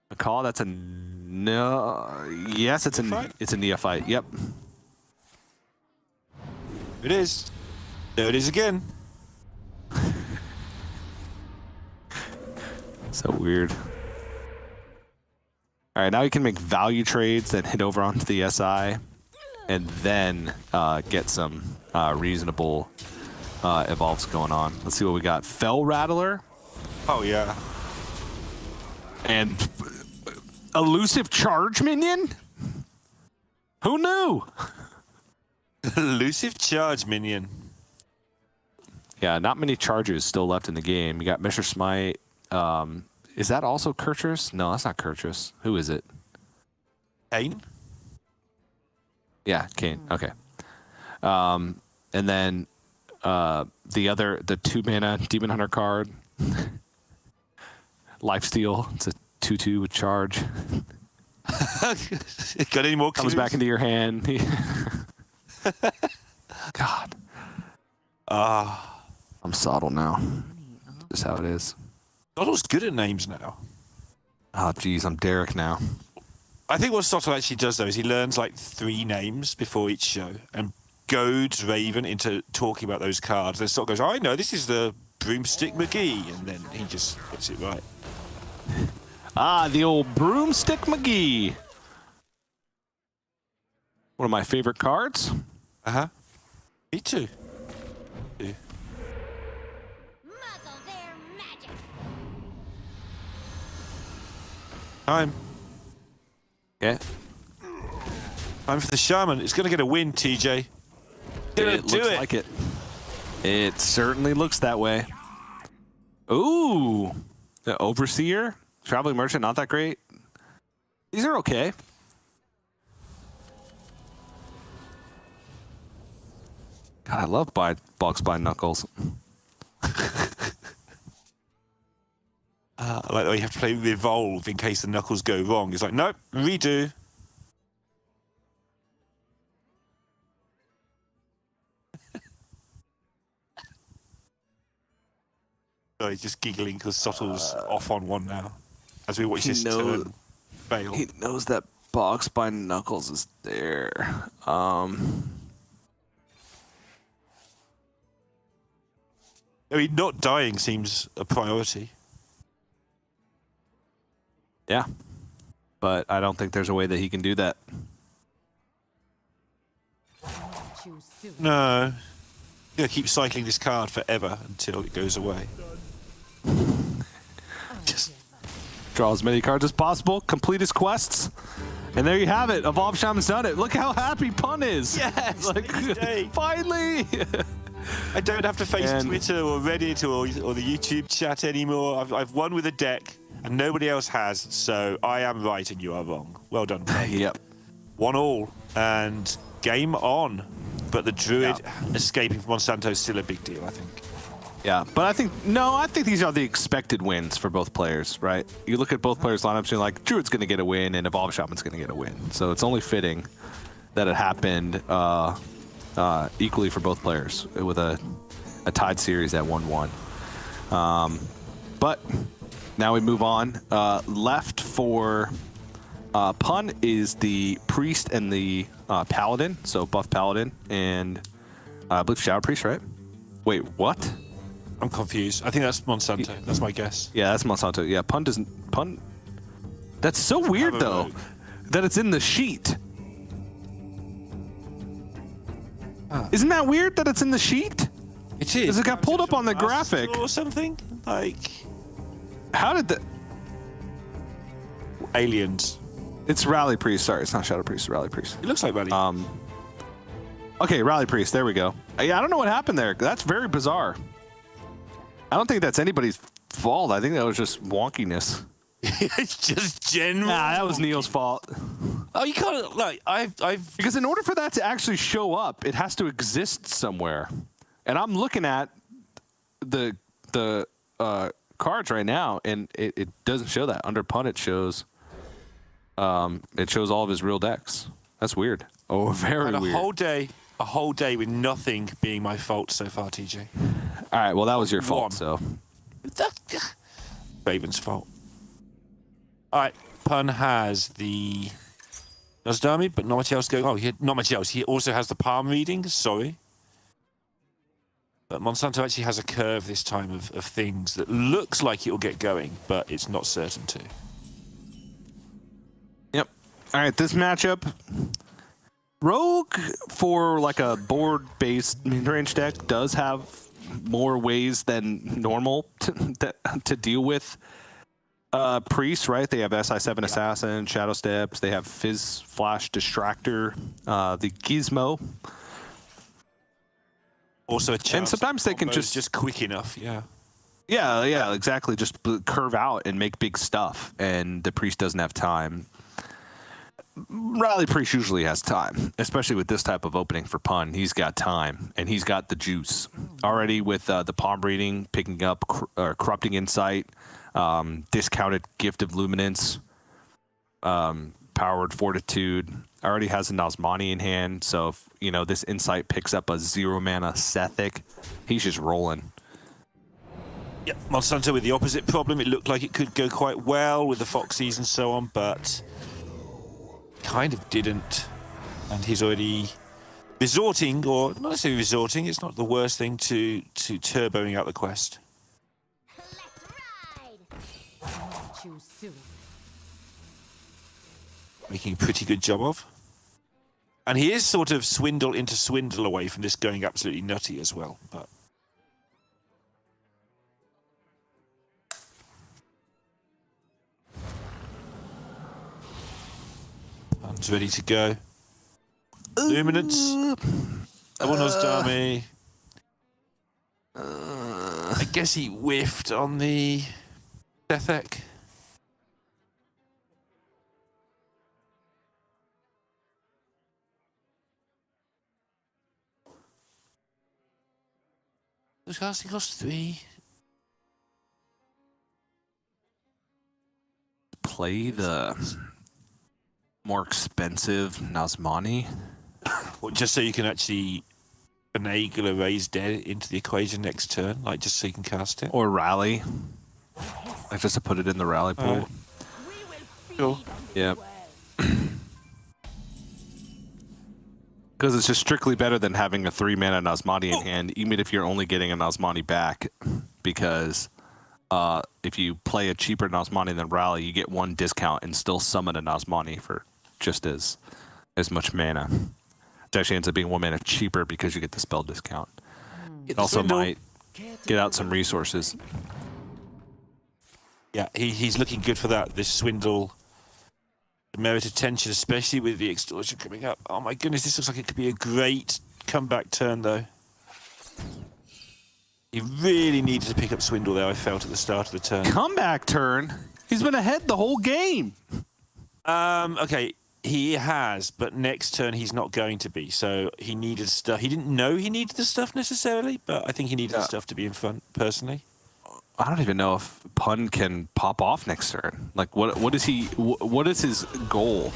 A call. That's a no. Yes, it's a neophyte. Yep. It is. There it is again. So weird. All right, now you can make value trades that hit over onto the SI, and then get some reasonable evolves going on. Let's see what we got. Fell Rattler Oh, yeah. and elusive charge minion. Who knew? Elusive charge minion. Yeah, not many charges still left in the game. You got Mr. Smite. Is that also Kurtrus? No, that's not Kurtrus. Who is it? Kane? Yeah, Kane. Okay. And then the 2-mana Demon Hunter card. Lifesteal. It's a 2/2 with charge. Got any more Comes clues? back into your hand. God. I'm Soddle now. Just how it is. Doddle's good at names now. Oh, geez, I'm Derek now. I think what Sottle actually does, though, is he learns like 3 names before each show and goads Raven into talking about those cards. Then Sottle goes, I know, this is the Broomstick McGee. And then he just puts it right. Ah, the old Broomstick McGee. One of my favorite cards. Uh-huh. Me too. Time. Yeah. Time for the Shaman. It's going to get a win, TJ. It looks like it. It certainly looks that way. Ooh. The Overseer. Traveling Merchant, not that great. These are okay. God, I love box by Knuckles. I like the way you have to play Revolve in case the Knuckles go wrong. It's like, nope, redo. Oh, he's just giggling because Sottle's off on one now. As we watch this turn fail. He knows that box by Knuckles is there. I mean, not dying seems a priority. Yeah. But I don't think there's a way that he can do that. Choose soon. No. You gotta keep cycling this card forever until it goes away. Just Draw as many cards as possible, complete his quests, and there you have it. Evolve Shaman's done it. Look how happy Pun is. yes, Like, finally! I don't have to face And- Twitter or Reddit or the YouTube chat anymore. I've won with a deck, and nobody else has. So I am right, and you are wrong. Well done. Yep. 1-1, and game on. But the Druid escaping from Monsanto is still a big deal, I think. Yeah, but I think these are the expected wins for both players, right? You look at both players' lineups, and you're like, Druid's going to get a win, and Evolve Shaman's going to get a win. So it's only fitting that it happened equally for both players with a tied series at 1-1. But now we move on. Left for Pun is the Priest and the Paladin, so buff Paladin, and I believe Shadow Priest, right? Wait, what? I'm confused. I think that's Monsanto. That's my guess. Yeah, that's Monsanto. Yeah, Pun doesn't... Pun... That's so weird, have a though, rogue. that it's in the sheet. Isn't that weird that it's in the sheet? It is. Because it got pulled up on the Grandmasters graphic. or something like How did that... aliens. It's Rally Priest. Sorry, it's not Shadow Priest. It's Rally Priest. It looks like Rally. Okay, Rally Priest. There we go. Yeah, I don't know what happened there. That's very bizarre. I don't think that's anybody's fault. I think that was just wonkiness. It's just general. Nah, that was Neil's fault. Oh, you can't like I've Because in order for that to actually show up, it has to exist somewhere. And I'm looking at the cards right now, and it doesn't show that. Under Pun, it shows all of his real decks. That's weird. Oh, very had weird. a whole day with nothing being my fault so far, TJ. All right, well, that was your fault, One. so. Raven's fault. All right, Pun has the Nozdami, but not much else going. Oh, not much else. He also has the palm reading. Sorry. But Monsanto actually has a curve this time of things that looks like it will get going, but it's not certain to. Yep. All right, this matchup. Rogue, for like a board-based mid-range deck, does have more ways than normal to deal with Priest, right? They have SI7 Assassin, Shadow Steps, they have Fizz Flash Distractor, the Gizmo. Also a chance. And sometimes they can just quick enough, yeah. Yeah, exactly. Just curve out and make big stuff, and the Priest doesn't have time. Rally Priest usually has time, especially with this type of opening for Pun. He's got time, and he's got the juice. Already with the palm reading, picking up Corrupting Insight, discounted Gift of Luminance, Powered Fortitude. Already has a Nazmani in hand, so if this Insight picks up a 0-mana Sethic, he's just rolling. Yeah, Monsanto with the opposite problem. It looked like it could go quite well with the Foxies and so on, but kind of didn't. And he's already resorting, or not necessarily resorting, it's not the worst thing, to turboing out the quest. Choose soon. Making a pretty good job of. And he is sort of swindle into swindle away from this going absolutely nutty as well. But It's ready to go. Luminance. Double Nozdami. I guess he whiffed on the Sethek. Those casting cost 3. Play the more expensive Nazmani. Well, just so you can actually finagle a raised dead into the equation next turn, like just so you can cast it. Or rally. Like just to put it in the rally pool. Sure. Yeah. Because it's just strictly better than having a 3-mana Nazmani in hand, even if you're only getting a Nazmani back. Because if you play a cheaper Nazmani than rally, you get 1 discount and still summon a Nazmani for just as much mana. It actually ends up being 1 mana cheaper because you get the spell discount. It also might get out some resources. Yeah, he's looking good for that. This swindle merit attention, especially with the extortion coming up. Oh my goodness, this looks like it could be a great comeback turn, though. He really needed to pick up swindle there, I felt, at the start of the turn. Comeback turn? He's been ahead the whole game. Okay, he has, but next turn he's not going to be. So he needed stuff. He didn't know he needed the stuff necessarily, but I think he needed the stuff to be in front, personally. I don't even know if Pun can pop off next turn. Like, what is his goal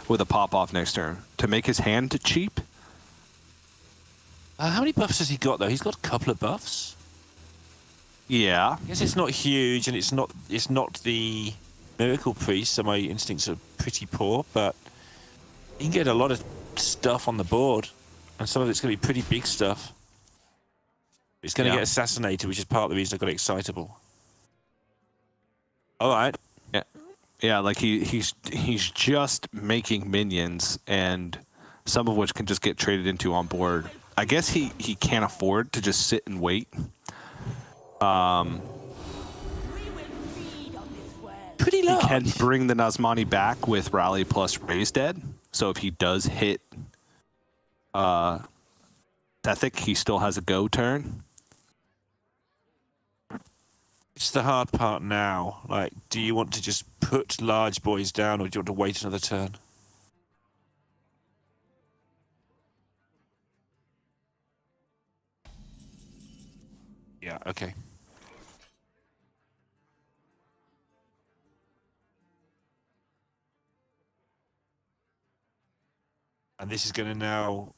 with a pop off next turn? To make his hand cheap? How many buffs has he got, though? He's got a couple of buffs. Yeah. I guess it's not huge, and it's not the Miracle Priest, so my instincts are pretty poor, but you can get a lot of stuff on the board, and some of it's going to be pretty big stuff. It's going to get assassinated, which is part of the reason I got excitable. All right. Yeah. Yeah, like he's just making minions, and some of which can just get traded into on board. I guess he can't afford to just sit and wait. Pretty large. He can bring the Nazmani back with Rally plus Raise Dead. So if he does hit Sethek, he still has a go turn. It's the hard part now. Like, do you want to just put large boys down, or do you want to wait another turn? Yeah, okay. And this is going to now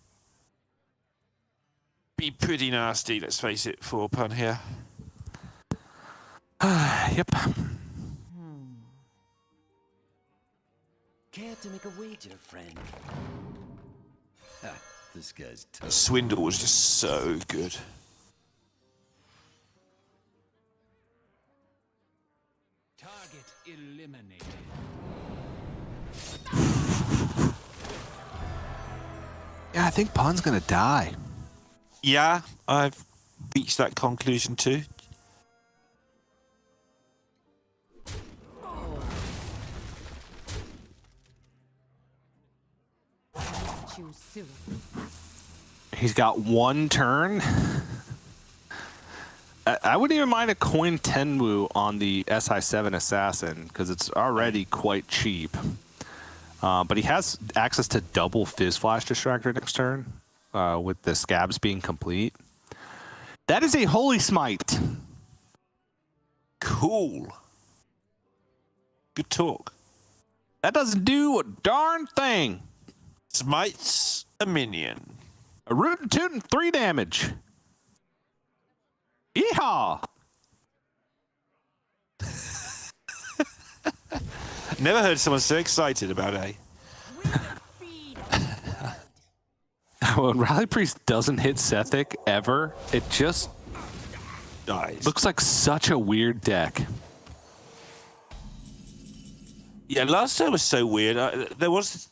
be pretty nasty, let's face it, for Pun here. Yep. Care to make a wager, friend? Ha, this guy's tough. Swindle was just so good. Target eliminated. Yeah, I think Pun's gonna die. Yeah, I've reached that conclusion too. Choose soon. He's got 1 turn. I wouldn't even mind a coin Tenwu on the SI7 Assassin because it's already quite cheap. But he has access to double Fizz Flash Distractor next turn with the Scabs being complete. That is a Holy Smite. Cool. Good talk. That doesn't do a darn thing. Smites a minion. A root and toot and 3 damage. Yeehaw! Never heard someone so excited about A. When Rally Priest doesn't hit Sethek ever, it just Dies. looks like such a weird deck. Yeah, last turn was so weird. There was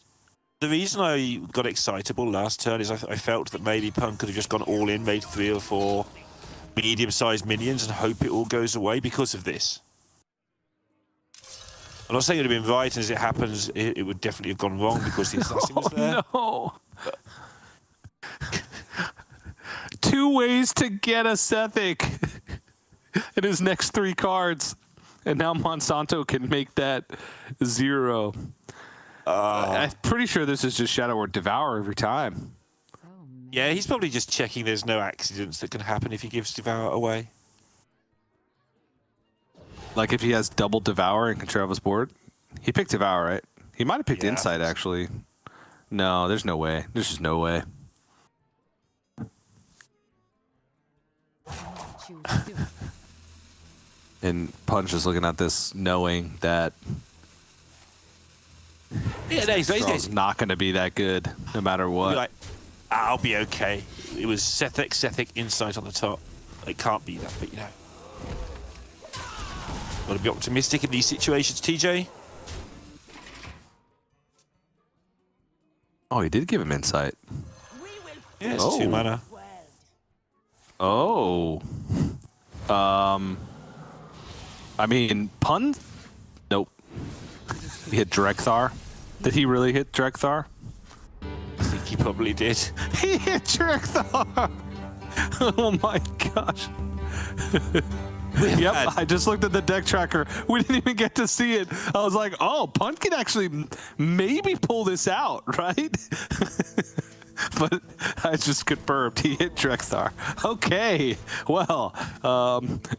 the reason I got excitable last turn is I felt that maybe Punk could have just gone all in, made 3 or 4 medium-sized minions, and hope it all goes away because of this. I'm not saying it would have been right, and as it happens, it would definitely have gone wrong because the assassin was there. No. 2 ways to get a Sethic in his next 3 cards. And now Monsanto can make that 0. I'm pretty sure this is just Shadow or Devour every time. Yeah, he's probably just checking there's no accidents that can happen if he gives Devour away. Like if he has double Devour and control of his board. He picked Devour, right? He might have picked Yeah, Insight, actually. No, there's no way. There's just no way. And Punch is looking at this knowing that Yeah, no, it's not going to be that good no matter what. like, I'll be okay. It was Sethic, Insight on the top. It can't be that, but you know. Got to be optimistic in these situations, TJ. Oh, he did give him Insight. Yeah, it's Oh. 2 mana. Oh. I mean, Pun? Nope. He hit Drekthar. Did he really hit Drekthar? I think he probably did. He hit Drekthar! Oh my gosh. Yep, I just looked at the deck tracker. We didn't even get to see it. I was like, oh, Punt can actually maybe pull this out, right? But I just confirmed he hit Drekthar. Okay, well,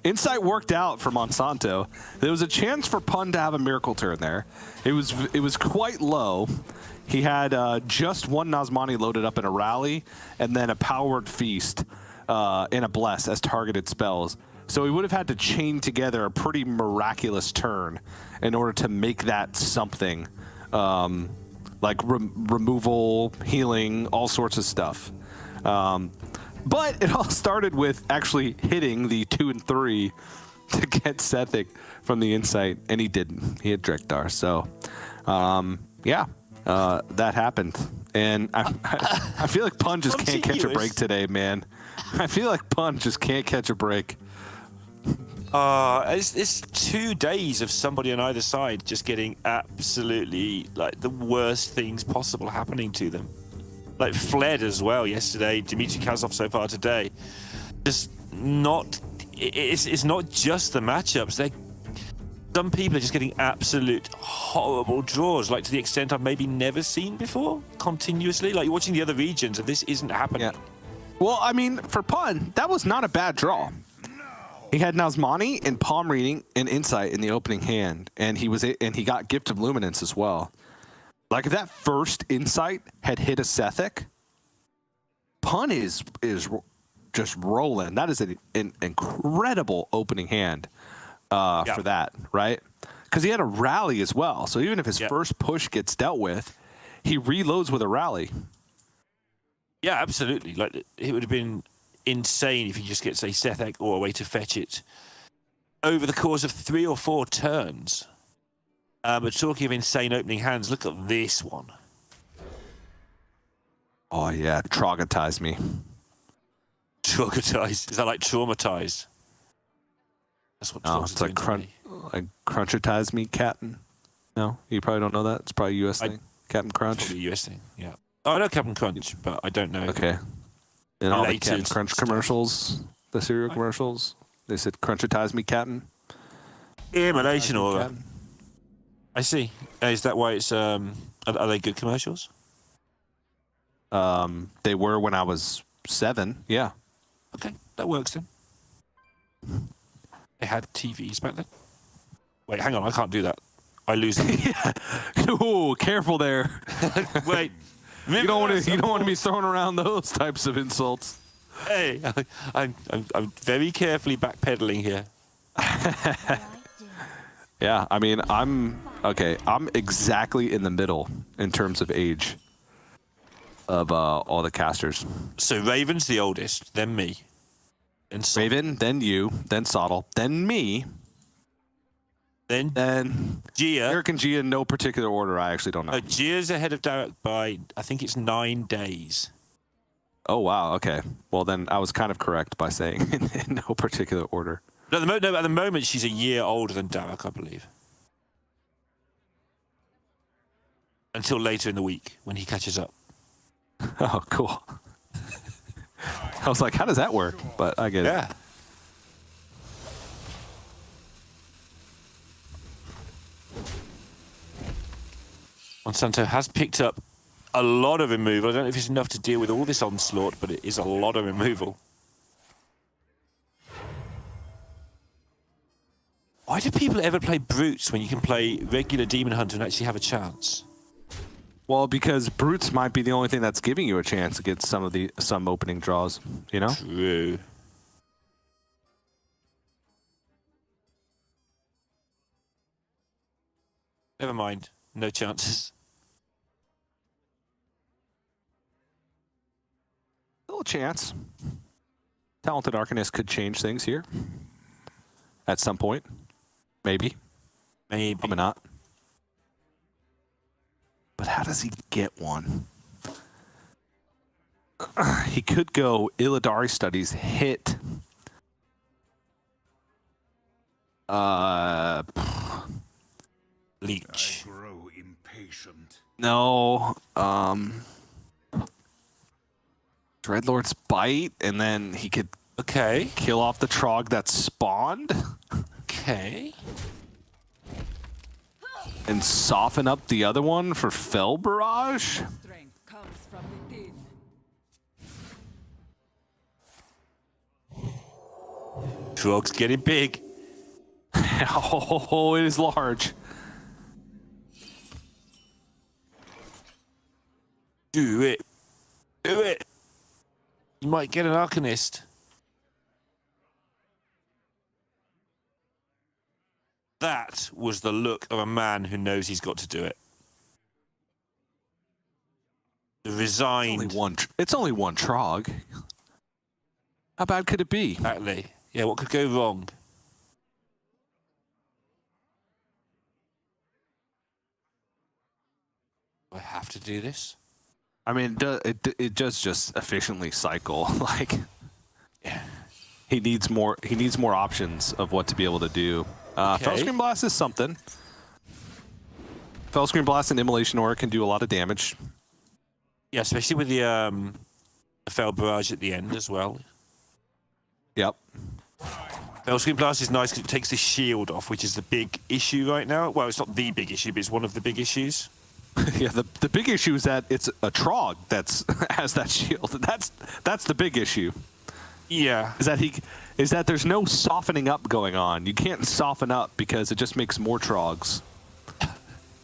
Insight worked out for Monsanto. There was a chance for Pun to have a miracle turn there. It was quite low. He had just 1 Nazmani loaded up in a rally, and then a Powered Feast and a Bless as targeted spells. So he would have had to chain together a pretty miraculous turn in order to make that something. Like removal, healing, all sorts of stuff. But it all started with actually hitting the 2 and 3 to get Sethic from the Insight, and he didn't. He hit Drekthar. So, yeah, that happened. And I feel like Pun just can't catch a break today, man. I feel like Pun just can't catch a break. It's 2 days of somebody on either side just getting absolutely like the worst things possible happening to them. Like Fled as well yesterday, Dmitry Kazov so far today. Just not. It's not just the matchups. Some people are just getting absolute horrible draws, like to the extent I've maybe never seen before. Continuously, like you're watching the other regions, and this isn't happening. Yeah. Well, I mean, for Pun, that was not a bad draw. He had Nazmani and Palm Reading and Insight in the opening hand, and he got Gift of Luminance as well. Like if that first Insight had hit a Sethic, Pun is just rolling. That is an incredible opening hand for that, right? Because he had a rally as well. So even if his first push gets dealt with, he reloads with a rally. Yeah, absolutely. Like it would have been insane if you just get, say, Sethic or a way to fetch it over the course of 3 or 4 turns. But talking of insane opening hands, look at this one. Oh, yeah. Traumatize me. Traumatized. Is that like traumatized? That's what No, it's like Crunchitize me, Captain. No, you probably don't know that. It's probably a US thing. Captain Crunch. Probably a US thing, yeah. Oh, I know Captain Crunch, but I don't know. Okay. In all the Related Captain Crunch stuff. commercials, the cereal commercials, they said, Crunchitize me, Captain. Elimination Aura. Captain. I see. Is that why it's... Are they good commercials? They were when I was 7, yeah. Okay, that works then. They had TVs back then. Wait, hang on, I can't do that. I lose them. Yeah. Ooh, careful there. Wait. You don't want to be throwing around those types of insults. Hey, I'm very carefully backpedaling here. Yeah, I mean, I'm exactly in the middle in terms of age of all the casters. So Raven's the oldest, then me. And Raven, then you, then Sottle, then me, then Gia. Eric and Gia in no particular order. I actually don't know. Gia's ahead of Derek by, I think it's 9 days. Oh, wow. Okay. Well, then I was kind of correct by saying in no particular order. No, at the moment she's a year older than Derek, I believe. until later in the week when he catches up. Oh, cool. I was like, how does that work? But I get it. Yeah. Monsanto has picked up a lot of removal. I don't know if it's enough to deal with all this onslaught, but it is a lot of removal. Why do people ever play brutes when you can play regular Demon Hunter and actually have a chance? Well, because brutes might be the only thing that's giving you a chance against some opening draws, you know? True. Never mind. No chances. Little chance. Talented Arcanist could change things here. At some point. Maybe. Maybe. Probably not. But how does he get one? He could go Illidari Studies, hit. Leech. Grow impatient. No. Dreadlord's Bite, and then he could Okay. kill off the Trog that spawned Okay. and soften up the other one for Fell Barrage. Strength comes from within. Frog's getting big. Oh, it is large. Do it. Do it. You might get an Arcanist. That was the look of a man who knows he's got to do it. The resigned. It's only one Trog. How bad could it be? Exactly. Yeah, what could go wrong? Do I have to do this? I mean, it does just efficiently cycle. Like, Yeah. he needs more options of what to be able to do. Okay. Fellscreen Blast is something. Fellscreen Blast and Immolation Aura can do a lot of damage. Yeah, especially with the Fell Barrage at the end as well. Yep. Fellscreen Blast is nice because it takes the shield off, which is the big issue right now. Well, it's not the big issue, but it's one of the big issues. Yeah, the big issue is that it's a Trog that's has that shield. That's the big issue. Yeah. Is that there's no softening up going on. You can't soften up because it just makes more Trogs.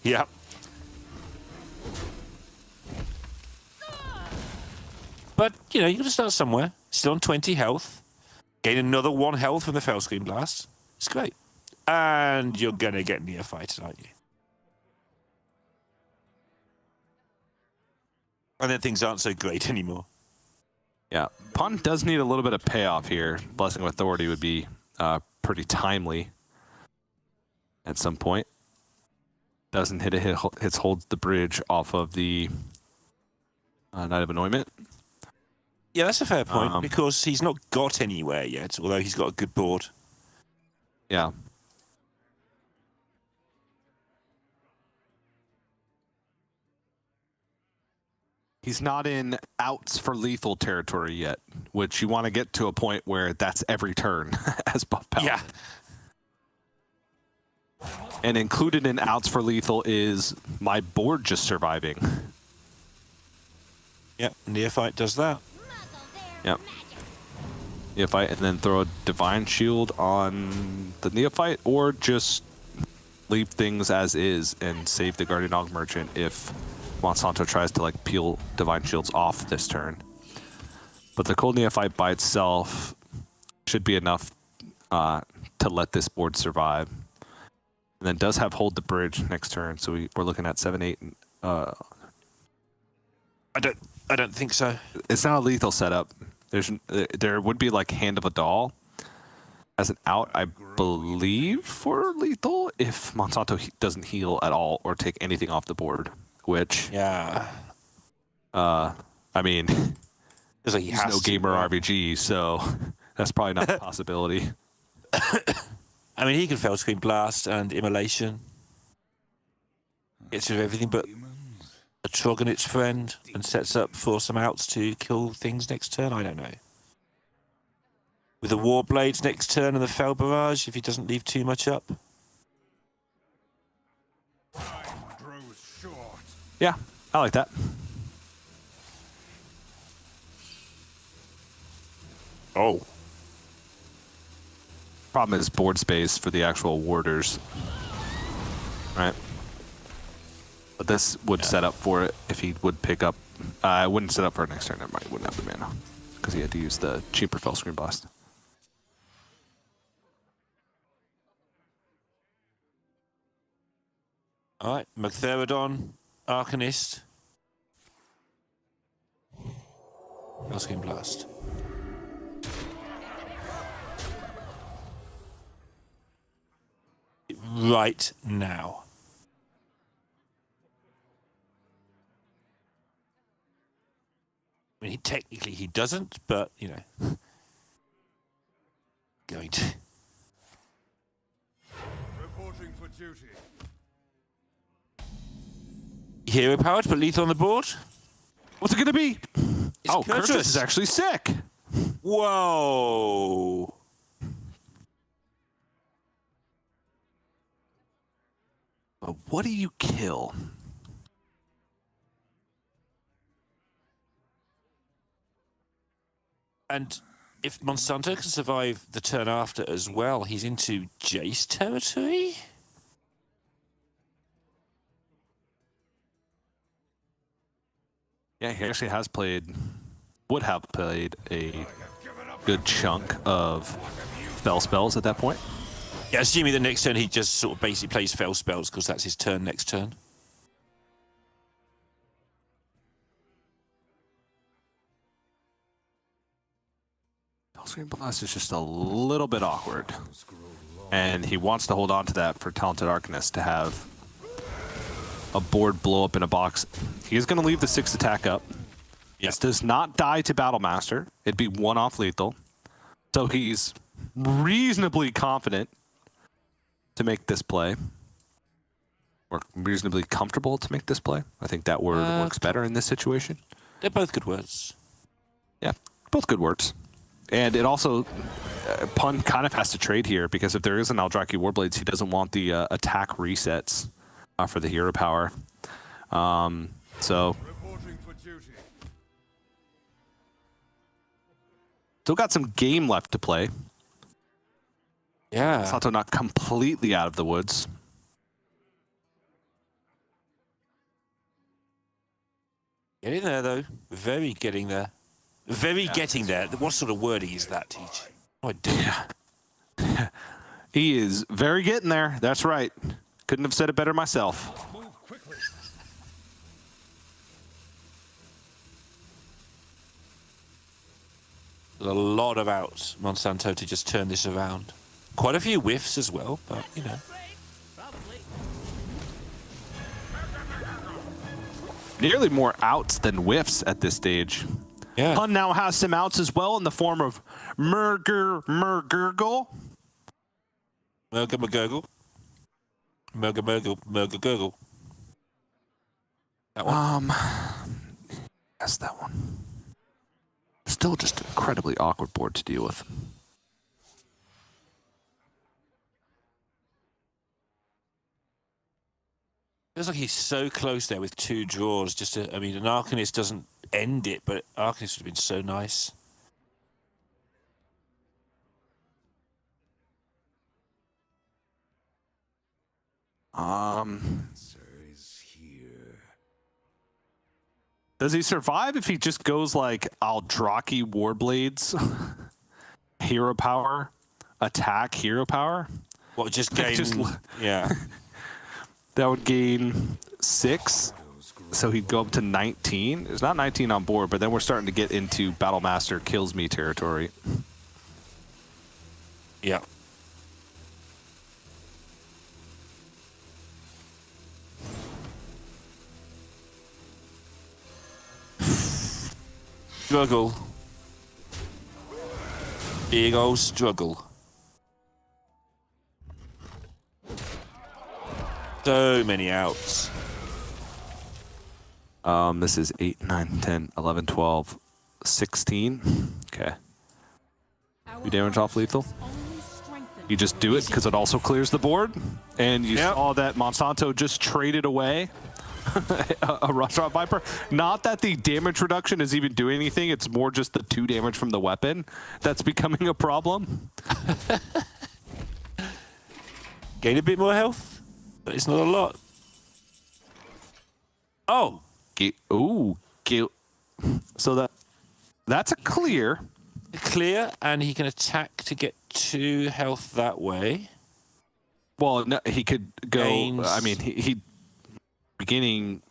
Yeah. But, you know, you got to start somewhere. Still on 20 health. Gain another 1 health from the Fellscreen Blast. It's great. And you're going to get neophytes, aren't you? And then things aren't so great anymore. Yeah, Pun does need a little bit of payoff here. Blessing of Authority would be pretty timely at some point. Doesn't hit it, holds the bridge off of the Knight of Anointment. Yeah, that's a fair point, because he's not got anywhere yet, although he's got a good board. Yeah. He's not in outs for lethal territory yet, which you want to get to a point where that's every turn as buff power. Yeah. And included in outs for lethal is my board just surviving. Yep, Neophyte does that. Yep. Neophyte, and then throw a Divine Shield on the Neophyte, or just leave things as is and save the Guardian Og Merchant if Monsanto tries to like peel Divine Shields off this turn. But the Cold Neophyte by itself should be enough to let this board survive. And then does have Hold the Bridge next turn, so we're looking at 7-8. I don't think so. It's not a lethal setup. There would be like Hand of a Doll as an out, I believe, for lethal if Monsanto doesn't heal at all or take anything off the board. Which, Yeah. I mean, There's like no gamer RBG, so that's probably not a possibility. I mean, he can Fellscreen Blast and Immolation. Gets rid of everything, but Trog and its friend and sets up for some outs to kill things next turn? I don't know. With the Warblades next turn and the Fell Barrage, if he doesn't leave too much up. Yeah, I like that. Oh. Problem is board space for the actual warders. Right? But this would set up for it if he would pick up. I wouldn't set up for it next turn. Never mind. He wouldn't have the mana. Because he had to use the cheaper Fell Screen Blast. Alright, Magtheridon, Arcanist. Fell Screen Blast. Right now. I mean, technically he doesn't, but, you know. Going to. Reporting for duty. Hero powered, but lethal on the board. What's it going to be? It's Kurtrus is actually sick. Whoa. But what do you kill? And if Monsanto can survive the turn after as well, he's into Jace territory? Yeah, he actually has played, would have played a good chunk of spells at that point. Yeah, assuming the next turn he just sort of basically plays Fell Spells because that's his turn next turn. Fell Screen Blast is just a little bit awkward. And he wants to hold on to that for Talented Arcanist to have a board blow up in a box. He is going to leave the 6 attack up. Yep. This does not die to Battlemaster. It'd be 1 off lethal. So he's reasonably confident to make this play. Or reasonably comfortable to make this play. I think that word works better in this situation. They're both good words. Yeah, both good words. And it also, Pun kind of has to trade here because if there is an Eldrazi Warblades, he doesn't want the attack resets for the hero power. So, Reporting for duty. still got some game left to play. Yeah. Sato not completely out of the woods. Getting there, though. Very getting there. Very getting there. What sort of wording is that, Teach? No idea. Yeah. He is very getting there. That's right. Couldn't have said it better myself. Move quickly. A lot of outs, Monsanto, to just turn this around. Quite a few whiffs as well, but, you know. Nearly more outs than whiffs at this stage. Yeah. Pun now has some outs as well in the form of Murgurgle. Murgle. Murgle. That one. That's that one. Still just an incredibly awkward board to deal with. Feels like he's so close there with 2 draws. I mean, an Arcanist doesn't end it, but Arcanist would have been so nice. Does he survive if he just goes like Eldrazi Warblades, hero power, attack, hero power? What, just gain... yeah. That would gain 6, so he'd go up to 19. There's not 19 on board, but then we're starting to get into Battlemaster kills me territory. Yeah. Struggle. Big old struggle. So many outs. This is 8, 9, 10, 11, 12, 16. Okay. 2 damage off lethal. You just do it because it also clears the board. And you saw that Monsanto just traded away a Restaurant Viper. Not that the damage reduction is even doing anything. It's more just the 2 damage from the weapon that's becoming a problem. Gain a bit more health, but it's not a lot. Oh. Ooh. So that's a clear. Clear, and he can attack to get 2 health that way. Well, no, he could go. Gains. I mean, he beginning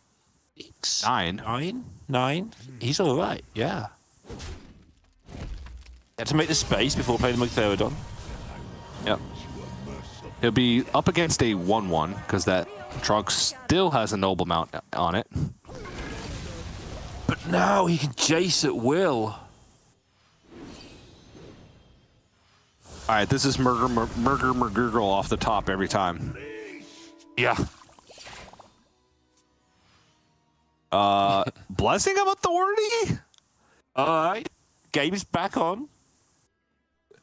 9. 9. He's all right. Yeah. Had to make the space before playing the Mugtherodon. Yep. He'll be up against a 1/1 because that Trog still has a noble mount on it. But now he can Jace at will. All right, this is Murger off the top every time. Yeah. Blessing of Authority? All right. Game's back on.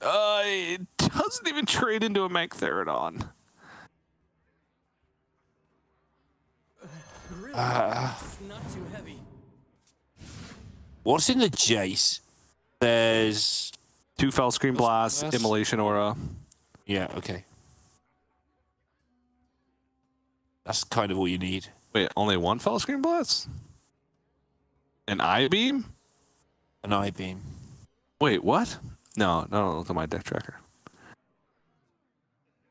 It doesn't even trade into a Mechtherodon. Not too heavy. What's in the Jace? There's 2 Fell Screen Blast, Immolation Aura. Yeah, okay. That's kind of all you need. Wait, only 1 Fell Screen Blast? An Eye Beam? An Eye Beam. Wait, what? No, look at my deck tracker.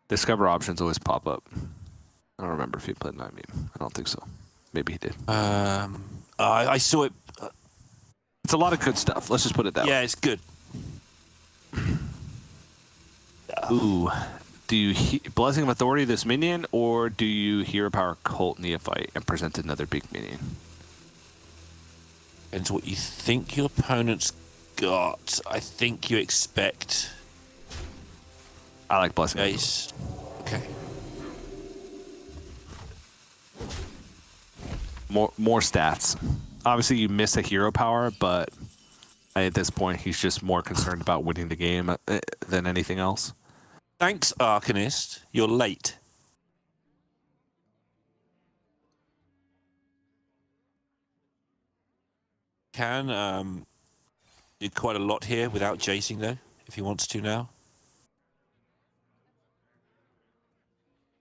Discover options always pop up. I don't remember if he played an Eye Beam. I don't think so. Maybe he did. I saw it. It's a lot of good stuff. Let's just put it that way. Yeah, it's good. Ooh. Do you Blessing of Authority this minion, or do you Hero Power Cult Neophyte and present another big minion? Depends what you think your opponent's got. I think you expect I like Blessing. Ace. Okay. More stats. Obviously, you miss a hero power, but at this point, he's just more concerned about winning the game than anything else. Thanks, Arcanist. You're late. Can do quite a lot here without Jacing, though, if he wants to now.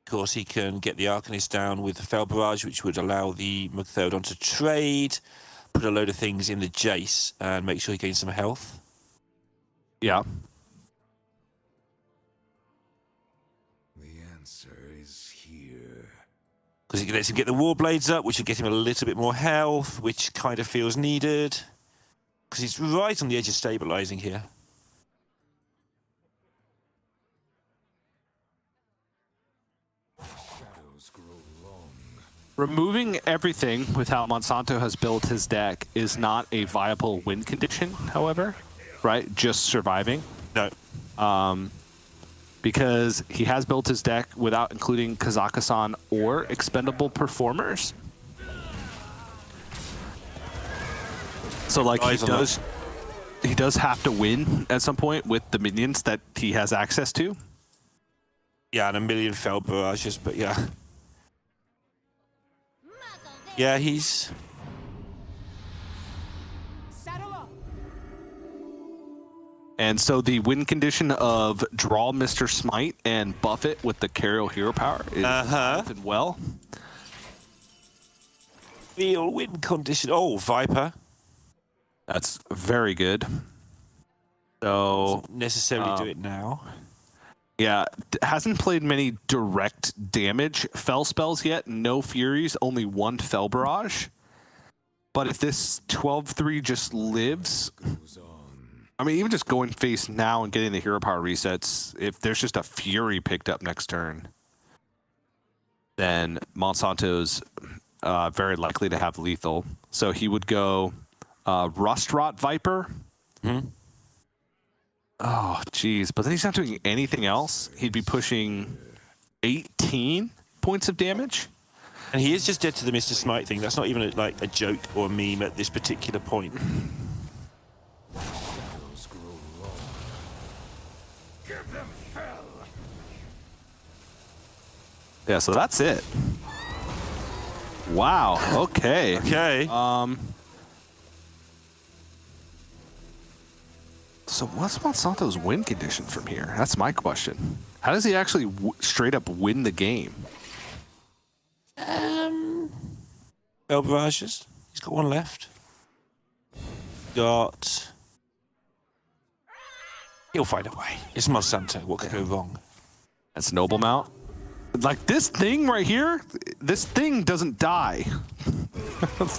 Of course, he can get the Arcanist down with the Fel Barrage, which would allow the Mugtherodon to trade, put a load of things in the Jace, and make sure he gains some health. Yeah. The answer is here. Because it lets him get the Warblades up, which will get him a little bit more health, which kind of feels needed. Because he's right on the edge of stabilizing here. Shadows grow long. Removing everything with how Monsanto has built his deck is not a viable win condition, however, right? Just surviving. No. Because he has built his deck without including Kazakhstan or expendable performers. So like he does have to win at some point with the minions that he has access to. Yeah, and a million Fel Barrages, but yeah. Yeah, he's... And so the win condition of draw Mr. Smite and buff it with the Cariel hero power is and well. Real win condition. Oh, Viper. That's very good. So Doesn't necessarily do it now. yeah, hasn't played many direct damage Fel spells yet. No Furies, only 1 Fel Barrage. But if this 12-3 just lives, I mean, even just going face now and getting the hero power resets, if there's just a Fury picked up next turn, then Monsanto's very likely to have lethal. So he would go Rustrot Viper. Oh, geez. But then he's not doing anything else. He'd be pushing 18 points of damage. And he is just dead to the Mr. Smite thing. That's not even like a joke or a meme at this particular point. Shadows grow long. Give them hell. Yeah, so that's it. Wow. Okay. Okay. So what's Monsanto's win condition from here? That's my question. How does he actually straight up win the game? El Barrages. He's got one left. Got. He'll find a way. It's Monsanto. What could go wrong? That's Noble Mount. Like this thing right here, this thing doesn't die.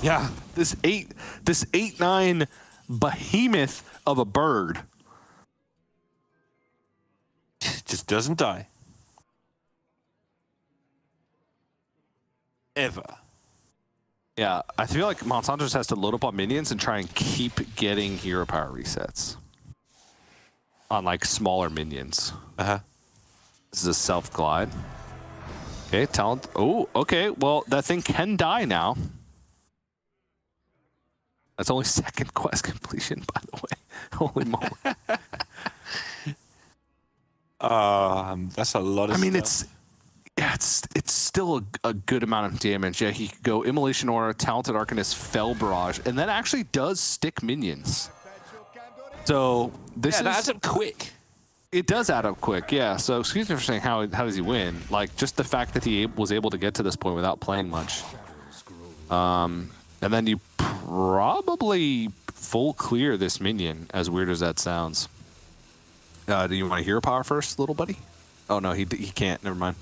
Yeah. This 8/9 behemoth of a bird. Just doesn't die. Ever. Yeah, I feel like Monsanto just has to load up on minions and try and keep getting hero power resets on like smaller minions. This is a self glide. Okay, talent. Oh, okay. Well, that thing can die now. That's only second quest completion, by the way. Holy moly. That's a lot of I mean, stuff. it's still a good amount of damage. Yeah, he could go Immolation Aura, Talented Arcanist, Fell Barrage, and that actually does stick minions. So this that adds up quick. It does add up quick, yeah. So excuse me for saying how does he win? Like just the fact that he was able to get to this point without playing much. And then you probably full clear this minion, as weird as that sounds. Do you want to hero power first, little buddy? Oh no, he can't. Never mind.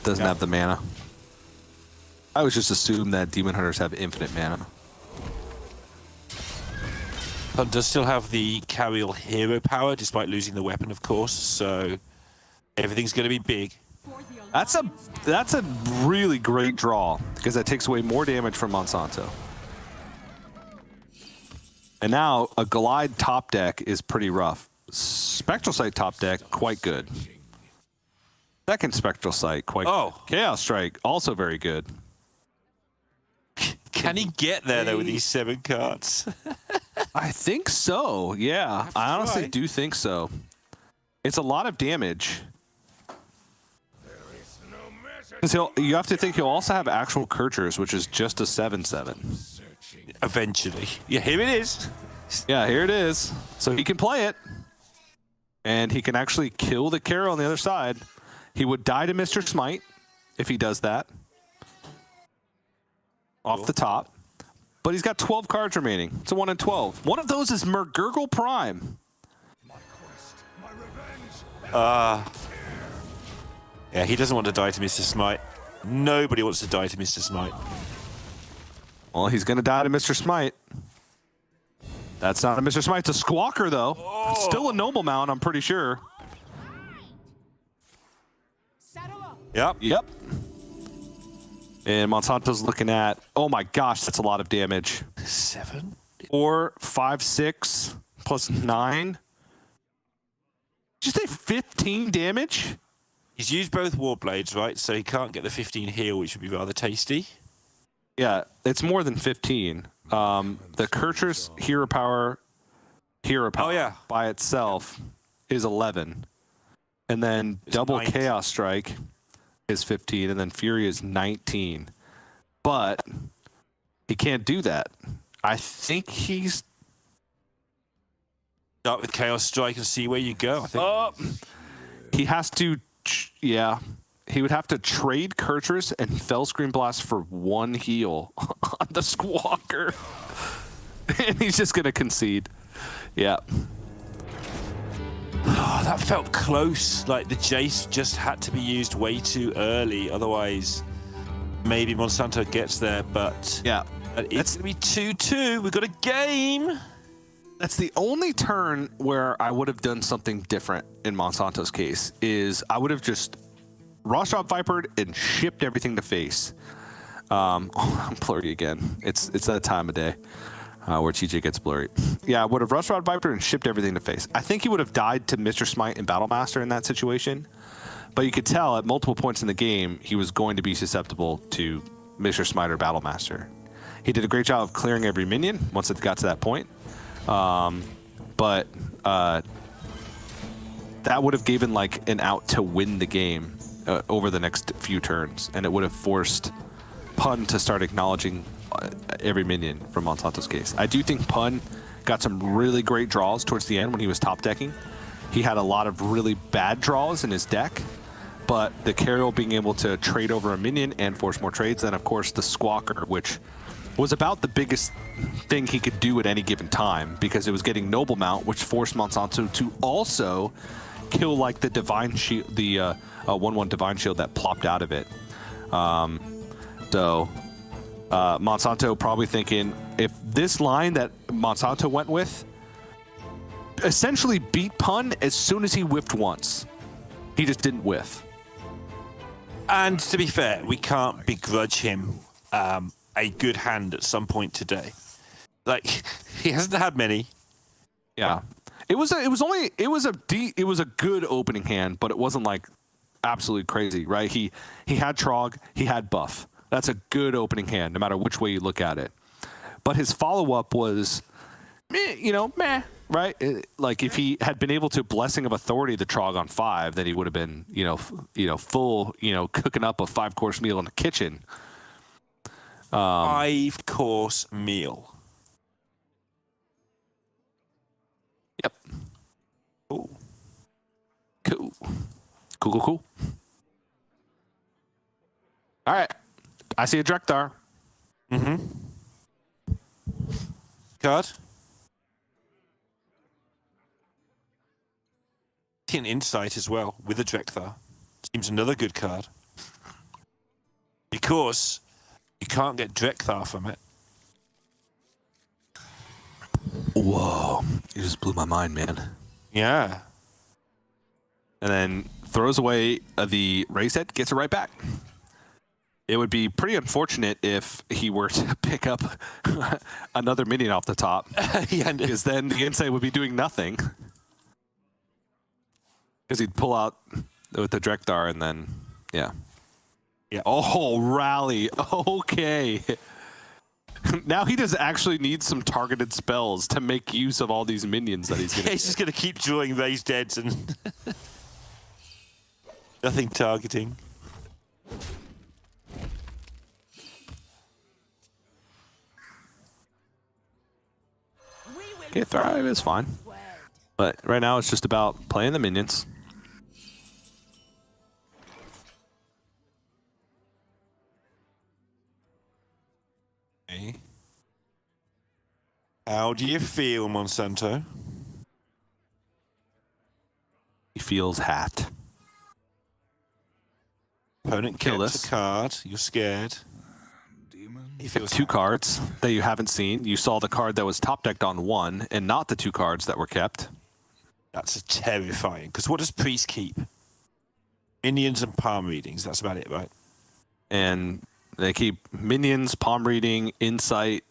Doesn't have the mana. I would just assume that Demon Hunters have infinite mana. But does still have the Carriel hero power, despite losing the weapon, of course. So everything's going to be big. That's a really great draw because that takes away more damage from Monsanto. And now a Glide top deck is pretty rough. Spectral Sight top deck, quite good. Second Spectral Sight, quite good. Chaos Strike, also very good. Can he get there, though, with these 7 cards? I think so, yeah. I honestly do think so. It's a lot of damage. You have to think he'll also have actual Kirchers, which is just a 7/7. Eventually. Yeah, here it is. Yeah, here it is. So he can play it. And he can actually kill the Carol on the other side. He would die to Mr. Smite if he does that. Off the top. But he's got 12 cards remaining. It's a 1 in 12. One of those is Mergurgle Prime. Yeah, he doesn't want to die to Mr. Smite. Nobody wants to die to Mr. Smite. Well, he's going to die to Mr. Smite. That's not a Mr. Smite. It's a Squawker, though. It's still a Noble Mount, I'm pretty sure. Yep. Yep. And Monsanto's looking at, oh my gosh, that's a lot of damage. 7? 4, 5, 6, plus 9. Did you say 15 damage? He's used both Warblades, right? So he can't get the 15 heal, which would be rather tasty. Yeah, it's more than 15. The Kirchner's hero power by itself is 11. And then double 19. Chaos Strike is 15, and then Fury is 19. But he can't do that. I think he's... Start with Chaos Strike and see where you go, I think. He has to... Yeah. He would have to trade Kirchner's and Fellscream Blast for 1 heal on the Squawker. And he's just going to concede. Yeah. Oh, that felt close. Like the Jace just had to be used way too early. Otherwise, maybe Monsanto gets there. But yeah, it's going to be 2-2. We've got a game. That's the only turn where I would have done something different in Monsanto's case. Is I would have just Ross Drop Vipered and shipped everything to face. I'm blurry again. It's that time of day. Where TJ gets blurry. Yeah, would have Rush Rod Viper and shipped everything to face. I think he would have died to Mr. Smite and Battlemaster in that situation. But you could tell at multiple points in the game, he was going to be susceptible to Mr. Smite or Battlemaster. He did a great job of clearing every minion once it got to that point. But that would have given like an out to win the game over the next few turns. And it would have forced Pun to start acknowledging every minion from Monsanto's case. I do think Pun got some really great draws towards the end when he was top decking. He had a lot of really bad draws in his deck, but the Carriel being able to trade over a minion and force more trades, then of course the Squawker, which was about the biggest thing he could do at any given time because it was getting Noble Mount, which forced Monsanto to also kill like the Divine Shield, the 1/1 Divine Shield that plopped out of it. Monsanto probably thinking if this line that Monsanto went with essentially beat Pun as soon as he whiffed once. He just didn't whiff. And to be fair, we can't begrudge him a good hand at some point today. Like, he hasn't had many. Yeah. It was a good opening hand, but it wasn't like absolutely crazy, right? He had Trog, he had buff. That's a good opening hand, no matter which way you look at it. But his follow-up was, meh, right? Like if he had been able to Blessing of Authority the Trog on 5, then he would have been, full, cooking up a 5-course meal in the kitchen. 5-course meal. Yep. Cool. Cool. All right. I see a Drekthar. Mm-hmm. Card. An Insight as well with a Drekthar. Seems another good card. Because you can't get Drekthar from it. Whoa. You just blew my mind, man. Yeah. And then throws away the raise head, gets it right back. It would be pretty unfortunate if he were to pick up another minion off the top. Yeah, because then the Insight would be doing nothing. Because he'd pull out with the Drekthar and then, yeah. Oh, rally. Okay. Now he does actually need some targeted spells to make use of all these minions that he's going to He's just going to keep drawing raised deads and nothing targeting. Okay, Thrive is fine. But right now it's just about playing the minions. Okay. How do you feel, Monsanto? He feels hat. Opponent Kill kills this. a card. You're scared. He feels 2 happy. cards that you haven't seen. You saw the card that was top decked on 1 and not the 2 cards that were kept. That's terrifying. Because what does Priest keep? Minions and palm readings. That's about it, right? And they keep minions, palm reading, insight.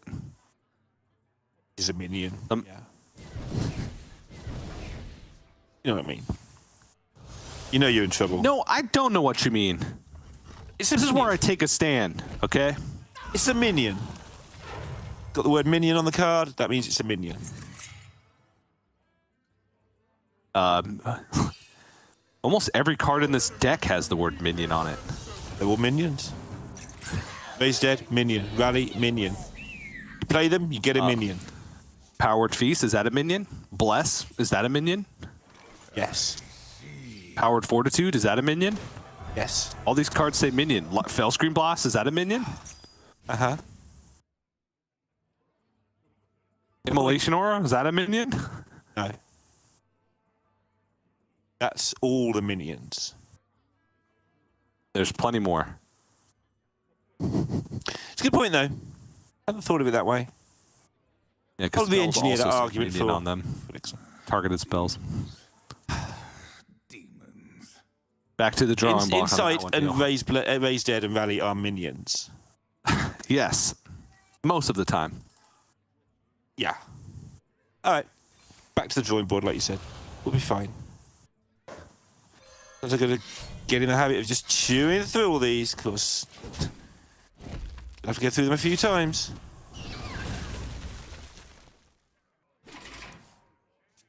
Is a minion. Yeah. You know what I mean? You know you're in trouble. No, I don't know what you mean. This is where I take a stand, okay? It's a minion. Got the word minion on the card. That means it's a minion. Almost every card in this deck has the word minion on it. They're all minions. Raise dead, minion. Rally, minion. You play them, you get a minion. Powered Feast, is that a minion? Bless, is that a minion? Yes. Powered Fortitude, is that a minion? Yes. All these cards say minion. Fellscream Blast, is that a minion? Uh-huh. Immolation Aura, is that a minion? No. That's all the minions. There's plenty more. It's a good point, though. I hadn't thought of it that way. Yeah, Probably spells engineer that also say argument minion for on them. Targeted spells. Back to the drawing block. Insight and raise dead and rally are minions. Yes. Most of the time. Yeah. All right. Back to the drawing board, like you said. We'll be fine. I'm going to get in the habit of just chewing through all these, because I have to get through them a few times.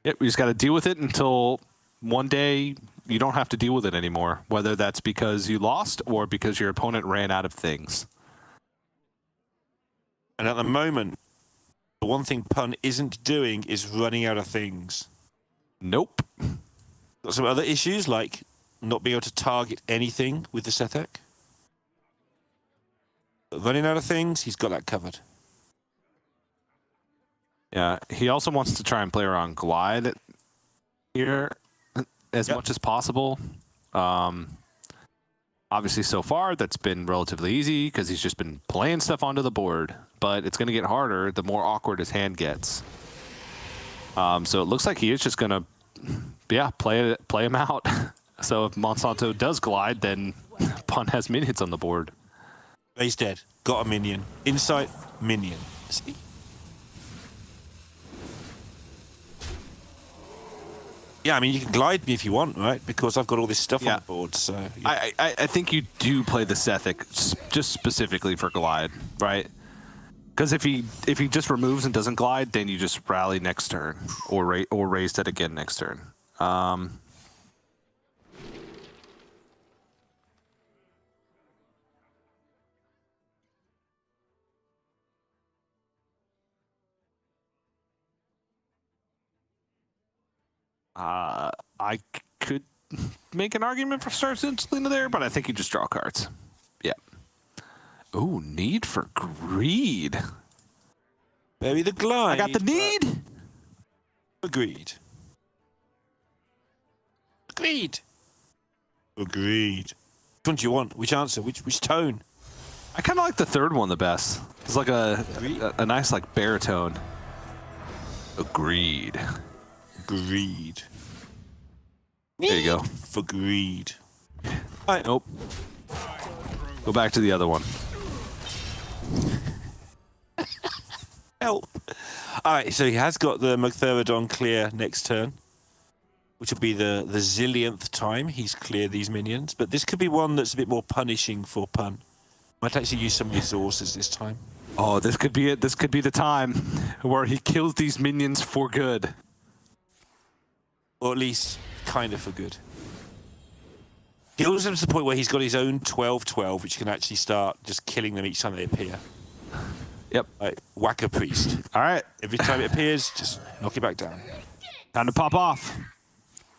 Yep, we just got to deal with it until one day you don't have to deal with it anymore, whether that's because you lost or because your opponent ran out of things. And at the moment, the one thing Pun isn't doing is running out of things. Nope. Got some other issues, like not being able to target anything with the Sethek. But running out of things, he's got that covered. Yeah, he also wants to try and play around Glide here as much as possible. Obviously, so far, that's been relatively easy because he's just been playing stuff onto the board. But it's going to get harder the more awkward his hand gets. So it looks like he is just going to, play him out. So if Monsanto does Glide, then Pun has minions on the board. He's dead. Got a minion. Insight, minion. See? Yeah, I mean, you can glide me if you want, right? Because I've got all this stuff on the board, so... Yeah. I think you do play the Sethek just specifically for Glide, right? Because if he just removes and doesn't Glide, then you just rally next turn, or raise that again next turn. I could make an argument for Star Selena there, but I think you just draw cards. Yeah. Ooh, need for greed. Maybe the glide. I got the need. Agreed. Agreed. Agreed. Which one do you want? Which answer? Which tone? I kind of like the third one the best. It's like a nice like baritone. Agreed. Greed. There you go. For greed. Nope. Go back to the other one. Help. All right, so he has got the Magtheridon clear next turn, which will be the zillionth time he's cleared these minions. But this could be one that's a bit more punishing for Pun. Might actually use some resources this time. Oh, this could be it. This could be the time where he kills these minions for good. Or at least kind of for good. Kills them to the point where he's got his own 12-12, which can actually start just killing them each time they appear. Yep. Like whack a priest. All right. Every time it appears, just knock it back down. Time to pop off.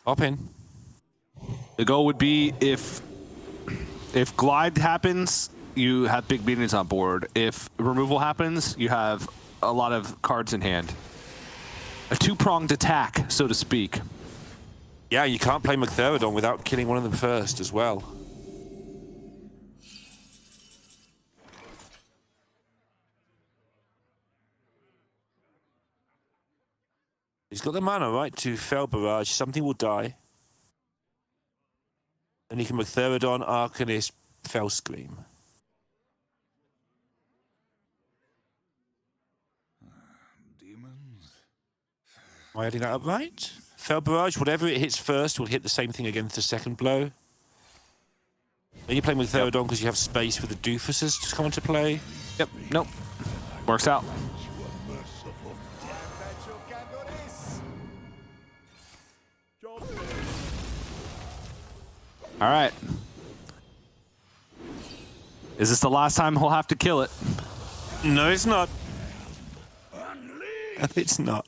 Hop in. The goal would be if Glide happens, you have big minions on board. If removal happens, you have a lot of cards in hand. A two-pronged attack, so to speak. Yeah, you can't play Magtheridon without killing one of them first as well. He's got the mana, right, to Fell Barrage. Something will die. Then he can Magtheridon, Arcanist, Fell Scream. Demons. Am I adding that up right? Fell Barrage, whatever it hits first will hit the same thing against the second blow. Then you play Magtheridon because you have space for the doofuses to come into play. Yep. Nope. Works out. All right. Is this the last time he'll have to kill it? No, it's not. It's not.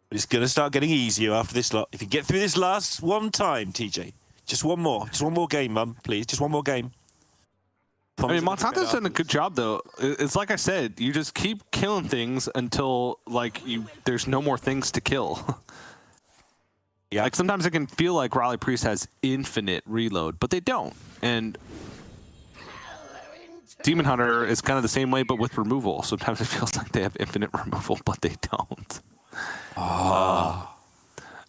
But it's going to start getting easier after this lot. If you get through this last one time, TJ, just one more. Just one more game, Mum, please. Just one more game. I mean, Monsanto's done a good job, though. It's like I said, you just keep killing things until, like, there's no more things to kill. Yeah. Like, sometimes it can feel like Raleigh Priest has infinite reload, but they don't. And Demon Hunter is kind of the same way, but with removal. Sometimes it feels like they have infinite removal, but they don't.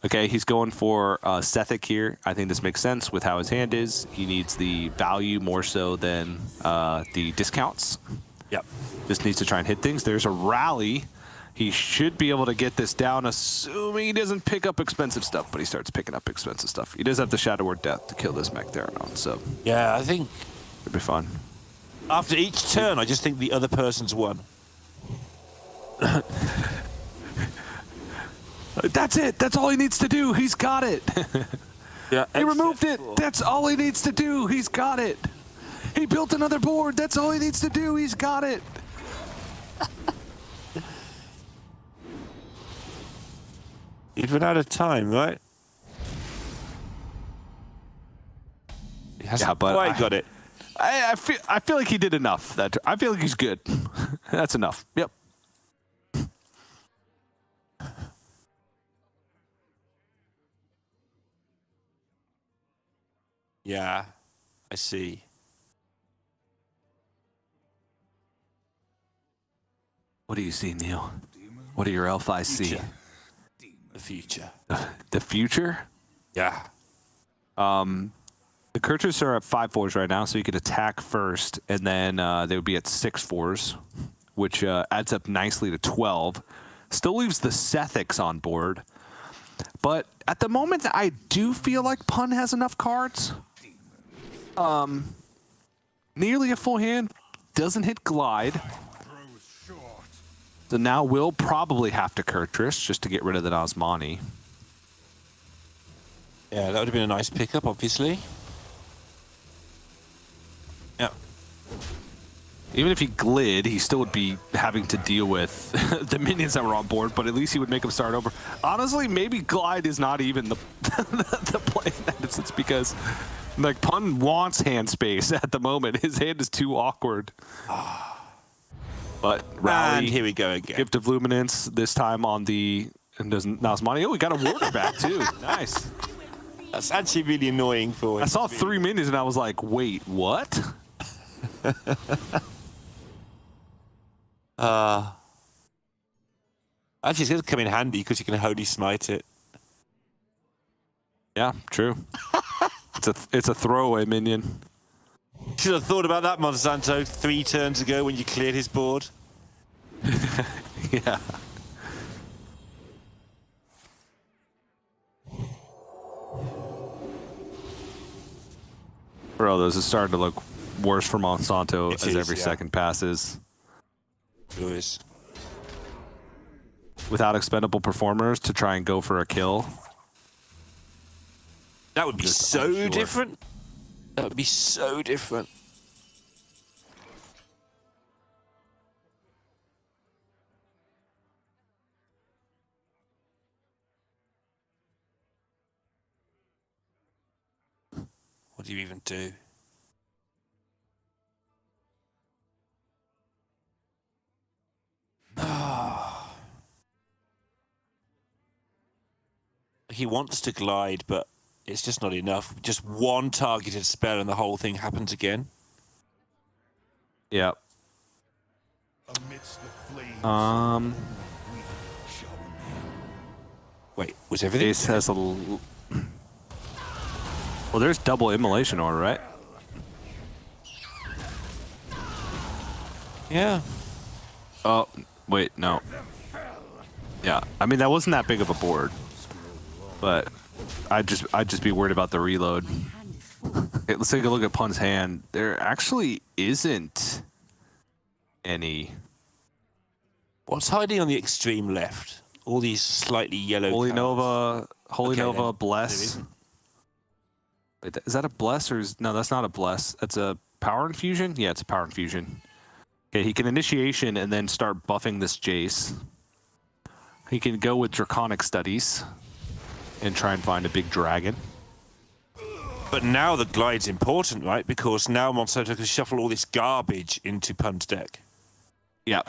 Okay, he's going for Sethek here. I think this makes sense with how his hand is. He needs the value more so than the discounts. Yep. Just needs to try and hit things. There's a rally. He should be able to get this down, assuming he doesn't pick up expensive stuff, but he starts picking up expensive stuff. He does have the Shadow Word Death to kill this Mech Theranon, so Yeah, I think it'd be fun. after each turn, I just think the other person's won. That's it. That's all he needs to do. He's got it. Yeah, He removed it. That's all he needs to do. He's got it. He built another board. That's all he needs to do. He's got it. You'd run out of time, right? He hasn't Yeah, but quite got it. I feel like he did enough. I feel like he's good. That's enough. Yep. Yeah, I see. What do you see, Neil? What do your elf eyes see? Future. The future. The future? Yeah. The Kurters are at 5/4s right now, so you could attack first, and then they would be at 6/4s, which adds up nicely to 12. Still leaves the Sethics on board. But at the moment, I do feel like Pun has enough cards. Nearly a full hand. Doesn't hit Glide. So now we'll probably have to Kurtrus just to get rid of the Nazmani. Yeah, that would have been a nice pickup, obviously. Yeah. Even if he glid, he still would be having to deal with the minions that were on board, but at least he would make them start over. Honestly, maybe Glide is not even the play in that instance, because like Pun wants hand space at the moment. His hand is too awkward. But Rally, And here we go again. Gift of Luminance, this time on the Nazmani. Oh, we got a warder back too. Nice. That's actually really annoying for him. I saw 3 minions and I was like, wait, what? Actually, it's going to come in handy because you can Holy Smite it. Yeah, true. It's a throwaway minion. Should have thought about that, Monsanto, 3 turns ago when you cleared his board. Yeah. Bro, this is starting to look worse for Monsanto It as is, every yeah. second passes. It is. Without expendable performers to try and go for a kill. That would be Just so unsure. different. That would be so different. What do you even do? He wants to glide, but it's just not enough. Just one targeted spell and the whole thing happens again. Yeah. Amidst the flames, Wait, was everything? Ace has a... Well, there's double Immolation Order, right? Yeah. Oh, wait, no. Yeah, I mean, that wasn't that big of a board. But I'd just be worried about the reload. Okay, let's take a look at Pun's hand. There actually isn't any. What's hiding on the extreme left? All these slightly yellow Holy cards. Nova, Holy Okay, Nova, then. Bless. There isn't. Wait, is that a Bless or is... No, that's not a Bless. That's a Power Infusion? Yeah, it's a Power Infusion. Okay, he can Initiation and then start buffing this Jace. He can go with Draconic Studies and try and find a big dragon. But now the glide's important, right? Because now Monsanto can shuffle all this garbage into Pun's deck. Yeah.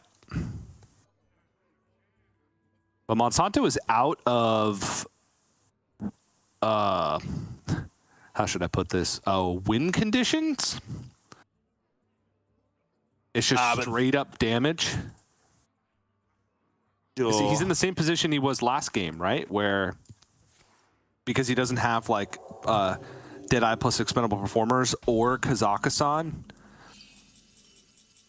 But Monsanto is out of... how should I put this? Win conditions? It's just but- straight up damage. Sure. See, he's in the same position he was last game, right? Where... Because he doesn't have, like, Deadeye plus Expendable Performers or Kazakhstan.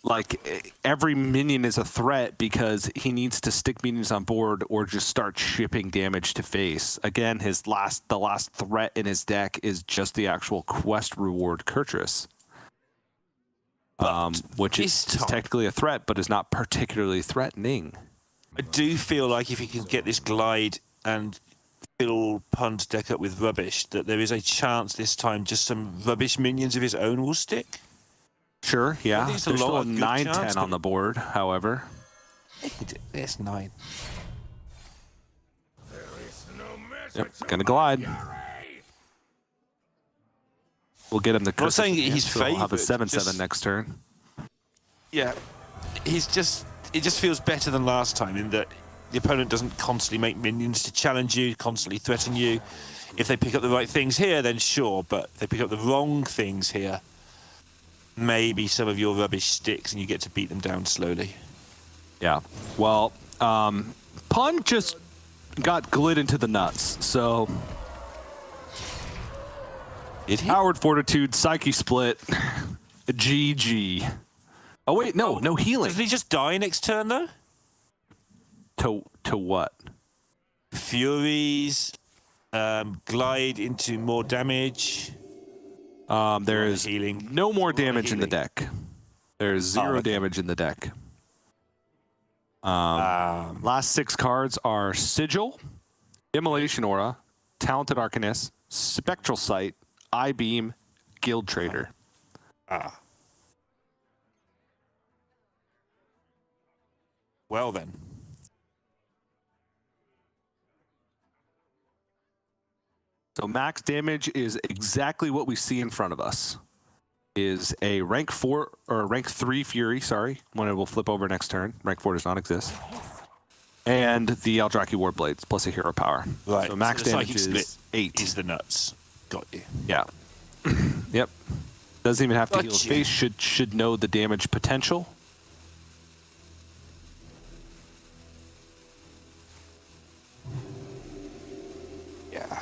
like every minion is a threat because he needs to stick minions on board or just start shipping damage to face. Again, the last threat in his deck is just the actual quest reward Kurtrus, which is technically a threat, but is not particularly threatening. I do feel like if he can get this glide and fill Pun's deck up with rubbish, that there is a chance this time just some rubbish minions of his own will stick. Sure, yeah. There's There's still a good 9/10 chance, on the board, however. There's 9. Yep, gonna glide. We'll get him the. I'm not saying he's so we'll have a favoured, 7/7 next turn. Yeah, it just feels better than last time in that the opponent doesn't constantly make minions to challenge you, constantly threaten you. If they pick up the right things here, then sure, but if they pick up the wrong things here, maybe some of your rubbish sticks and you get to beat them down slowly. Yeah. Well, Pun just got glid into the nuts, so. Howard Fortitude, Psyche Split, GG. Oh wait, no healing. Doesn't he just die next turn though? To what? Furies, glide into more damage. There is healing. no more damage in the deck. There's 0 okay. damage in the deck. Last 6 cards are Sigil, Immolation Aura, Talented Arcanist, Spectral Sight, I-Beam, Guild Trader. Well then. So max damage is exactly what we see in front of us. Is a rank 4 or rank 3 Fury, sorry, when it will flip over next turn. Rank 4 does not exist. And the Eldrazi Warblades plus a hero power. Right. So max the damage Psychic is Split 8. Is the nuts. Got you. Yeah. Yep. Doesn't even have to heal his Gotcha. face. Should know the damage potential. Yeah.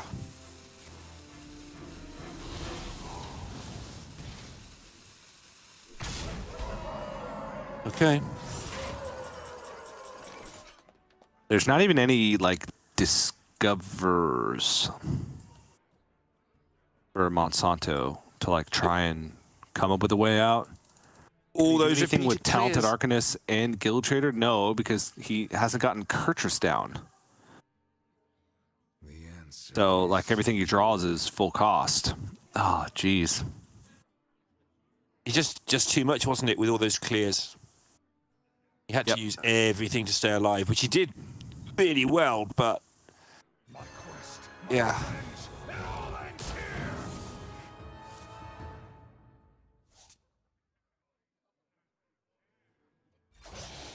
Okay. There's not even any like discovers for Monsanto to like try and come up with a way out. All those Anything with repeated Talented clears. Arcanist and Guild Trader? No, because he hasn't gotten Kurtrus down. The answer. So like everything he draws is full cost. Oh, jeez. It's just too much, wasn't it, with all those clears? He had Yep. to use everything to stay alive, which he did really well, but yeah.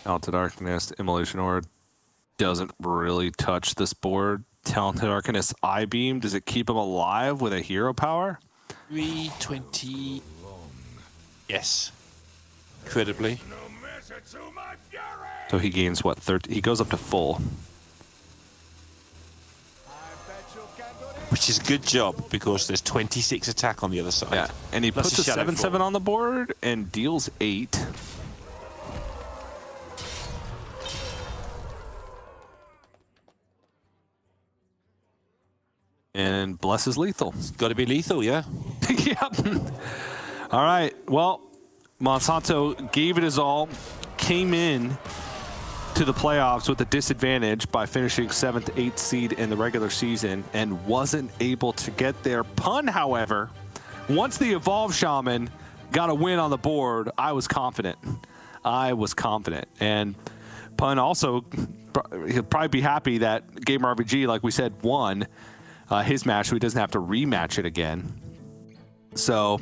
Talented Arcanist, Immolation Aura doesn't really touch this board. Talented Arcanist I-Beam, does it keep him alive with a hero power? 320. Yes. Incredibly. So he gains what, 30? He goes up to full. Which is a good job because there's 26 attack on the other side. Yeah, and he Plus puts a Shadow 7/7 Fall. on the board and deals 8. And Bless is lethal. Got to be lethal, yeah. Yep. All right. Well, Monsanto gave it his all, came in to the playoffs with a disadvantage by finishing 7th, 8th seed in the regular season and wasn't able to get there. Pun, however, once the Evolve Shaman got a win on the board, I was confident. And Pun also, he'll probably be happy that Gamer RPG, like we said, won his match, so he doesn't have to rematch it again. So,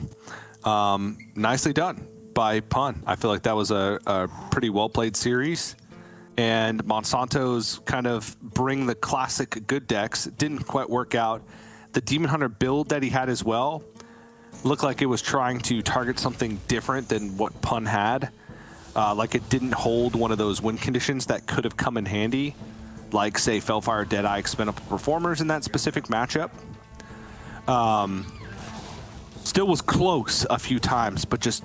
nicely done by Pun. I feel like that was a pretty well-played series. And Monsanto's kind of bring the classic good decks didn't quite work out. The Demon Hunter build that he had as well looked like it was trying to target something different than what Pun had. Like it didn't hold one of those win conditions that could have come in handy, like say Fellfire, Deadeye, Expendable Performers in that specific matchup. Still was close a few times, but just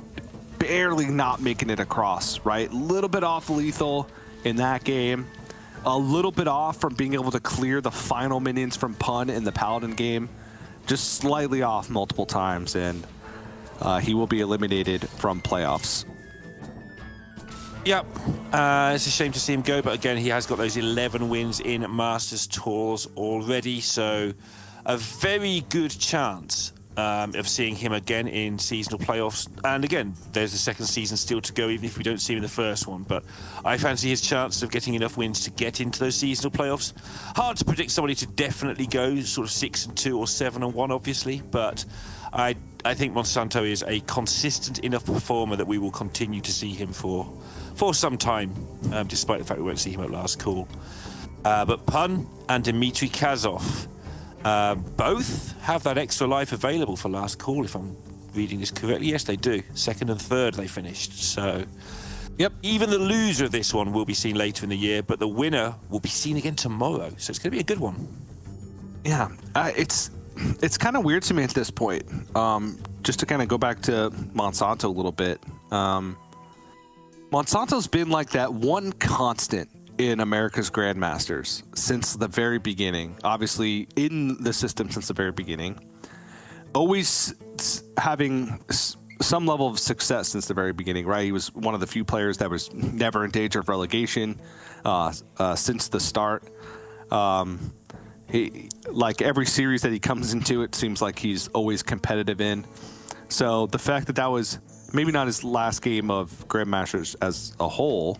barely not making it across, right? A little bit off lethal in that game. A little bit off from being able to clear the final minions from Pun in the Paladin game. Just slightly off multiple times, and he will be eliminated from playoffs. Yep, it's a shame to see him go, but again, he has got those 11 wins in Masters tours already, so a very good chance of seeing him again in seasonal playoffs. And again, there's a second season still to go, even if we don't see him in the first one. But I fancy his chance of getting enough wins to get into those seasonal playoffs. Hard to predict somebody to definitely go sort of 6-2 or 7-1, obviously, but I think Monsanto is a consistent enough performer that we will continue to see him for some time, despite the fact we won't see him at last call. But Pun and Dmitry Kazov both have that extra life available for last call, if I'm reading this correctly. Yes, they do. Second and third they finished. So, yep. Even the loser of this one will be seen later in the year, but the winner will be seen again tomorrow. So it's going to be a good one. Yeah, it's kind of weird to me at this point. Just to kind of go back to Monsanto a little bit. Monsanto's been like that one constant in America's Grandmasters since the very beginning. Obviously, in the system since the very beginning. Always having some level of success since the very beginning, right? He was one of the few players that was never in danger of relegation since the start. Like every series that he comes into, it seems like he's always competitive in. So the fact that that was maybe not his last game of Grandmasters as a whole,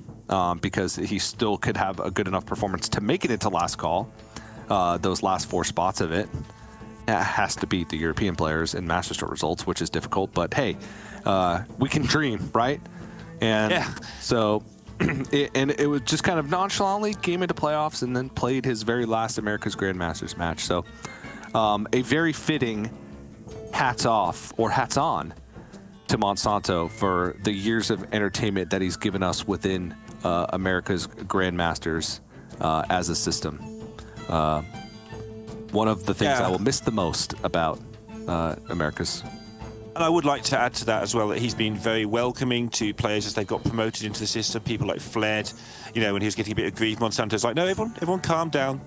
because he still could have a good enough performance to make it into last call, those last 4 spots of it, has to beat the European players in Master Tour results, which is difficult. But hey, we can dream, right? And yeah. So... it was just kind of nonchalantly came into playoffs and then played his very last America's Grandmasters match. So a very fitting hats off or hats on to Monsanto for the years of entertainment that he's given us within America's Grandmasters as a system. One of the things I will miss the most about America's. And I would like to add to that as well that he's been very welcoming to players as they got promoted into the system. People like Fled, you know, when he was getting a bit of grief, Monsanto's like, no, everyone calm down.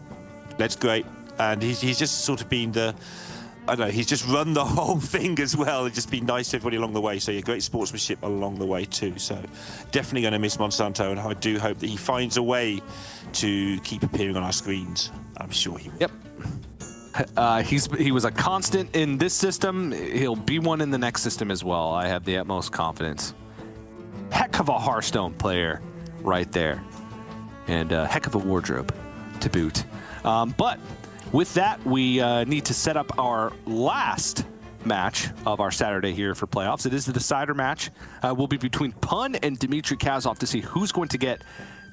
That's great. And he's just sort of been I don't know, he's just run the whole thing as well and just been nice to everybody along the way. So yeah, great sportsmanship along the way too. So definitely going to miss Monsanto, and I do hope that he finds a way to keep appearing on our screens. I'm sure he will. Yep. He was a constant in this system. He'll be one in the next system as well. I have the utmost confidence. Heck of a Hearthstone player right there. And heck of a wardrobe to boot. But with that, we need to set up our last match of our Saturday here for playoffs. It is the decider match. Will be between Pun and Dmitry Kazov to see who's going to get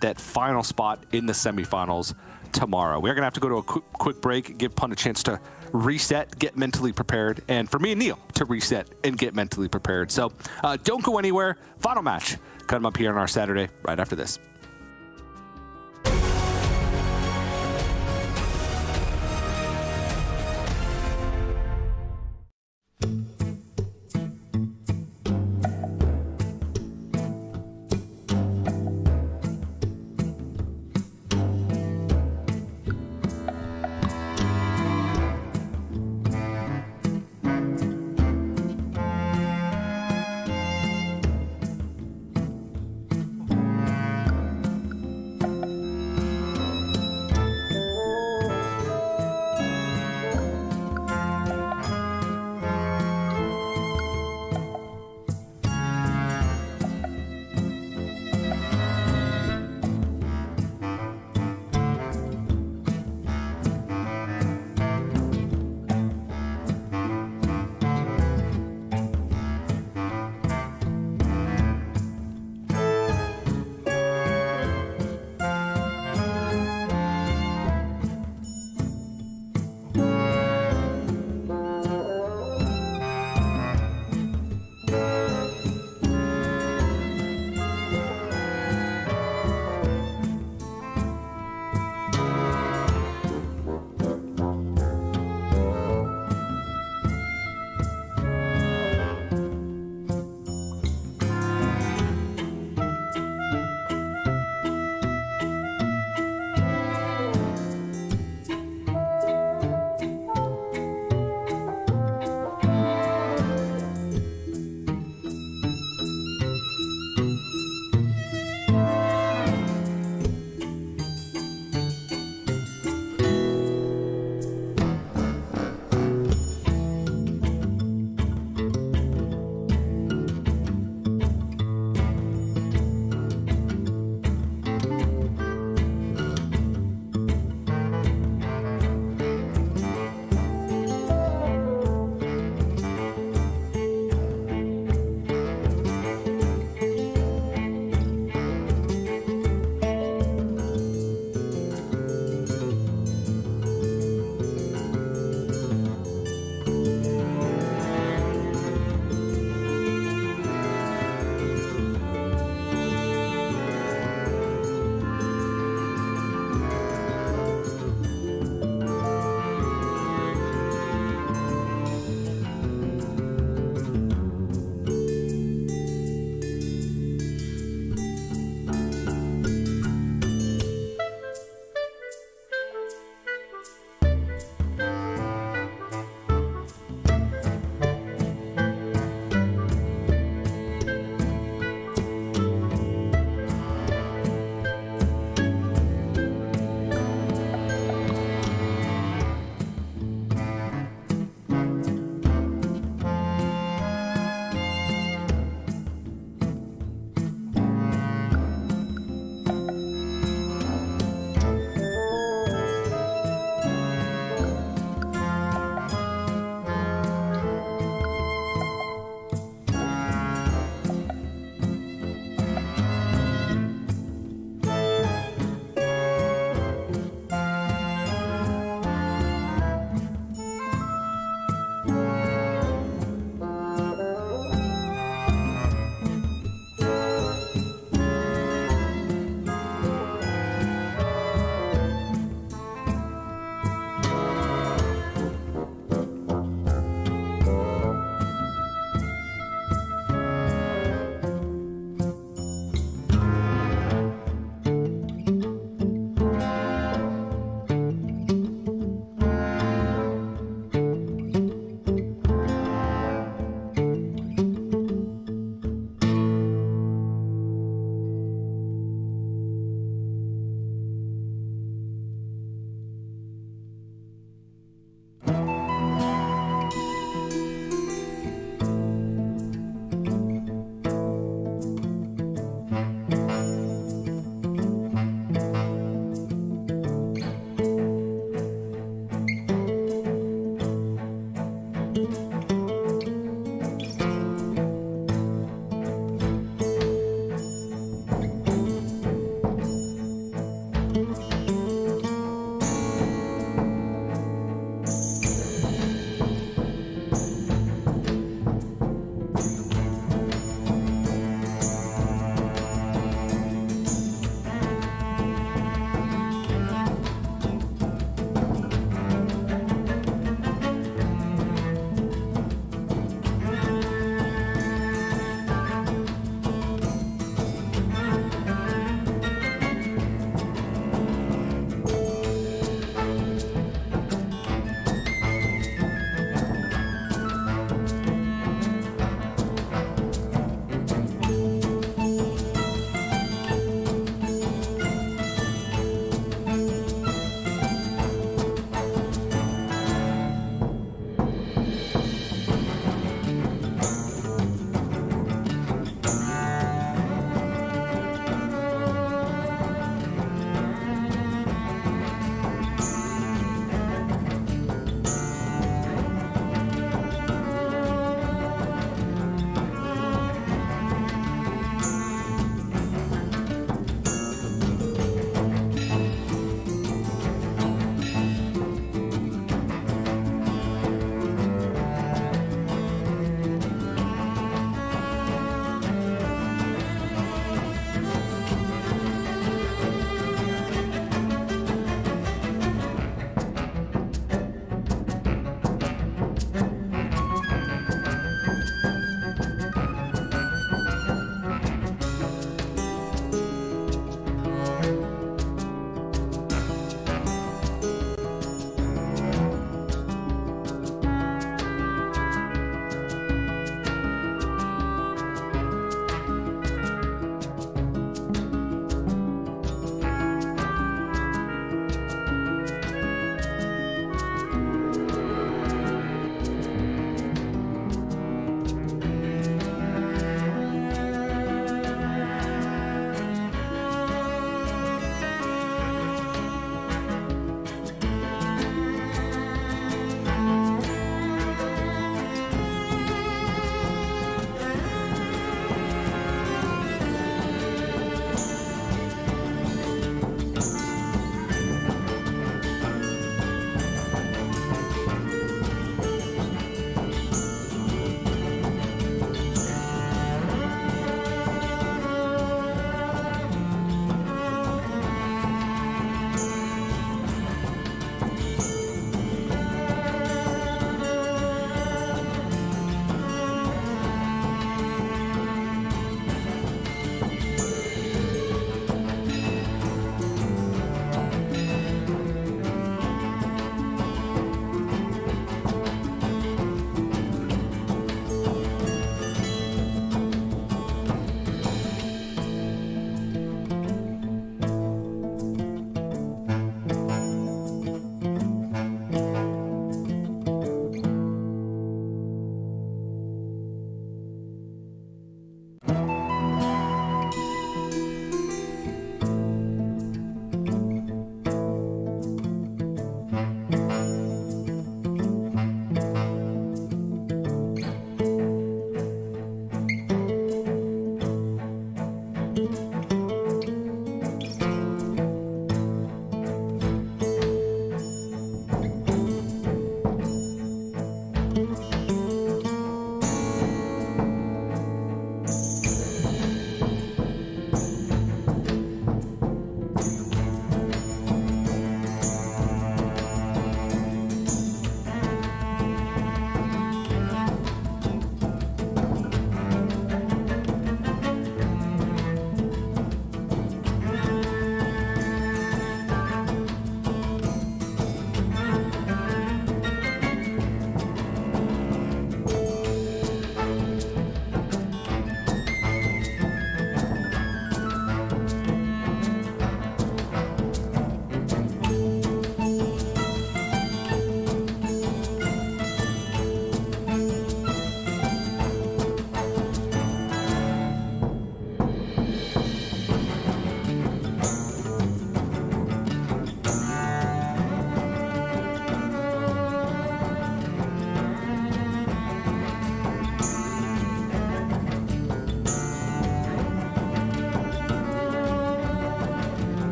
that final spot in the semifinals tomorrow. We're going to have to go to a quick break, give Pun a chance to reset, get mentally prepared, and for me and Neil to reset and get mentally prepared. So don't go anywhere. Final match coming up here on our Saturday right after this.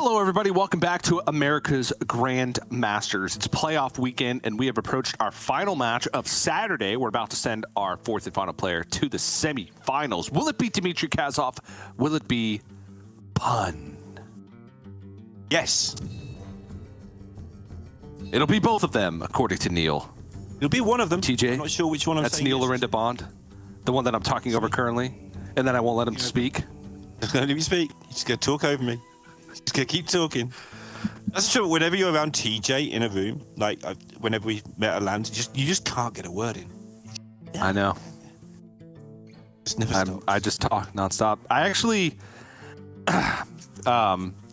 Hello, everybody. Welcome back to America's Grandmasters. It's playoff weekend, and we have approached our final match of Saturday. We're about to send our fourth and final player to the semifinals. Will it be Dmitry Kazov? Will it be Pun? Yes. It'll be both of them, according to Neil. It'll be one of them. TJ? I'm not sure which one I'm That's saying. Neil is. Lorinda Bond, the one that I'm talking over currently, and then I won't let him speak. Just gonna let me speak. He's just gonna talk over me. He's just gonna keep talking. That's true. Whenever you're around TJ in a room, like whenever we met at LAN, you just can't get a word in. I know. Just never stops. I just talk nonstop. I actually,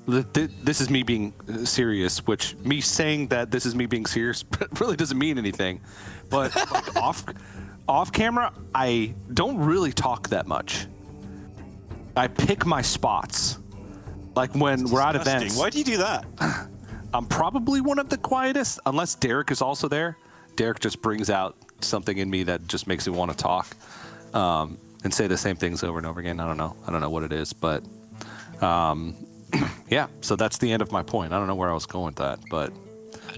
this is me being serious, which me saying that this is me being serious really doesn't mean anything. But like off camera, I don't really talk that much. I pick my spots. Like when we're at events. Why do you do that? I'm probably one of the quietest, unless Derek is also there. Derek just brings out something in me that just makes me want to talk and say the same things over and over again. I don't know what it is, but yeah. So that's the end of my point. I don't know where I was going with that, but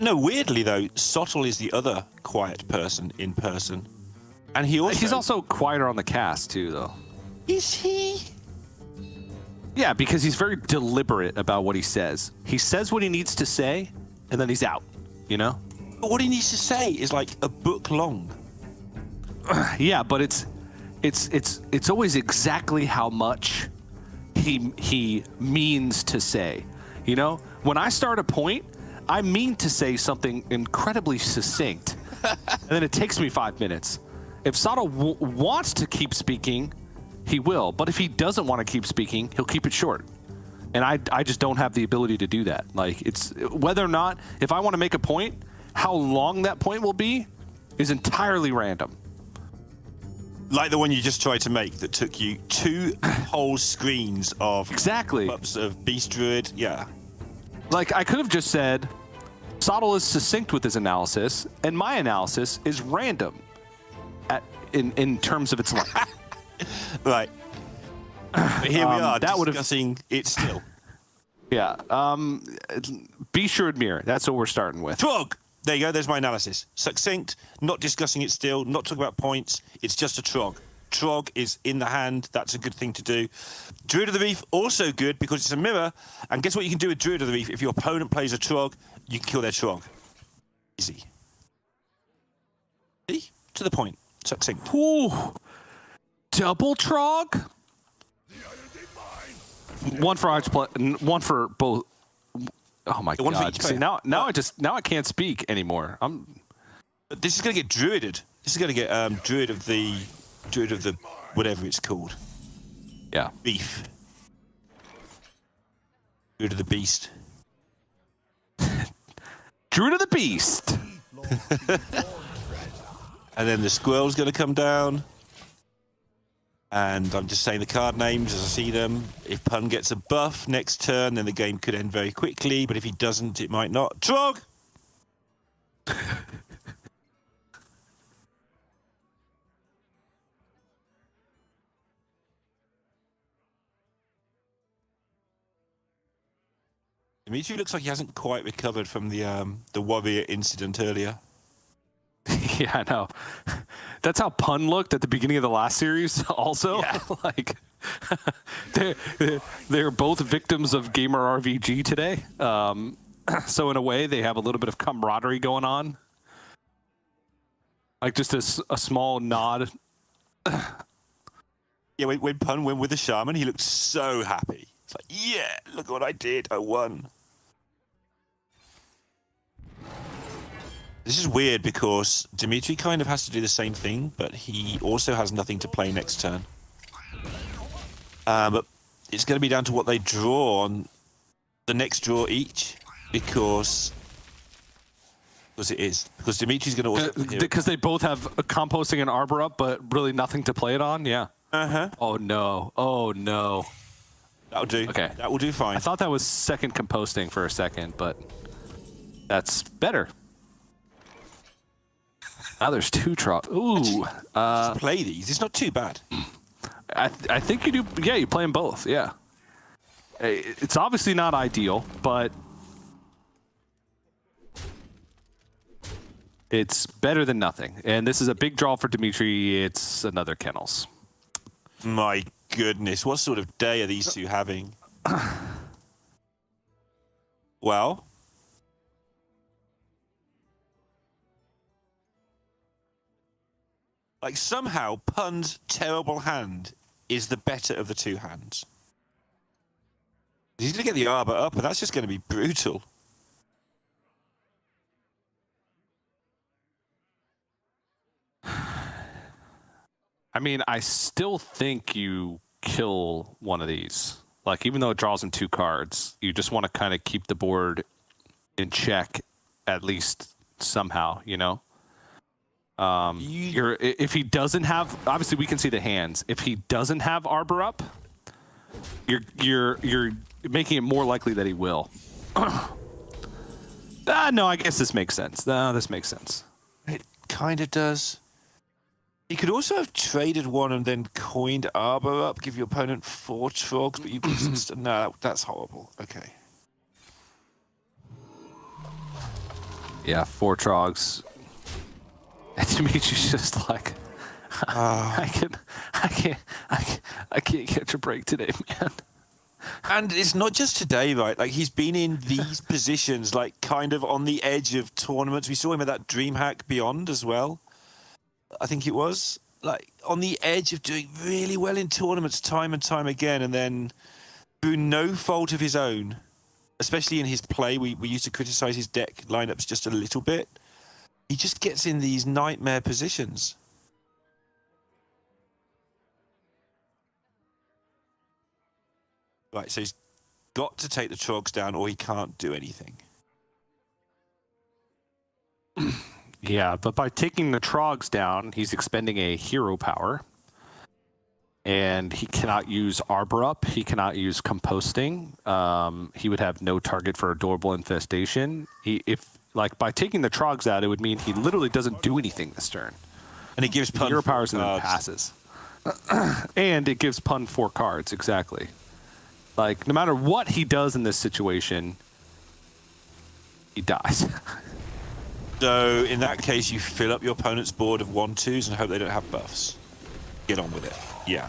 No, weirdly though, Sottle is the other quiet person in person, and he's also quieter on the cast too, though. Is he? Yeah, because he's very deliberate about what he says. He says what he needs to say, and then he's out. You know? But what he needs to say is like a book long. Yeah, but it's always exactly how much he means to say. You know, when I start a point, I mean to say something incredibly succinct, and then it takes me 5 minutes. If Sato wants to keep speaking, he will. But if he doesn't want to keep speaking, he'll keep it short. And I just don't have the ability to do that. Like, it's whether or not, if I want to make a point, how long that point will be is entirely random. Like the one you just tried to make that took you 2 whole screens of Exactly. ups of Beast Druid. Yeah. Like, I could have just said, Sottle is succinct with his analysis, and my analysis is random in terms of its length. Right. But here we are that would've- discussing it still. Yeah. Be sure, Admir. That's what we're starting with. Trog! There you go, there's my analysis. Succinct, not discussing it still, not talking about points. It's just a Trog. Trog is in the hand. That's a good thing to do. Druid of the Reef, also good because it's a mirror. And guess what you can do with Druid of the Reef? If your opponent plays a Trog, you can kill their Trog. Easy. See? To the point. Succinct. Ooh. Double Trog? One for each play, one for both. Oh my One for god! each See, player. now I can't speak anymore. But this is going to get Druided. This is going to get Druid of the whatever it's called. Yeah. Beef. Druid of the Beast. Druid of the Beast. And then the squirrel's going to come down. And I'm just saying the card names as I see them. If Pun gets a buff next turn, then the game could end very quickly. But if he doesn't, it might not. Trog! Dimitri looks like he hasn't quite recovered from the warrior incident earlier. Yeah, I know. That's how Pun looked at the beginning of the last series. Also, Yeah. like they're both victims of gamer RVG today. So in a way, they have a little bit of camaraderie going on. Like just a small nod. Yeah, when Pun went with the shaman, he looked so happy. It's like, yeah, look what I did. I won. This is weird because Dimitri kind of has to do the same thing, but he also has nothing to play next turn. But it's going to be down to what they draw on the next draw each, because it is. Because Dimitri's going to also... Because they both have a composting and arbor up, but really nothing to play it on. Yeah. Uh-huh. Oh no. Oh no. That'll do. Okay. That will do fine. I thought that was second composting for a second, but that's better. Now there's 2 Trog. Ooh. Just play these. It's not too bad. I think you do. Yeah, you play them both. Yeah. It's obviously not ideal, but it's better than nothing. And this is a big draw for Dimitri. It's another Kennels. My goodness, what sort of day are these two having? Well, like somehow Pun's terrible hand is the better of the two hands. He's going to get the arbor up, and that's just going to be brutal. I mean, I still think you kill one of these. Like, even though it draws him 2 cards, you just want to kind of keep the board in check, at least somehow, you know? If he doesn't have, obviously we can see the hands. If he doesn't have arbor up, you're making it more likely that he will. No, I guess this makes sense. No, this makes sense. It kind of does. You could also have traded one and then coined arbor up, give your opponent 4 trogs, but you could no, that's horrible. Okay. Yeah, 4 trogs. And Dimitri's just like, I can't catch a break today, man. And it's not just today, right? Like, he's been in these positions, like, kind of on the edge of tournaments. We saw him at that DreamHack Beyond as well. I think it was. Like, on the edge of doing really well in tournaments time and time again, and then through no fault of his own, especially in his play, we used to criticize his deck lineups just a little bit. He just gets in these nightmare positions. Right, so he's got to take the trogs down or he can't do anything. Yeah, but by taking the trogs down, he's expending a hero power. And he cannot use arbor up. He cannot use composting. He would have no target for adorable infestation. By taking the trogs out, it would mean he literally doesn't do anything this turn. And it gives Pun hero 4 powers and then passes. And it gives Pun 4 cards, exactly. Like, no matter what he does in this situation, he dies. So, in that case, you fill up your opponent's board of 1/2s and hope they don't have buffs. Get on with it. Yeah.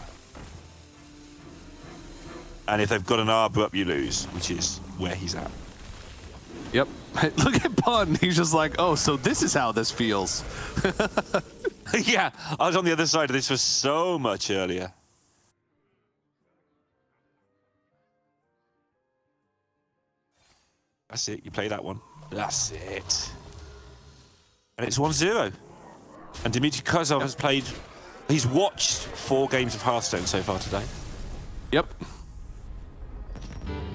And if they've got an arbor up, you lose, which is where he's at. Yep. Look at Pun. He's just like, oh, so this is how this feels. Yeah, I was on the other side of this for so much earlier. That's it. You play that one. That's it. And it's 1-0. And Dmitry Kozov has played... He's watched 4 games of Hearthstone so far today. Yep.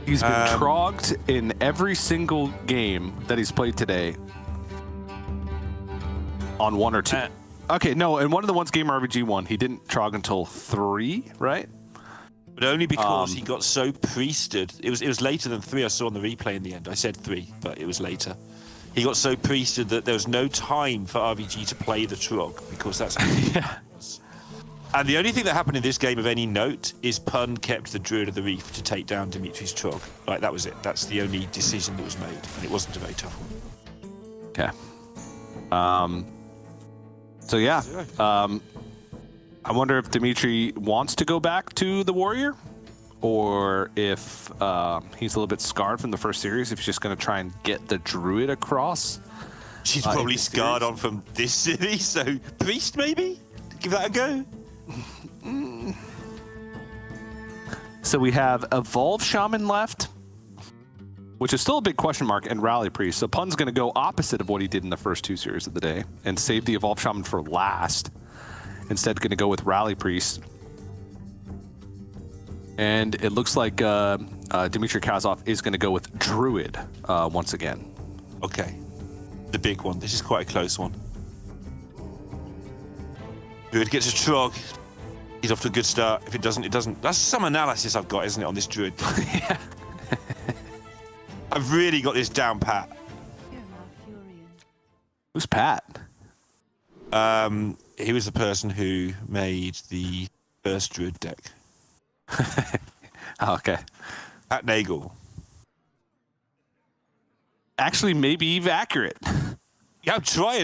He's been trogged in every single game that he's played today on 1 or 2. Okay, no, and one of the ones Game RBG won, he didn't trog until 3, right? But only because he got so priested. It was later than 3. I saw on the replay in the end. I said 3, but it was later. He got so priested that there was no time for RBG to play the trog because that's how yeah. And the only thing that happened in this game of any note is Pun kept the Druid of the Reef to take down Dimitri's trog. Like, that was it. That's the only decision that was made, and it wasn't a very tough one. Okay. So yeah. I wonder if Dimitri wants to go back to the Warrior, or if he's a little bit scarred from the first series, if he's just going to try and get the Druid across. She's probably scarred on from this series, so Priest maybe? Give that a go. So we have Evolve Shaman left, which is still a big question mark, and Rally Priest. So Pun's going to go opposite of what he did in the first 2 series of the day and save the Evolve Shaman for last. Instead, going to go with Rally Priest. And it looks like Dmitry Kozov is going to go with Druid once again. Okay. The big one. This is quite a close one. Druid gets a trog. He's off to a good start. If it doesn't, it doesn't. That's some analysis I've got, isn't it, on this Druid? Yeah. I've really got this down pat. Who's Pat? He was the person who made the first Druid deck. Oh, okay. At Nagel. Actually, maybe even accurate. Yeah, I'm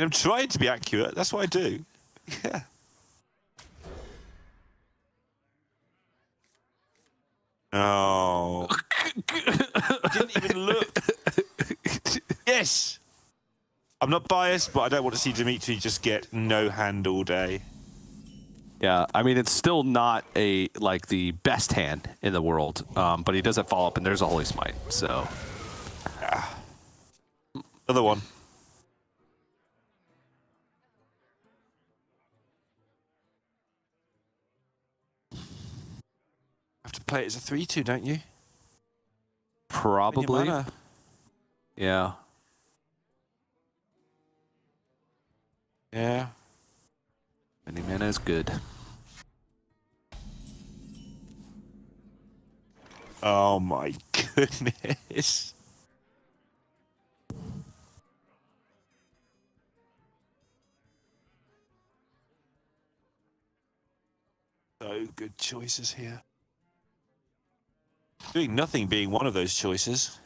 trying to be accurate. That's what I do. Yeah. Oh. Didn't even look. Yes. I'm not biased, but I don't want to see Dimitri just get no hand all day. Yeah, I mean, it's still not like the best hand in the world, but he doesn't follow up, and there's a Holy Smite, so. Another one. Have to play it as a 3-2, don't you? Probably. Mana. Yeah. Yeah. Many mana is good. Oh my goodness. So good choices here. Doing nothing being one of those choices.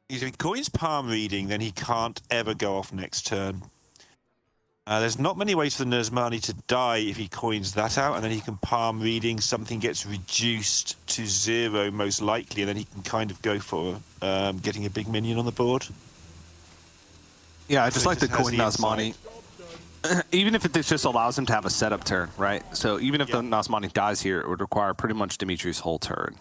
If he coins palm reading, then he can't ever go off next turn. There's not many ways for the Nurzmani to die if he coins that out, and then he can palm reading, something gets reduced to 0 most likely, and then he can kind of go for getting a big minion on the board. Yeah, I just So like he the just has coin the Nazmani. Even if it just allows him to have a setup turn, right? So even if the Nazmani dies here, it would require pretty much Dimitri's whole turn.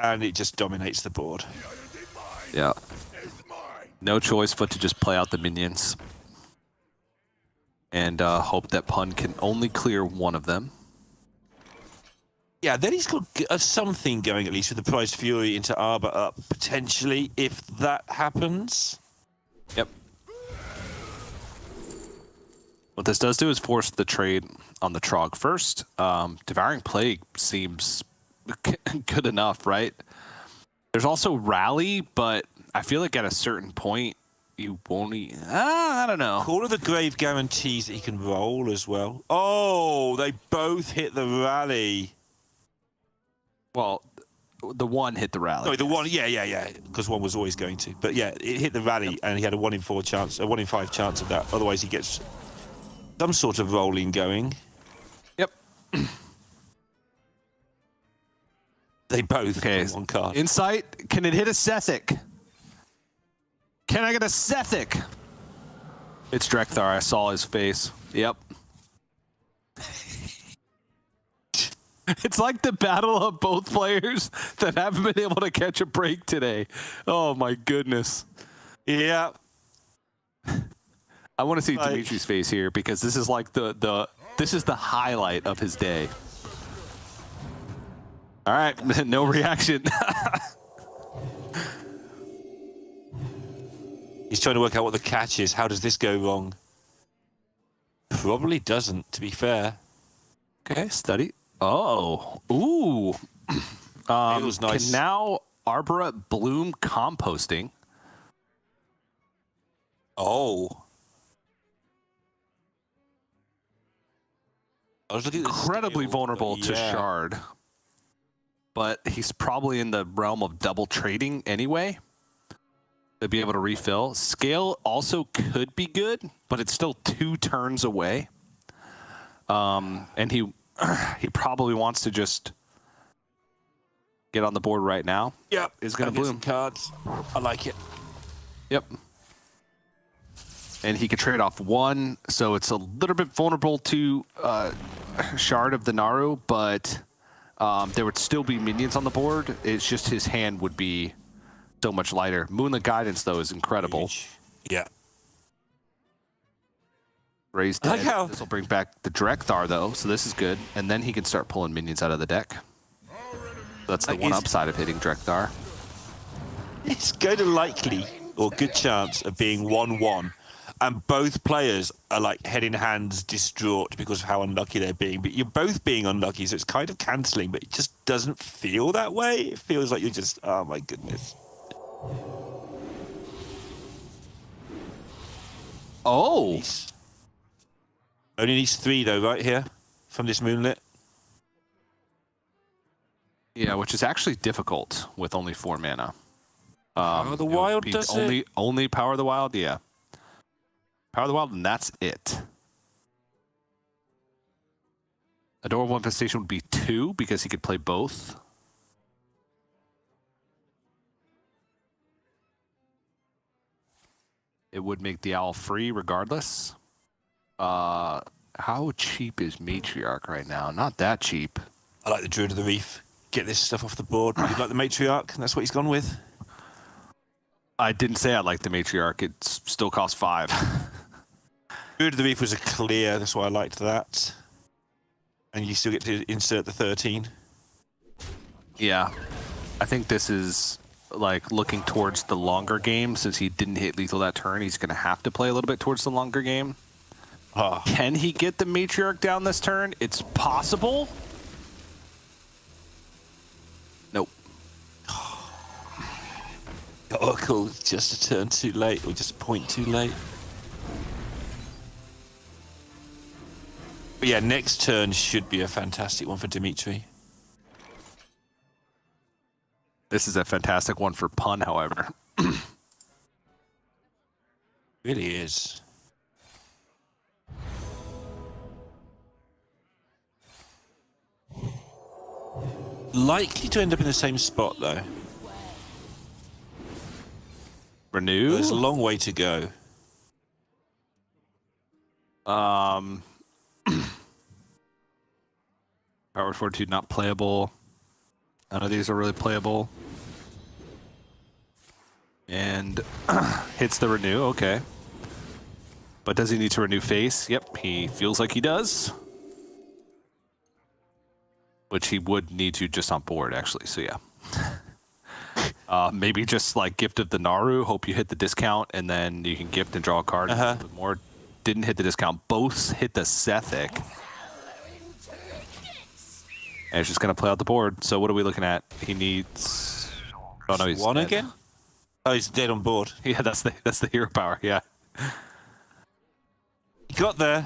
And it just dominates the board. Yeah. No choice but to just play out the minions. And hope that Pun can only clear one of them. Yeah, then he's got something going at least with the Prized Fury into Arbor up, potentially, if that happens. Yep. What this does do is force the trade on the Trog first. Devouring Plague seems good enough, right? There's also Rally, but I feel like at a certain point, you won't... I don't know. Call of the Grave guarantees that he can roll as well. Oh, they both hit the Rally. Well, the one hit the Rally. No, the one, yeah, because one was always going to. But yeah, it hit the Rally, and he had a 1 in 4 chance, a 1 in 5 chance of that. Otherwise, he gets some sort of rolling going. Yep. They both Okay. on one card. Insight. Can it hit a Sethic? Can I get a Sethic? It's Drekthar. I saw his face. Yep. It's like the battle of both players that haven't been able to catch a break today. Oh my goodness. Yeah. I want to see Dimitri's face here because this is like this is the highlight of his day. All right, no reaction. He's trying to work out what the catch is. How does this go wrong? Probably doesn't, to be fair. Okay, study. Oh, ooh. It was nice. Can now Arbora bloom composting? Oh. I was looking at the Incredibly skill, vulnerable but to yeah. Shard. But he's probably in the realm of double trading anyway. To be able to refill. Scale also could be good, but it's still 2 turns away. And he probably wants to just get on the board right now. Yep. Is going to Get some bloom. cards. I like it. Yep. And he could trade off 1, so it's a little bit vulnerable to Shard of the Naru, but there would still be minions on the board. It's just his hand would be so much lighter. Moonlit Guidance, though, is incredible. Huge. Yeah. Raised I like dead. how- This will bring back the Drekthar, though, so this is good. And then he can start pulling minions out of the deck. That's the Like, one is- upside of hitting Drekthar. It's good and likely, or good chance, of being 1-1. and both players are like head in hands, distraught because of how unlucky they're being. But you're both being unlucky, so it's kind of cancelling. But it just doesn't feel that way. It feels like you're just, oh my goodness. Oh. Nice. Only needs 3 though, right here from this moonlit. Yeah, which is actually difficult with only 4 mana. Power of the it would Wild be does only, it? Only Power of the Wild, yeah. Power of the Wild, and that's it. Adorable Infestation would be 2 because he could play both. It would make the Owl free regardless. How cheap is Matriarch right now? Not that cheap. I like the Druid of the Reef. Get this stuff off the board. You like the Matriarch, and that's what he's gone with. I didn't say I liked the Matriarch. It still costs 5. Druid of the Reef was a clear, that's why I liked that. And you still get to insert the 13. Yeah. I think this is like looking towards the longer game. Since he didn't hit lethal that turn, he's going to have to play a little bit towards the longer game. Can he get the Matriarch down this turn? It's possible. Nope. Oracle just a turn too late, or just a point too late. But yeah, next turn should be a fantastic one for Dimitri. This is a fantastic one for Pun, however. Really is. Likely to end up in the same spot though. Renew? There's a long way to go. Power Fortitude not playable. None of these are really playable. And hits the renew, okay. But does he need to renew face? Yep, he feels like he does. Which he would need to just on board, actually, so yeah. Maybe just like Gift of the Naru, hope you hit the discount, and then you can gift and draw a card. More didn't hit the discount. Both hit the Sethic. And it's just going to play out the board. So what are we looking at? He needs... Oh, no, he's 1 dead. again? Oh, he's dead on board. Yeah, that's the hero power, yeah. He got there,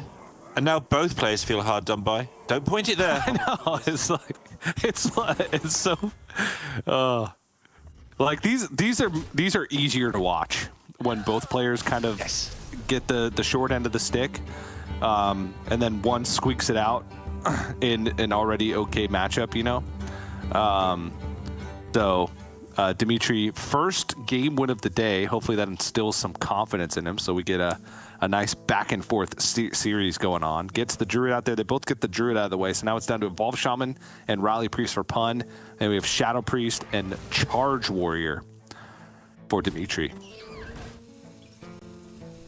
and now both players feel hard done by. Don't point it there. I know, it's so... like, these are easier to watch when both players kind of get the short end of the stick, and then one squeaks it out in an already okay matchup, you know? So, Dimitri, first game win of the day. Hopefully that instills some confidence in him, so we get a nice back and forth series going on. Gets the Druid out there. They both get the Druid out of the way, so now it's down to Evolve Shaman and Rally Priest for Pun. And we have Shadow Priest and Charge Warrior for Dimitri.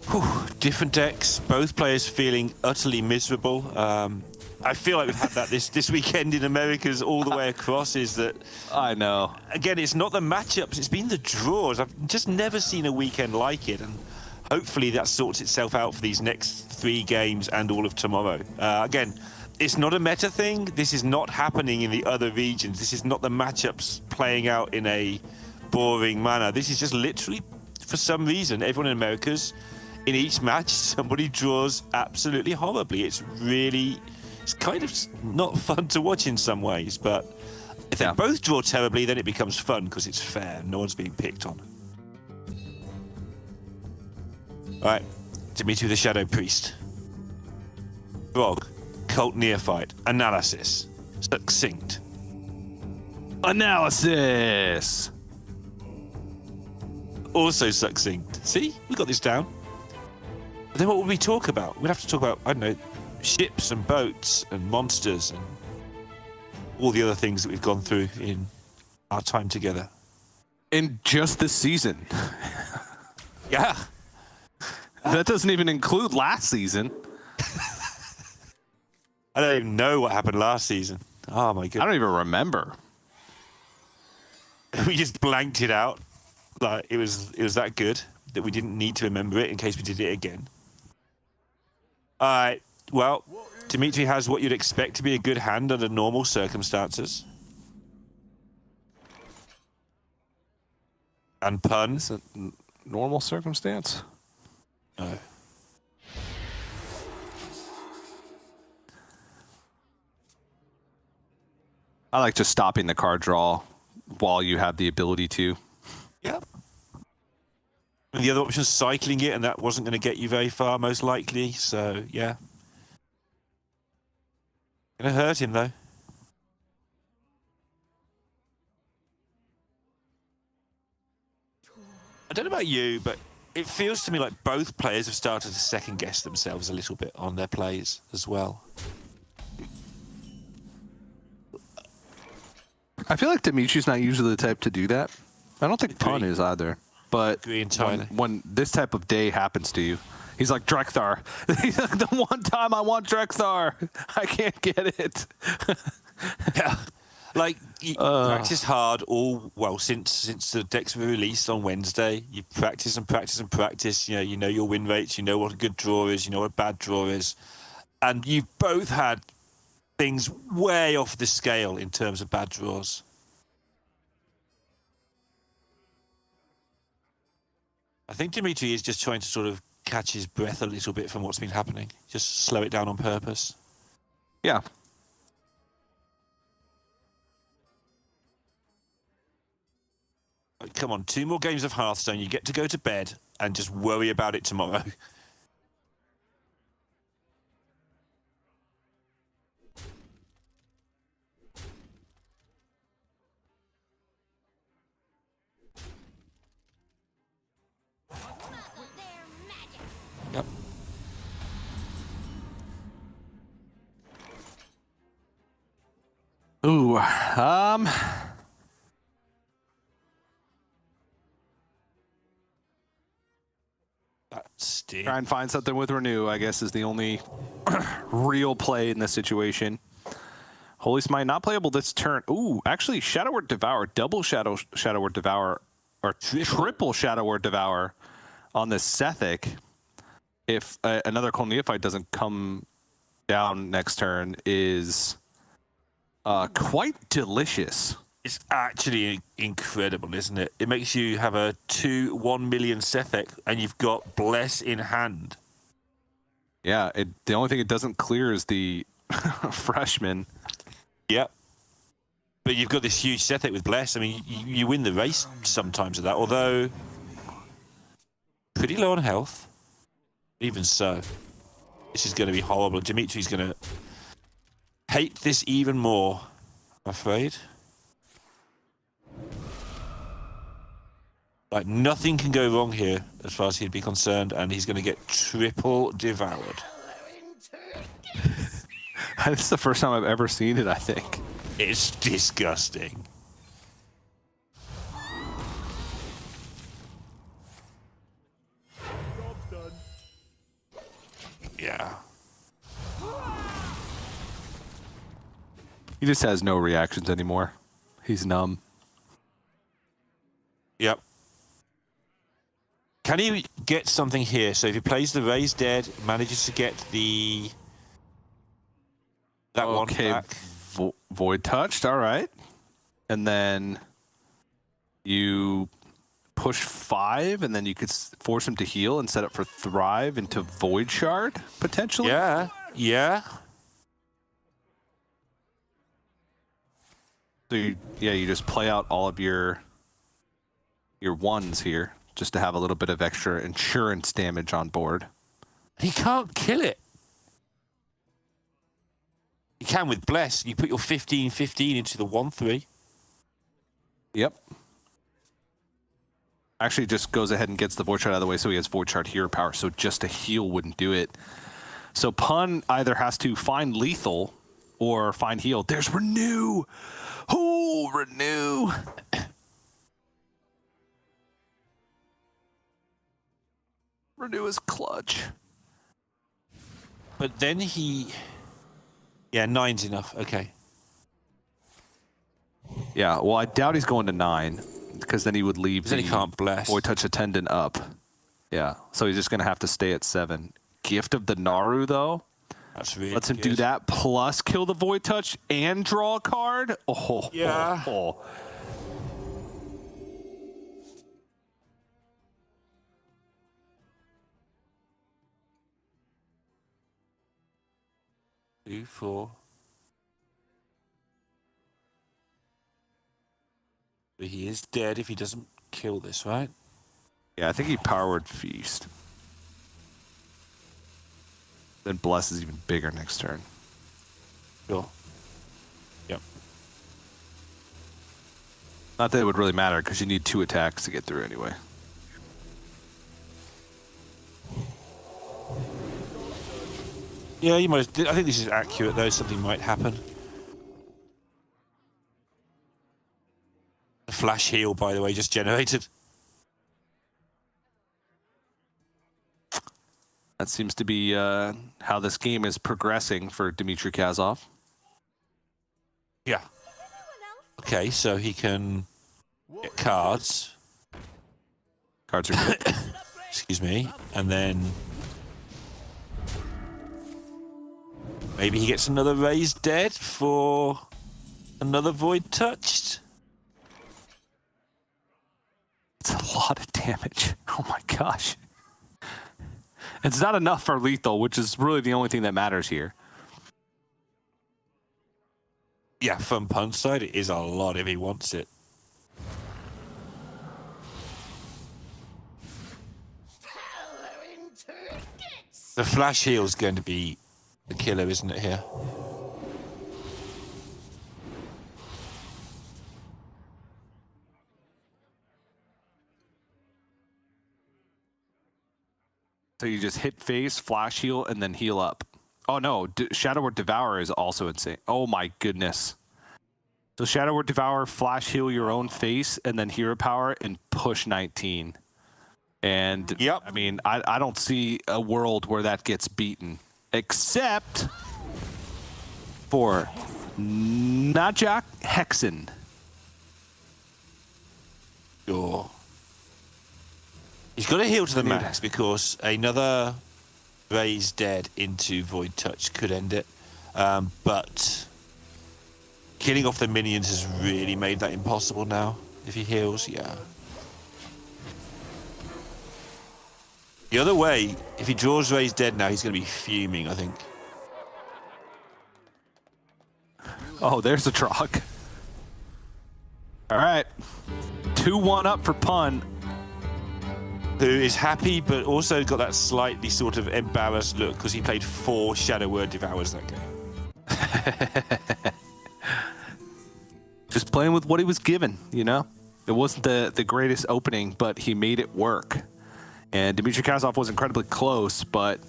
Whew, different decks, both players feeling utterly miserable. I feel like we've had that this weekend in Americas all the way across, is that... I know. Again, it's not the matchups, it's been the draws. I've just never seen a weekend like it, and hopefully that sorts itself out for these next 3 games and all of tomorrow. Again, it's not a meta thing. This is not happening in the other regions. This is not the matchups playing out in a boring manner. This is just literally, for some reason, everyone in Americas, in each match, somebody draws absolutely horribly. It's kind of not fun to watch in some ways, but if they both draw terribly, then it becomes fun because it's fair. No one's being picked on. All right, Dimitri the Shadow Priest. Grog, Cult Neophyte, Analysis, Succinct. Analysis! Also succinct. See, we got this down. But then what would we talk about? We'd have to talk about, I don't know, ships and boats and monsters and all the other things that we've gone through in our time together. In just this season. Yeah. That doesn't even include last season. I don't even know what happened last season. Oh my goodness. I don't even remember. We just blanked it out. Like it was that good that we didn't need to remember it in case we did it again. All right. Well, Dimitri has what you'd expect to be a good hand under normal circumstances. And Pun. Is it normal circumstance? No. I like just stopping the card draw while you have the ability to. Yeah. And the other option is cycling it, and that wasn't going to get you very far, most likely. So, yeah. Gonna hurt him, though. I don't know about you, but it feels to me like both players have started to second-guess themselves a little bit on their plays as well. I feel like Dimitri's not usually the type to do that. I don't think Agree. Pun is either. But Agree entirely. when this type of day happens to you, he's like, Drekthar. He's like, the one time I want Drekthar, I can't get it. Yeah. Like, you practice hard since the decks were released on Wednesday. You practice and practice and practice. You know your win rates. You know what a good draw is. You know what a bad draw is. And you've both had things way off the scale in terms of bad draws. I think Dimitri is just trying to sort of catch his breath a little bit from what's been happening. Just slow it down on purpose. Yeah. Come on, 2 more games of Hearthstone. You get to go to bed and just worry about it tomorrow. Yep. Ooh, try and find something with Renew, I guess, is the only real play in this situation. Holy Smite not playable this turn. Ooh, actually, Shadow Word Devour, double Shadow Word Devour, or triple Shadow Word Devour on this Sethic. If another Cold Neophyte doesn't come down next turn, is quite delicious. It's actually incredible, isn't it? It makes you have a 1 million Sethic, and you've got Bless in hand. Yeah, the only thing it doesn't clear is the freshman. Yep. But you've got this huge Sethic with Bless. I mean, you win the race sometimes with that, although pretty low on health. Even so, this is going to be horrible. Dimitri's going to hate this even more, I'm afraid. Like, nothing can go wrong here as far as he'd be concerned, and he's going to get triple devoured. This is the first time I've ever seen it, I think. It's disgusting. Yeah. He just has no reactions anymore. He's numb. Yep. Can he get something here? So if he plays the Raised Dead, manages to get that one back. Void touched, all right. And then you push 5, and then you could force him to heal and set up for Thrive into Void Shard, potentially? Yeah, yeah. So you just play out all of your ones here, just to have a little bit of extra insurance damage on board. He can't kill it. You can with Bless. You put your 15/15 into the 1/3. Yep. Actually, just goes ahead and gets the Void Shard out of the way, so he has Void Shard hero power, so just a heal wouldn't do it. So Pun either has to find lethal or find heal. There's Renew! Oh, Renew! Renew is clutch. But then he... Yeah, 9's enough. Okay. Yeah, well, I doubt he's going to 9, because then he would leave Then he can't Bless. Void Touch Attendant up. Yeah, so he's just going to have to stay at 7. Gift of the Naru, though. That's really Lets him do good. that, plus kill the Void Touch and draw a card. Oh, Yeah. oh. 2, 4. But he is dead if he doesn't kill this, right? Yeah, I think he powered Feast. Then Bless is even bigger next turn. Sure. Yep. Not that it would really matter, because you need 2 attacks to get through anyway. Yeah, you might. I think this is accurate, though. Something might happen. The flash heal, by the way, just generated. That seems to be how this game is progressing for Dmitry Kazov. Yeah. Okay, so he can get cards. Cards are good. Excuse me. And then maybe he gets another Raised Dead for another Void Touched. It's a lot of damage. Oh my gosh. It's not enough for lethal, which is really the only thing that matters here. Yeah, from Pun's side, it is a lot if he wants it. The flash heal is going to be the killer, isn't it, here? So you just hit face, flash heal, and then heal up. Oh no, Shadow Word Devour is also insane. Oh my goodness. So Shadow Word Devour, flash heal your own face, and then hero power, and push 19. And Yep. I mean, I don't see a world where that gets beaten, except for Najak Hexen. Sure. He's got to heal to the max because another Raised Dead into Void Touch could end it. But killing off the minions has really made that impossible now. If he heals, yeah. The other way, if he draws Raised Dead now, he's going to be fuming, I think. Oh, there's a Trog. All right. 2-1 up for Pun. Who is happy, but also got that slightly sort of embarrassed look because he played 4 Shadow Word Devours that game. Just playing with what he was given, you know? It wasn't the greatest opening, but he made it work. And Dmitry Kazov was incredibly close, but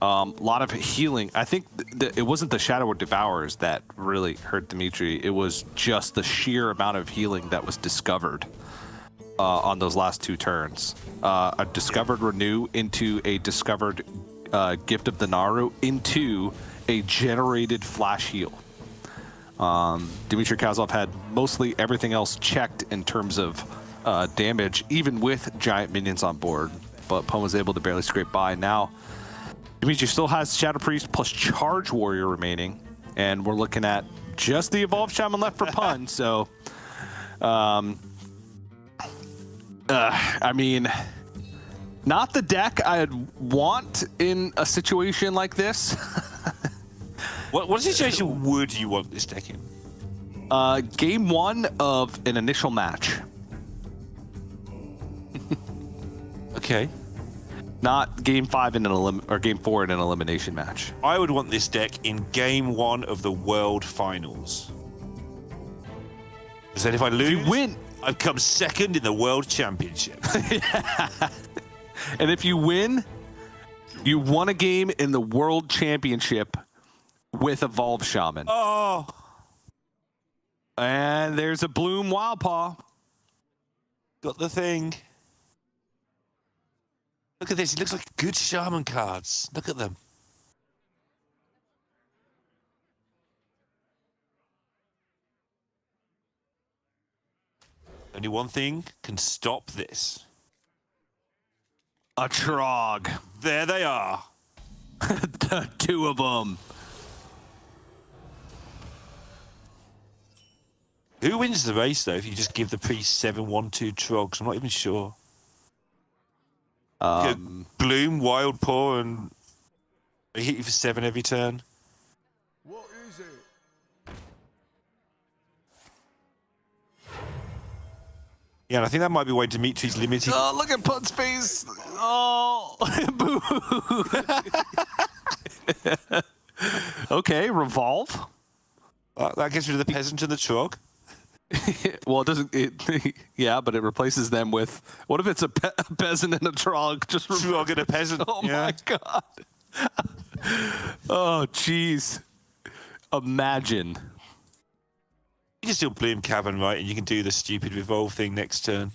a lot of healing. I think it wasn't the Shadow Word Devours that really hurt Dmitry. It was just the sheer amount of healing that was discovered on those last 2 turns. A discovered Renew into a discovered Gift of the Naru into a generated flash heal. Dmitry Kazov had mostly everything else checked in terms of damage, even with giant minions on board, but Pun was able to barely scrape by. Now, Dmitry still has Shadow Priest plus Charge Warrior remaining, and we're looking at just the Evolved Shaman left for Pun, so... I mean, not the deck I'd want in a situation like this. What situation would you want this deck in? Game 1 of an initial match. Okay. Not game 5 in or game 4 in an elimination match. I would want this deck in game 1 of the World Finals. Because then if I lose, you win, I've come second in the World Championship. and if you win, you won a game in the World Championship with Evolved Shaman. Oh. And there's a Bloom Wildpaw. Got the thing. Look at this. It looks like good Shaman cards. Look at them. Only one thing can stop this. A Trog. There they are. The two of them. Who wins the race, though, if you just give the priest 7-1-2 trogs? I'm not even sure. Bloom, Wild Paw, and they hit you for 7 every turn. What is it? Yeah, and I think that might be why Dimitri's limited. Oh, look at Put's face. Oh, boo. Okay, revolve. That gets rid of the peasant and the trog. Well, it doesn't. Yeah, but it replaces them with. What if it's a peasant and a trog? Just Trog and a peasant. Oh yeah. my god. Oh jeez. Imagine. You can still Bloom Cavern, right? And you can do the stupid revolve thing next turn.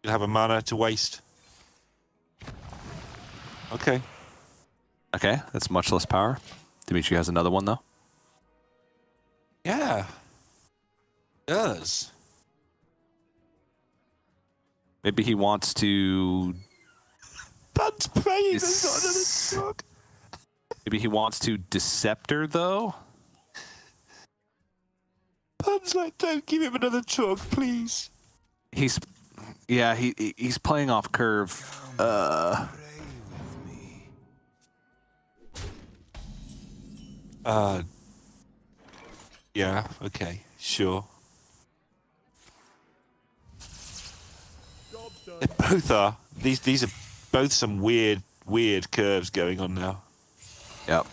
You'll have a mana to waste. Okay. Okay, that's much less power. Dimitri has another one though. Yeah. Does. Maybe he wants to. Bud's praying there's not another trog. Maybe he wants to Deceptor though. Bud's like, don't give him another trog, please. He's playing off curve. Yeah, okay, sure. They both are. These are both some weird curves going on now. Yep.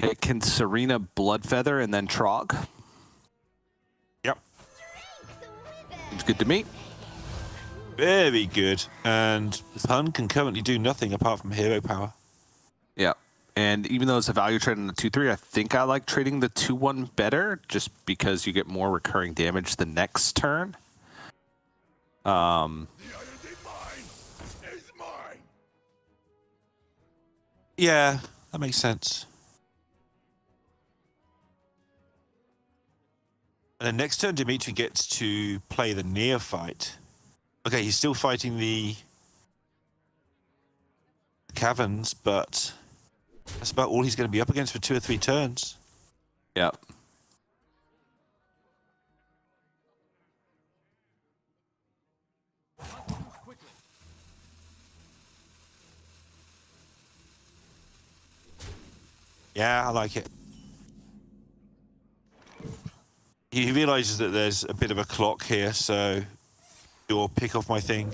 Okay, can Serena Bloodfeather and then Trog? Yep. Seems good to me. Very good. And Pun can currently do nothing apart from hero power. Yeah. And even though it's a value trade in the 2-3, I think I like trading the 2-1 better just because you get more recurring damage the next turn. Yeah, that makes sense. And then next turn, Dimitri gets to play the neophyte. Okay, he's still fighting the caverns, but that's about all he's going to be up against for 2 or 3 turns. Yep. Yeah, I like it. He realizes that there's a bit of a clock here, so you'll pick off my thing.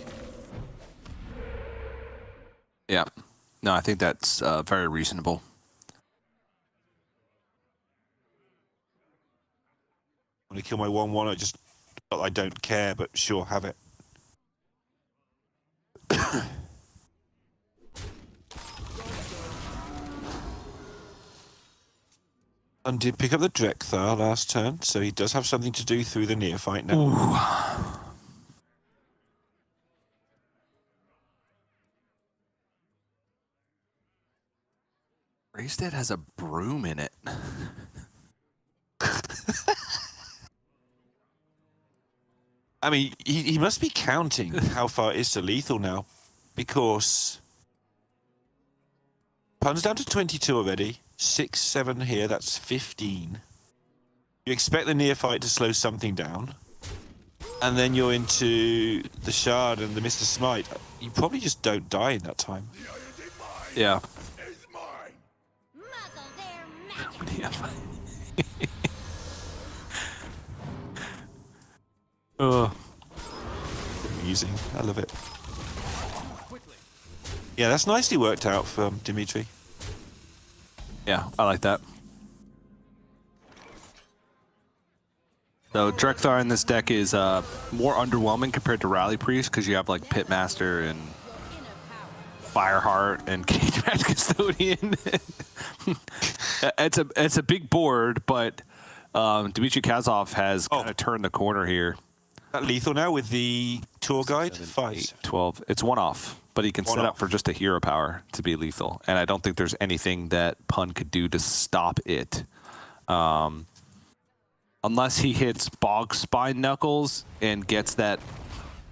Yeah. No, I think that's very reasonable. I'm going to kill my 1-1. I don't care, but sure, have it. And did pick up the Drekthar last turn, so he does have something to do through the neophyte now. Ooh. Raised Dead has a broom in it. I mean, he must be counting how far it is to lethal now, because Pun's down to 22 already. 6, 7 here, that's 15. You expect the neophyte to slow something down, and then you're into the shard and the Mr. Smite. You probably just don't die in that time. Yeah. Muzzle their magic. Amusing. I love it. Yeah, that's nicely worked out for Dimitri. Yeah, I like that. So Drekthar in this deck is more underwhelming compared to Rally Priest because you have like Pitmaster and Fireheart and Cage Match Custodian. it's a big board, but Dmitry Kazov has kind of turned the corner here. That lethal now with the tour guide? 7, 5. 8, 12. It's one off, but he can set up for just a hero power to be lethal. And I don't think there's anything that Pun could do to stop it. Unless he hits Bog Spine Knuckles and gets that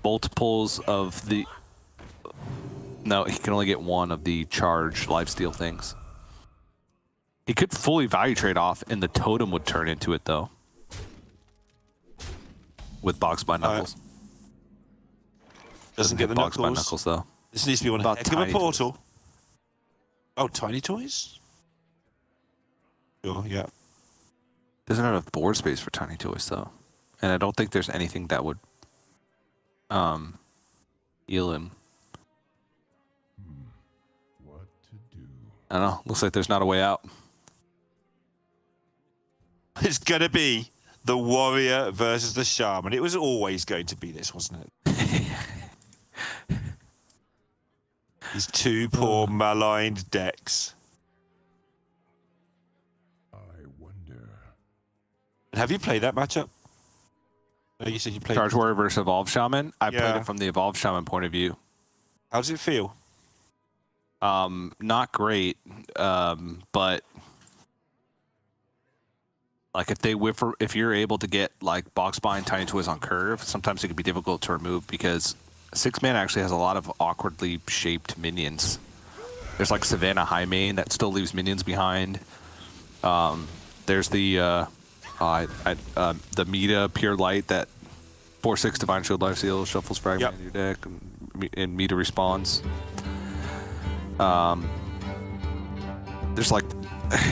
multiples of the... No, he can only get one of the charge lifesteal things. He could fully value trade off, and the totem would turn into it, though. With box by knuckles. Doesn't get the box by knuckles. knuckles, though. This needs to be one About heck of a tiny portal. Oh, tiny toys? Sure, yeah. There's not enough board space for tiny toys, though. And I don't think there's anything that would heal him. What to do? I don't know. Looks like there's not a way out. It's going to be the warrior versus the shaman. It was always going to be this, wasn't it? These two poor maligned decks. I wonder. And have you played that matchup? Oh, you said you played. Charge Warrior versus Evolved Shaman. I played Yeah. it from the Evolved Shaman point of view. How does it feel? Not great, but like if you're able to get like box bind tiny toys on curve, sometimes it can be difficult to remove because 6-man actually has a lot of awkwardly shaped minions. There's like Savannah High Main that still leaves minions behind. There's the Meta Pure Light that 4/6 Divine Shield Lifesteal shuffles fragment in your deck and Meta respawns. There's like,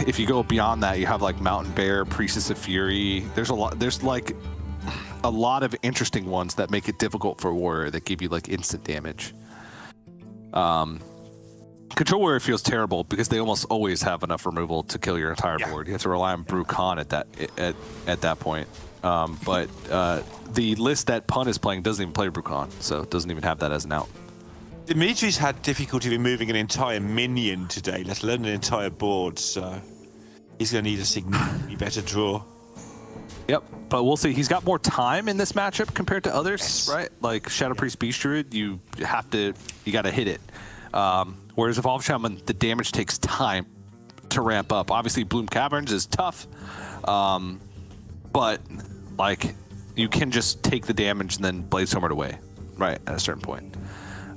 if you go beyond that, you have like Mountain Bear, Priestess of Fury. There's like a lot of interesting ones that make it difficult for Warrior that give you like instant damage. Control Warrior feels terrible because they almost always have enough removal to kill your entire board. You have to rely on Brew Khan at that point. But the list that Pun is playing doesn't even play Brew Khan, so it doesn't even have that as an out. Dimitri's had difficulty removing an entire minion today, let alone an entire board, so he's going to need a significantly better draw. Yep, but we'll see. He's got more time in this matchup compared to others, right? Like Shadow Priest Beast Druid, you got to hit it. Whereas Evolved Shaman, the damage takes time to ramp up. Obviously, Bloom Caverns is tough, but like you can just take the damage and then Bladestorm it away, right? At a certain point.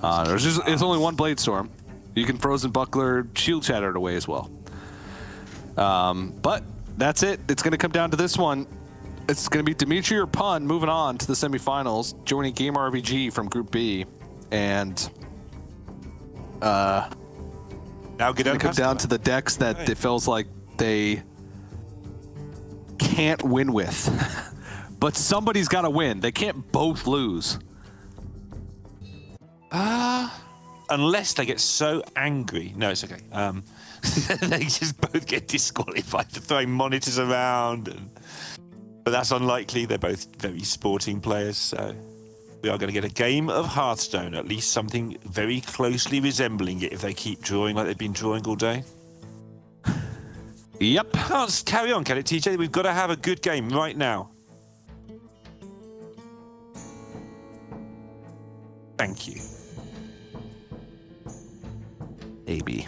There's only one Bladestorm. You can Frozen Buckler, Shield Shatter it away as well. But that's it. It's going to come down to this one. It's going to be Dimitri or Pun moving on to the semifinals, joining Game RVG from Group B, and now it's going to come down to the decks that it feels like they can't win with. But somebody's got to win. They can't both lose. Unless they get so angry. No, it's okay. They just both get disqualified for throwing monitors around. But that's unlikely. They're both very sporting players, so we are going to get a game of Hearthstone, at least something very closely resembling it if they keep drawing like they've been drawing all day. Yep. Can't carry on, can it, TJ? We've got to have a good game right now. Thank you. Maybe.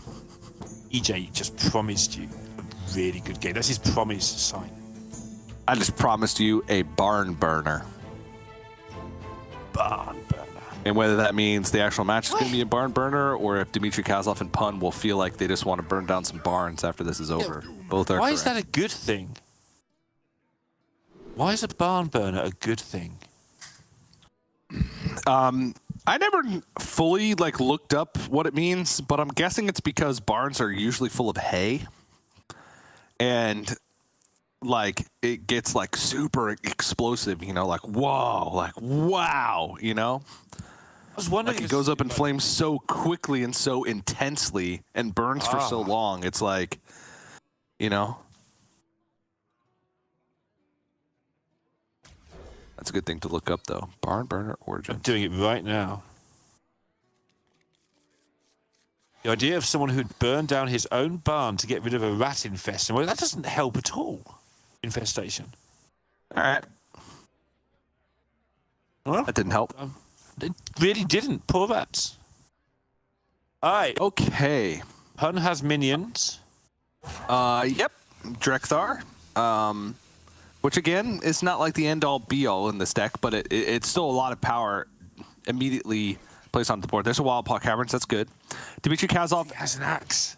EJ just promised you a really good game. That's his promise sign. I just promised you a barn burner. Barn burner. And whether that means the actual match is going to be a barn burner or if Dimitri Kazlov and Pun will feel like they just want to burn down some barns after this is over. Both are Why correct. is that a good thing? Why is a barn burner a good thing? I never fully looked up what it means, but I'm guessing it's because barns are usually full of hay. And it gets super explosive, whoa, wow, I was wondering. it goes up in flames so quickly and so intensely and burns for so long. It's That's a good thing to look up, though. Barn burner origin. I'm doing it right now. The idea of someone who'd burn down his own barn to get rid of a rat infestation, well, that doesn't help at all. Infestation. All right. Well, That didn't help. it really didn't. Poor rats. All right. Okay. Pun has minions. Yep. Drekthar. Which, again, is not the end-all, be-all in this deck, but it's still a lot of power immediately placed on the board. There's a Wild Paw Caverns. That's good. Dmitry Kazov Has an axe.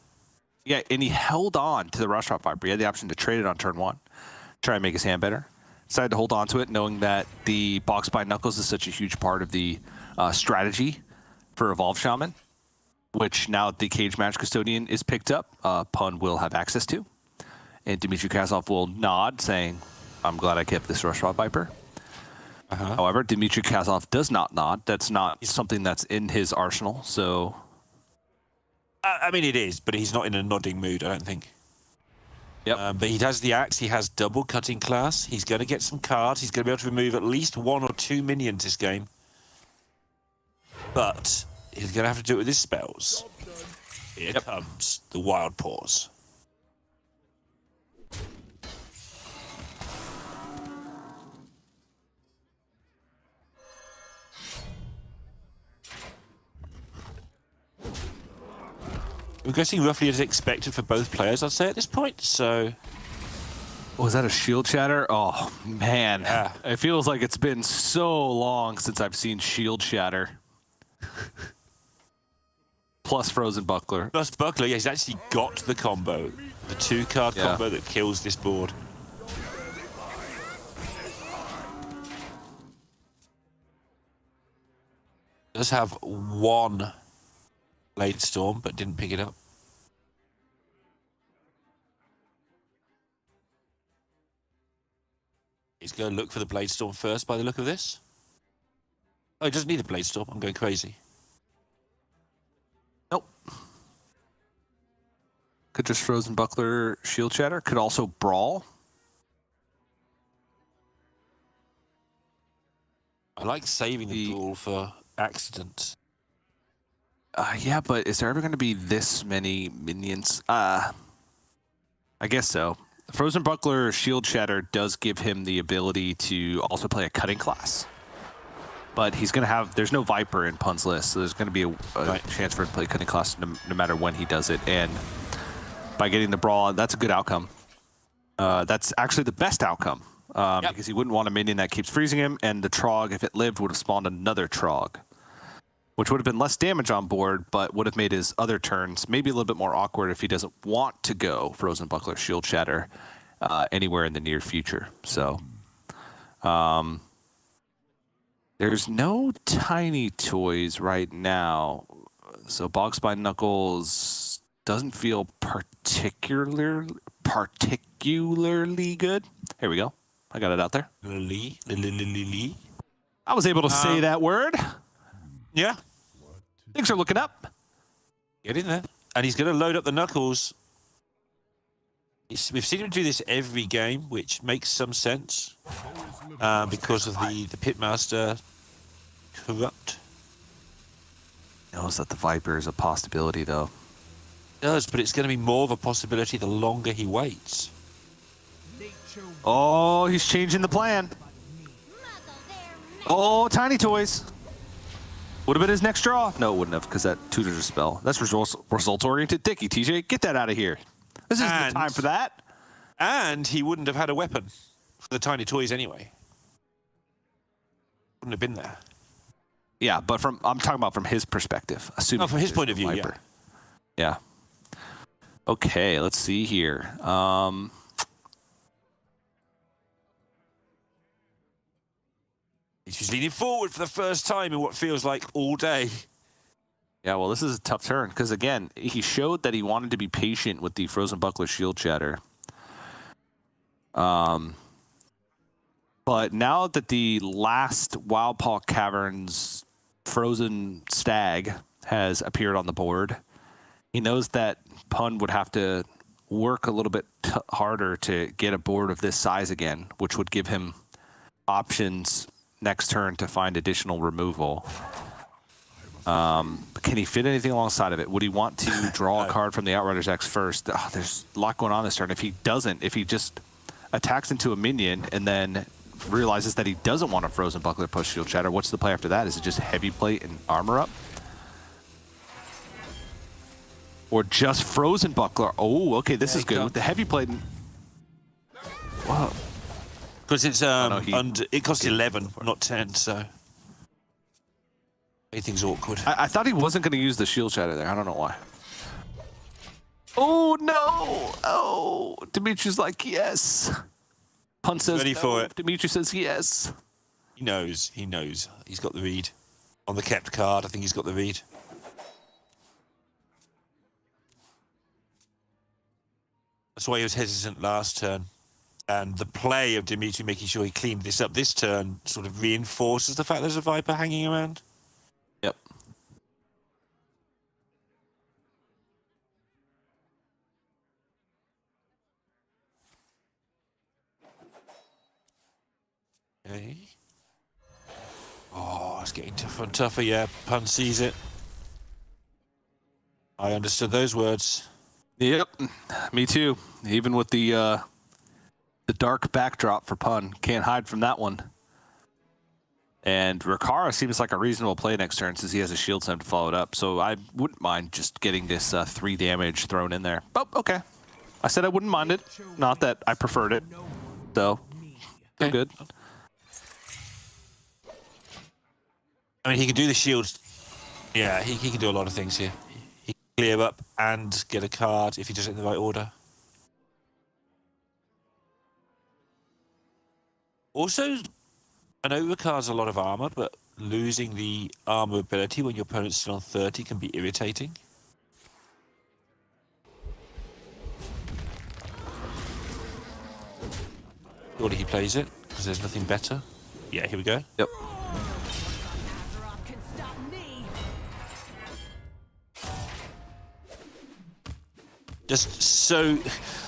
Yeah, and he held on to the Rush Drop Viper. He had the option to trade it on turn 1, try and make his hand better. Decided to hold on to it, knowing that the Box by Knuckles is such a huge part of the strategy for Evolve Shaman, which now the Cage Match Custodian is picked up, Pun will have access to. And Dmitry Kazov will nod, saying, I'm glad I kept this Rush Drop Viper. However, Dmitry Kazov does not nod. That's not something that's in his arsenal, so... I mean, it is, but he's not in a nodding mood, I don't think. Yep. But he has the axe. He has double cutting class. He's going to get some cards. He's going to be able to remove at least 1 or 2 minions this game. But he's going to have to do it with his spells. Here comes the Wild Paws. We're progressing roughly as expected for both players, I'd say, at this point, so... Was that a shield shatter? Oh, man. Yeah. It feels like it's been so long since I've seen shield shatter. Plus Frozen Buckler. Plus Buckler, yeah, he's actually got the combo. The 2-card combo that kills this board. Does have 1 Blade Storm, but didn't pick it up. He's going to look for the Blade Storm first by the look of this. Oh, he doesn't need a Blade Storm. I'm going crazy. Nope. Could just Frozen Buckler shield shatter. Could also Brawl. I like saving the brawl for accidents. Yeah, but is there ever going to be this many minions? I guess so. Frozen Buckler Shield Shatter does give him the ability to also play a cutting class. But he's going to have... There's no Viper in Pun's list, so there's going to be a chance for him to play cutting class no matter when he does it. And by getting the Brawl, that's a good outcome. That's actually the best outcome. Because he wouldn't want a minion that keeps freezing him, and the Trog, if it lived, would have spawned another Trog, which would have been less damage on board, but would have made his other turns maybe a little bit more awkward if he doesn't want to go Frozen Buckler Shield Shatter anywhere in the near future. So there's no tiny toys right now, so Box by Knuckles doesn't feel particularly good. Here we go. I got it out there. I was able to say that word. Yeah. Things are looking up. Get in there. And he's going to load up the Knuckles. We've seen him do this every game, which makes some sense. Because of the Pitmaster corrupt. Knows that the Viper is a possibility, though. It does, but it's going to be more of a possibility the longer he waits. Oh, he's changing the plan. Oh, Tiny Toys. Would have been his next draw. No, it wouldn't have, because that tutors a spell. That's result-oriented. Dicky, TJ, get that out of here. This isn't the time for that. And he wouldn't have had a weapon for the Tiny Toys anyway. Wouldn't have been there. Yeah, but I'm talking about from his perspective. Assuming from his point of view, Viper. Yeah. Okay, let's see here. He's leaning forward for the first time in what feels like all day. Yeah, well, this is a tough turn because, again, he showed that he wanted to be patient with the Frozen Buckler Shield Shatter. But now that the last Wild Paw Caverns Frozen Stag has appeared on the board, he knows that Pun would have to work a little bit harder to get a board of this size again, which would give him options next turn to find additional removal. Can he fit anything alongside of it? Would he want to draw a card from the Outriders X first? Oh, there's a lot going on this turn. If he doesn't, if he just attacks into a minion and then realizes that he doesn't want a Frozen Buckler push Shield Shatter, what's the play after that? Is it just Heavy Plate and Armor Up? Or just Frozen Buckler? Oh, okay, this is good. With the Heavy Plate... Wow. Because it's it costs 11, not 10, so... Anything's awkward. I thought he wasn't going to use the shield shatter there. I don't know why. Oh, no. Oh, Dimitri's like, yes. Pun says Ready no. for it. Dimitri says yes. He knows. He knows. He's got the read. On the kept card, I think he's got the read. That's why he was hesitant last turn. And the play of Dimitri making sure he cleaned this up this turn sort of reinforces the fact there's a Viper hanging around. Yep. Okay. Oh, it's getting tougher and tougher. Yeah, Pun sees it. I understood those words. Yep. Me too. Even with the dark backdrop for Pun. Can't hide from that one. And Rikara seems like a reasonable play next turn since he has a shield stem to follow it up. So I wouldn't mind just getting this 3 damage thrown in there. Oh, okay. I said I wouldn't mind it. Not that I preferred it. So, Okay. good. I mean, he can do the shield. Yeah, he can do a lot of things here. He can clear up and get a card if he does it in the right order. Also, I know Ricard's a lot of armor, but losing the armor ability when your opponent's still on 30 can be irritating. Surely he plays it, because there's nothing better. Yeah, here we go. Yep. Azeroth can stop me. Just so,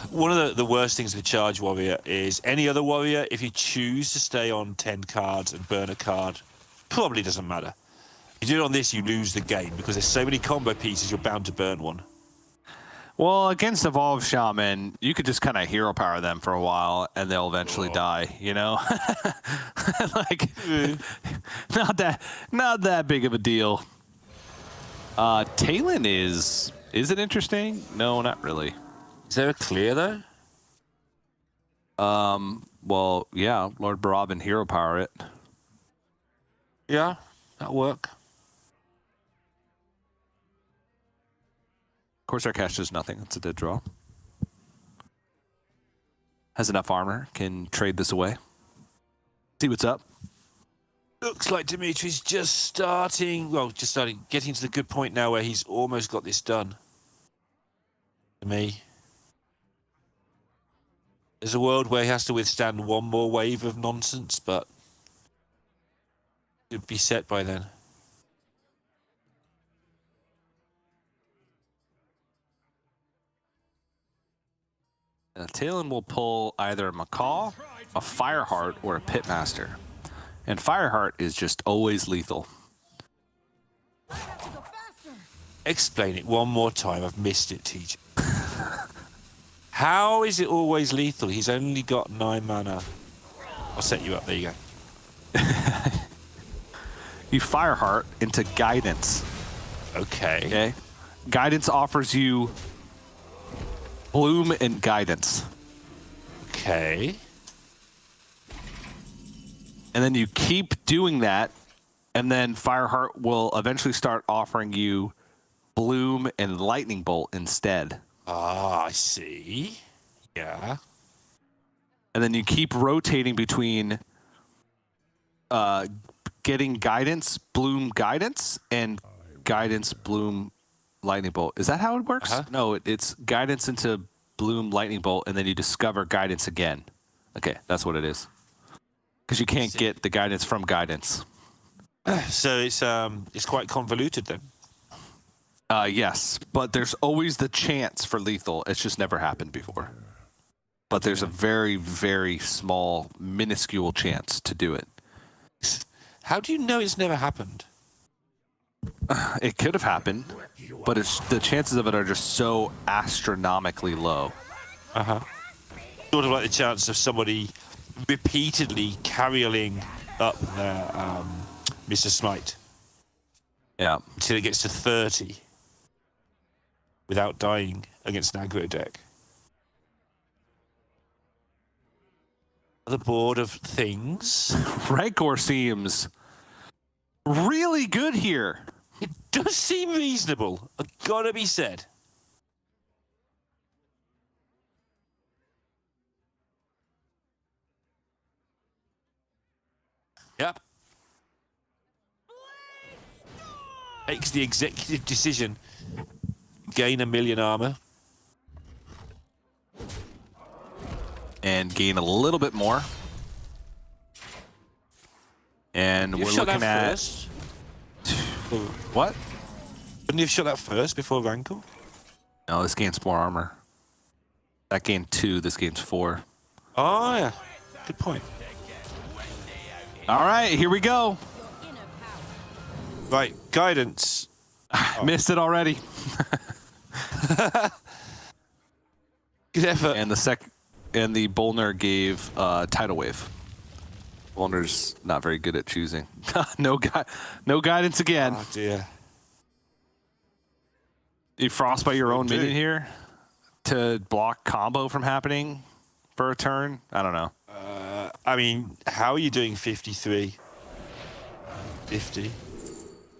one of the worst things with Charge Warrior is any other warrior, if you choose to stay on 10 cards and burn a card, probably doesn't matter. If you do it on this, you lose the game because there's so many combo pieces, you're bound to burn one. Well, against Evolved Shaman, you could just kind of hero power them for a while and they'll eventually die, you know? Like, not that big of a deal. Talon is it interesting? No, not really. Is there a clear though? Well, yeah, Lord Barabin hero power it. Yeah, that'll work. Corsair Cash does nothing. It's a dead draw. Has enough armor. Can trade this away. See what's up. Looks like Dimitri's just starting, getting to the good point now where he's almost got this done. To me. There's a world where he has to withstand one more wave of nonsense, but it'd be set by then. Talon will pull either a Macaw, a Fireheart, or a Pitmaster. And Fireheart is just always lethal. Explain it one more time. I've missed it, TJ. How is it always lethal? He's only got 9 mana. I'll set you up. There you go. You Fireheart into Guidance. Okay. Guidance offers you Bloom and Guidance. Okay. And then you keep doing that, and then Fireheart will eventually start offering you Bloom and Lightning Bolt instead. Ah, I see. Yeah. And then you keep rotating between getting Guidance, Bloom, Guidance, and Guidance, Bloom, Lightning Bolt. Is that how it works? No, it's Guidance into Bloom, Lightning Bolt, and then you discover Guidance again. Okay, that's what it is. Because you can't get the Guidance from Guidance. So it's quite convoluted then. Yes, but there's always the chance for lethal. It's just never happened before. But there's a very, very small, minuscule chance to do it. How do you know it's never happened? It could have happened, but the chances of it are just so astronomically low. Sort of like the chance of somebody repeatedly carrying up their Mr. Smite. Yeah. Until it gets to 30 without dying against an aggro deck. The board of things. Rancor seems really good here. It does seem reasonable. Gotta be said. Yep. Makes the executive decision. Gain 1 million armor. And gain a little bit more. And You we're shot looking that at... first. What? Wouldn't you have shot that first before Rankle? No, this gains more armor. That gained 2, this gains 4. Oh, yeah. Good point. All right, here we go. Right, guidance. Missed it already. Good effort. And the Bolner gave Tidal Wave. Bolner's not very good at choosing. no guidance again. Oh, dear. You frostbite your own minion here to block combo from happening for a turn? I don't know. I mean, how are you doing 53? 50?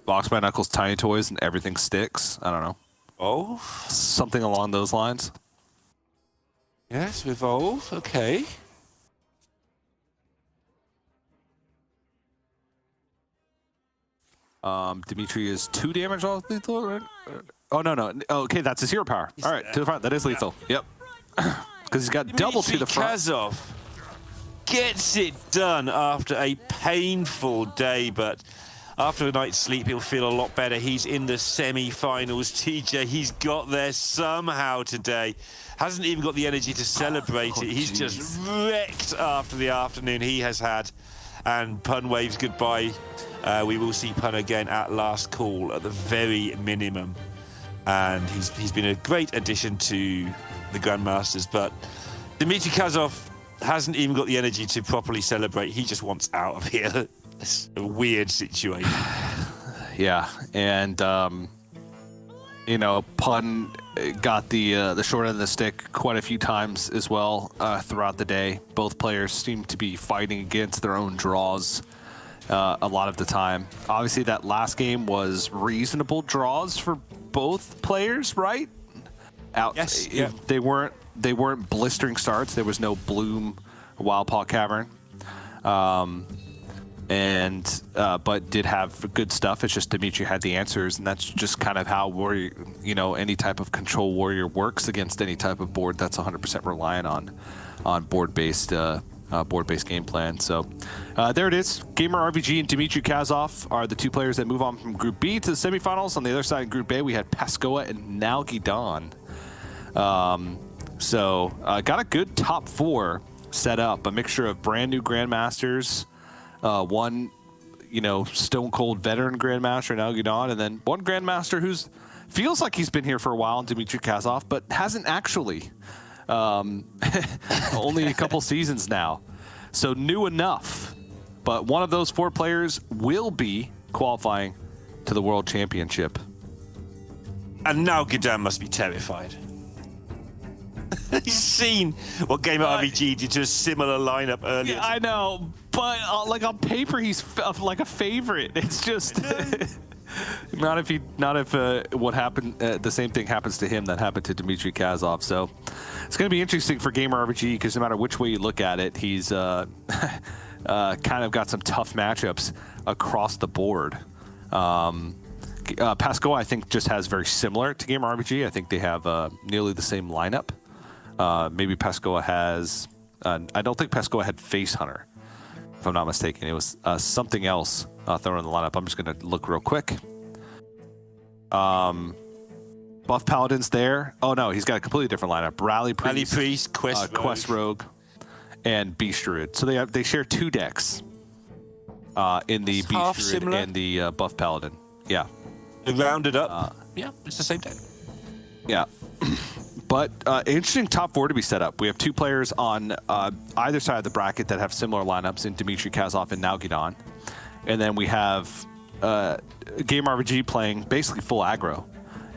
Box by Knuckles, Tiny Toys, and everything sticks. I don't know. Oh? Something along those lines. Yes, revolve. Okay. Dimitri is 2 damage off lethal, right? Oh, no. Okay, that's his hero power. All right, to the front. That is lethal. Yep. Because he's got double to the front. Kazov gets it done after a painful day, but after a night's sleep, he'll feel a lot better. He's in the semi-finals. TJ, he's got there somehow today. Hasn't even got the energy to celebrate it. He's just wrecked after the afternoon he has had. And Pun waves goodbye. We will see Pun again at last call at the very minimum. And he's been a great addition to the Grandmasters. But Dmitry Kazov hasn't even got the energy to properly celebrate. He just wants out of here. It's a weird situation. Yeah, and Pun got the short end of the stick quite a few times as well throughout the day. Both players seem to be fighting against their own draws a lot of the time. Obviously, that last game was reasonable draws for both players, right? Yes. Yeah. They weren't blistering starts. There was no Bloom, Wild Paw Cavern. But did have good stuff. It's just Dimitri had the answers, and that's just kind of how warrior, any type of control warrior works against any type of board that's 100% reliant on board-based game plan. So there it is. Gamer RBG and Dmitry Kazov are the 2 players that move on from Group B to the semifinals. On the other side, in Group A, we had Pascoa and Nalgidon. Got a good top 4 set up. A mixture of brand new Grandmasters. One, stone cold veteran Grandmaster, Nalgidon, and then one Grandmaster who's feels like he's been here for a while, Dmitry Kazov, but hasn't actually. Only a couple seasons now. So new enough. But one of those 4 players will be qualifying to the World Championship. And now Gidan must be terrified. He's seen what Gamer RBG did to a similar lineup earlier. Yeah, I know, but on paper he's like a favorite. It's just not if what happened. The same thing happens to him that happened to Dmitry Kazov. So it's going to be interesting for Gamer RBG because no matter which way you look at it, he's kind of got some tough matchups across the board. Pascoa, I think, just has very similar to Gamer RBG. I think they have nearly the same lineup. Maybe Pascoa has... I don't think Pascoa had Face Hunter, if I'm not mistaken. It was something else thrown in the lineup. I'm just going to look real quick. Buff Paladin's there. Oh, no, he's got a completely different lineup. Rally Priest, Quest Rogue, and Beast Druid. So they share 2 decks in the Beast Druid and the Buff Paladin. Yeah. They rounded up. Yeah, it's the same deck. Yeah. But interesting top 4 to be set up. We have 2 players on either side of the bracket that have similar lineups in Dmitry Kazov and Nalgidon. And then we have Game RBG playing basically full aggro.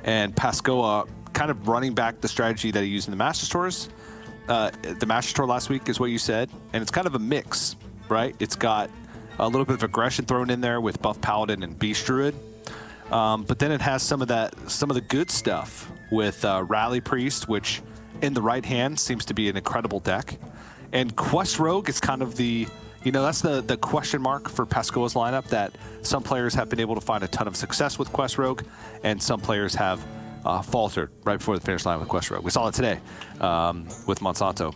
And Pascoa kind of running back the strategy that he used in the Master Tours. The Master Tour last week is what you said. And it's kind of a mix, right? It's got a little bit of aggression thrown in there with Buff Paladin and Beast Druid. But then it has some of the good stuff with Rally Priest, which in the right hand seems to be an incredible deck. And Quest Rogue is kind of the, that's the question mark for Pescoa's lineup, that some players have been able to find a ton of success with Quest Rogue, and some players have faltered right before the finish line with Quest Rogue. We saw it today with Monsanto.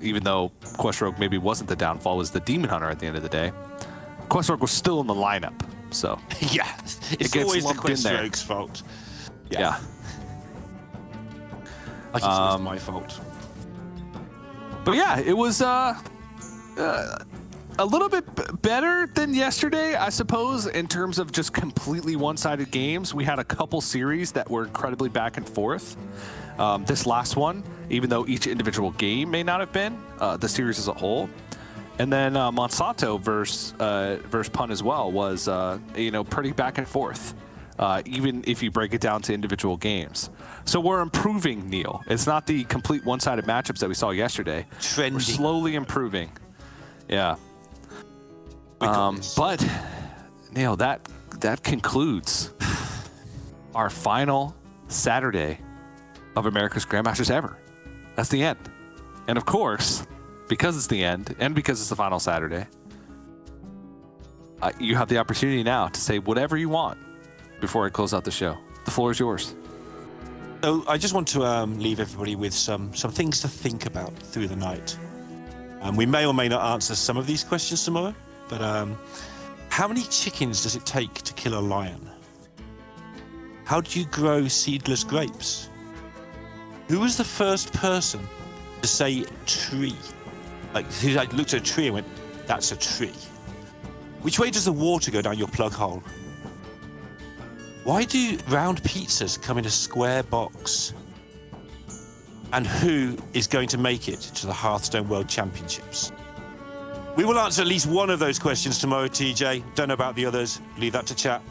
Even though Quest Rogue maybe wasn't the downfall, it was the Demon Hunter at the end of the day. Quest Rogue was still in the lineup, so yeah, it's gets always the lumped in Quest there. Rogue's fault. Yeah. Like it's always my fault. But yeah, it was a little bit better than yesterday, I suppose, in terms of just completely one-sided games. We had a couple series that were incredibly back and forth. This last one, even though each individual game may not have been, the series as a whole. And then Monsanto versus Pun as well was, pretty back and forth, even if you break it down to individual games. So we're improving, Neil. It's not the complete one-sided matchups that we saw yesterday. Trendy. We're slowly improving. Yeah. But, Neil, that concludes our final Saturday of America's Grandmasters ever. That's the end. And of course, because it's the end and because it's the final Saturday, you have the opportunity now to say whatever you want before I close out the show. The floor is yours. So I just want to leave everybody with some things to think about through the night. We may or may not answer some of these questions tomorrow, but how many chickens does it take to kill a lion? How do you grow seedless grapes? Who was the first person to say tree? Like, who looked at a tree and went, that's a tree? Which way does the water go down your plug hole? Why do round pizzas come in a square box? And who is going to make it to the Hearthstone World Championships? We will answer at least one of those questions tomorrow, TJ. Don't know about the others. Leave that to chat.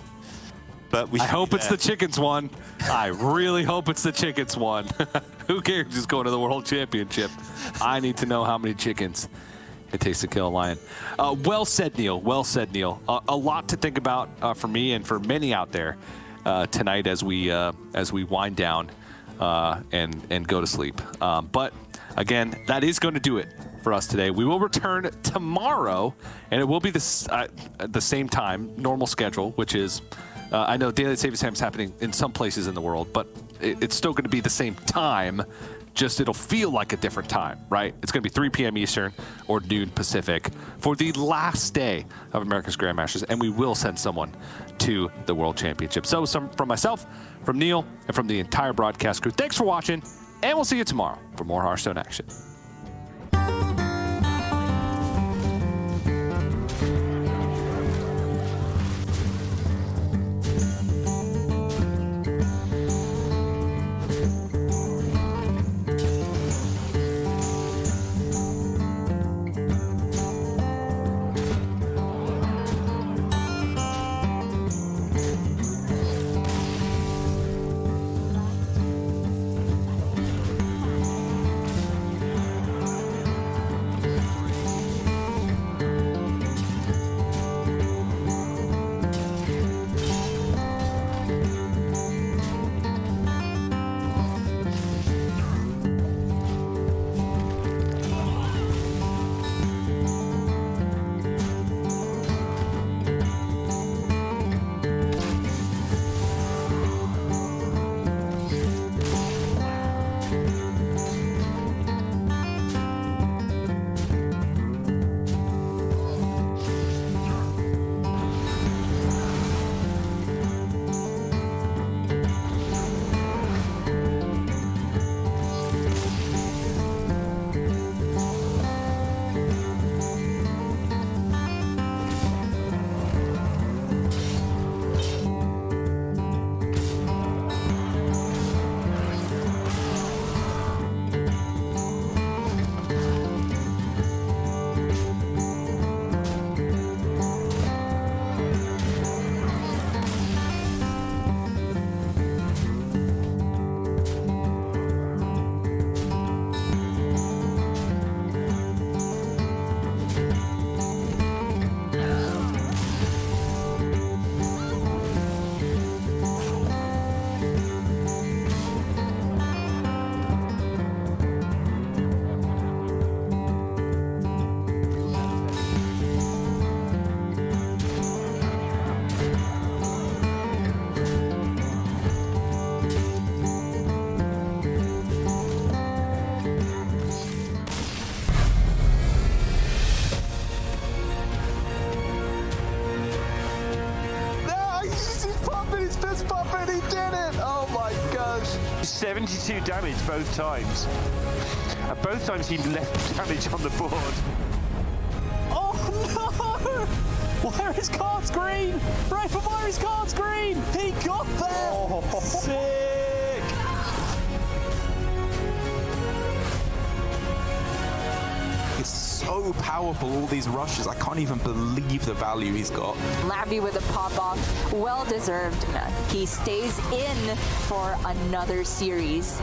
But I hope it's the chickens one. I really hope it's the chickens one. Who cares who's going to the World Championship? I need to know how many chickens it takes to kill a lion. Well said, Neil. Well said, Neil. A lot to think about for me and for many out there tonight as we wind down and go to sleep. But again, that is going to do it for us today. We will return tomorrow, and it will be at the same time, normal schedule, which is, I know Daylight Savings Time is happening in some places in the world, but it's still going to be the same time, just it'll feel like a different time, right? It's going to be 3 p.m. Eastern or noon Pacific for the last day of America's Grandmasters, and we will send someone to the World Championship. So from myself, from Neil, and from the entire broadcast crew, thanks for watching, and we'll see you tomorrow for more Hearthstone action. 72 damage both times. And both times he left damage on the board. Oh no! Why are his cards green? Right, but why are his cards green? He got there! Oh. Sick! It's so powerful, all these rushes. I can't even believe the value he's got. Labby with a pop-off. Well deserved. He stays in for another series.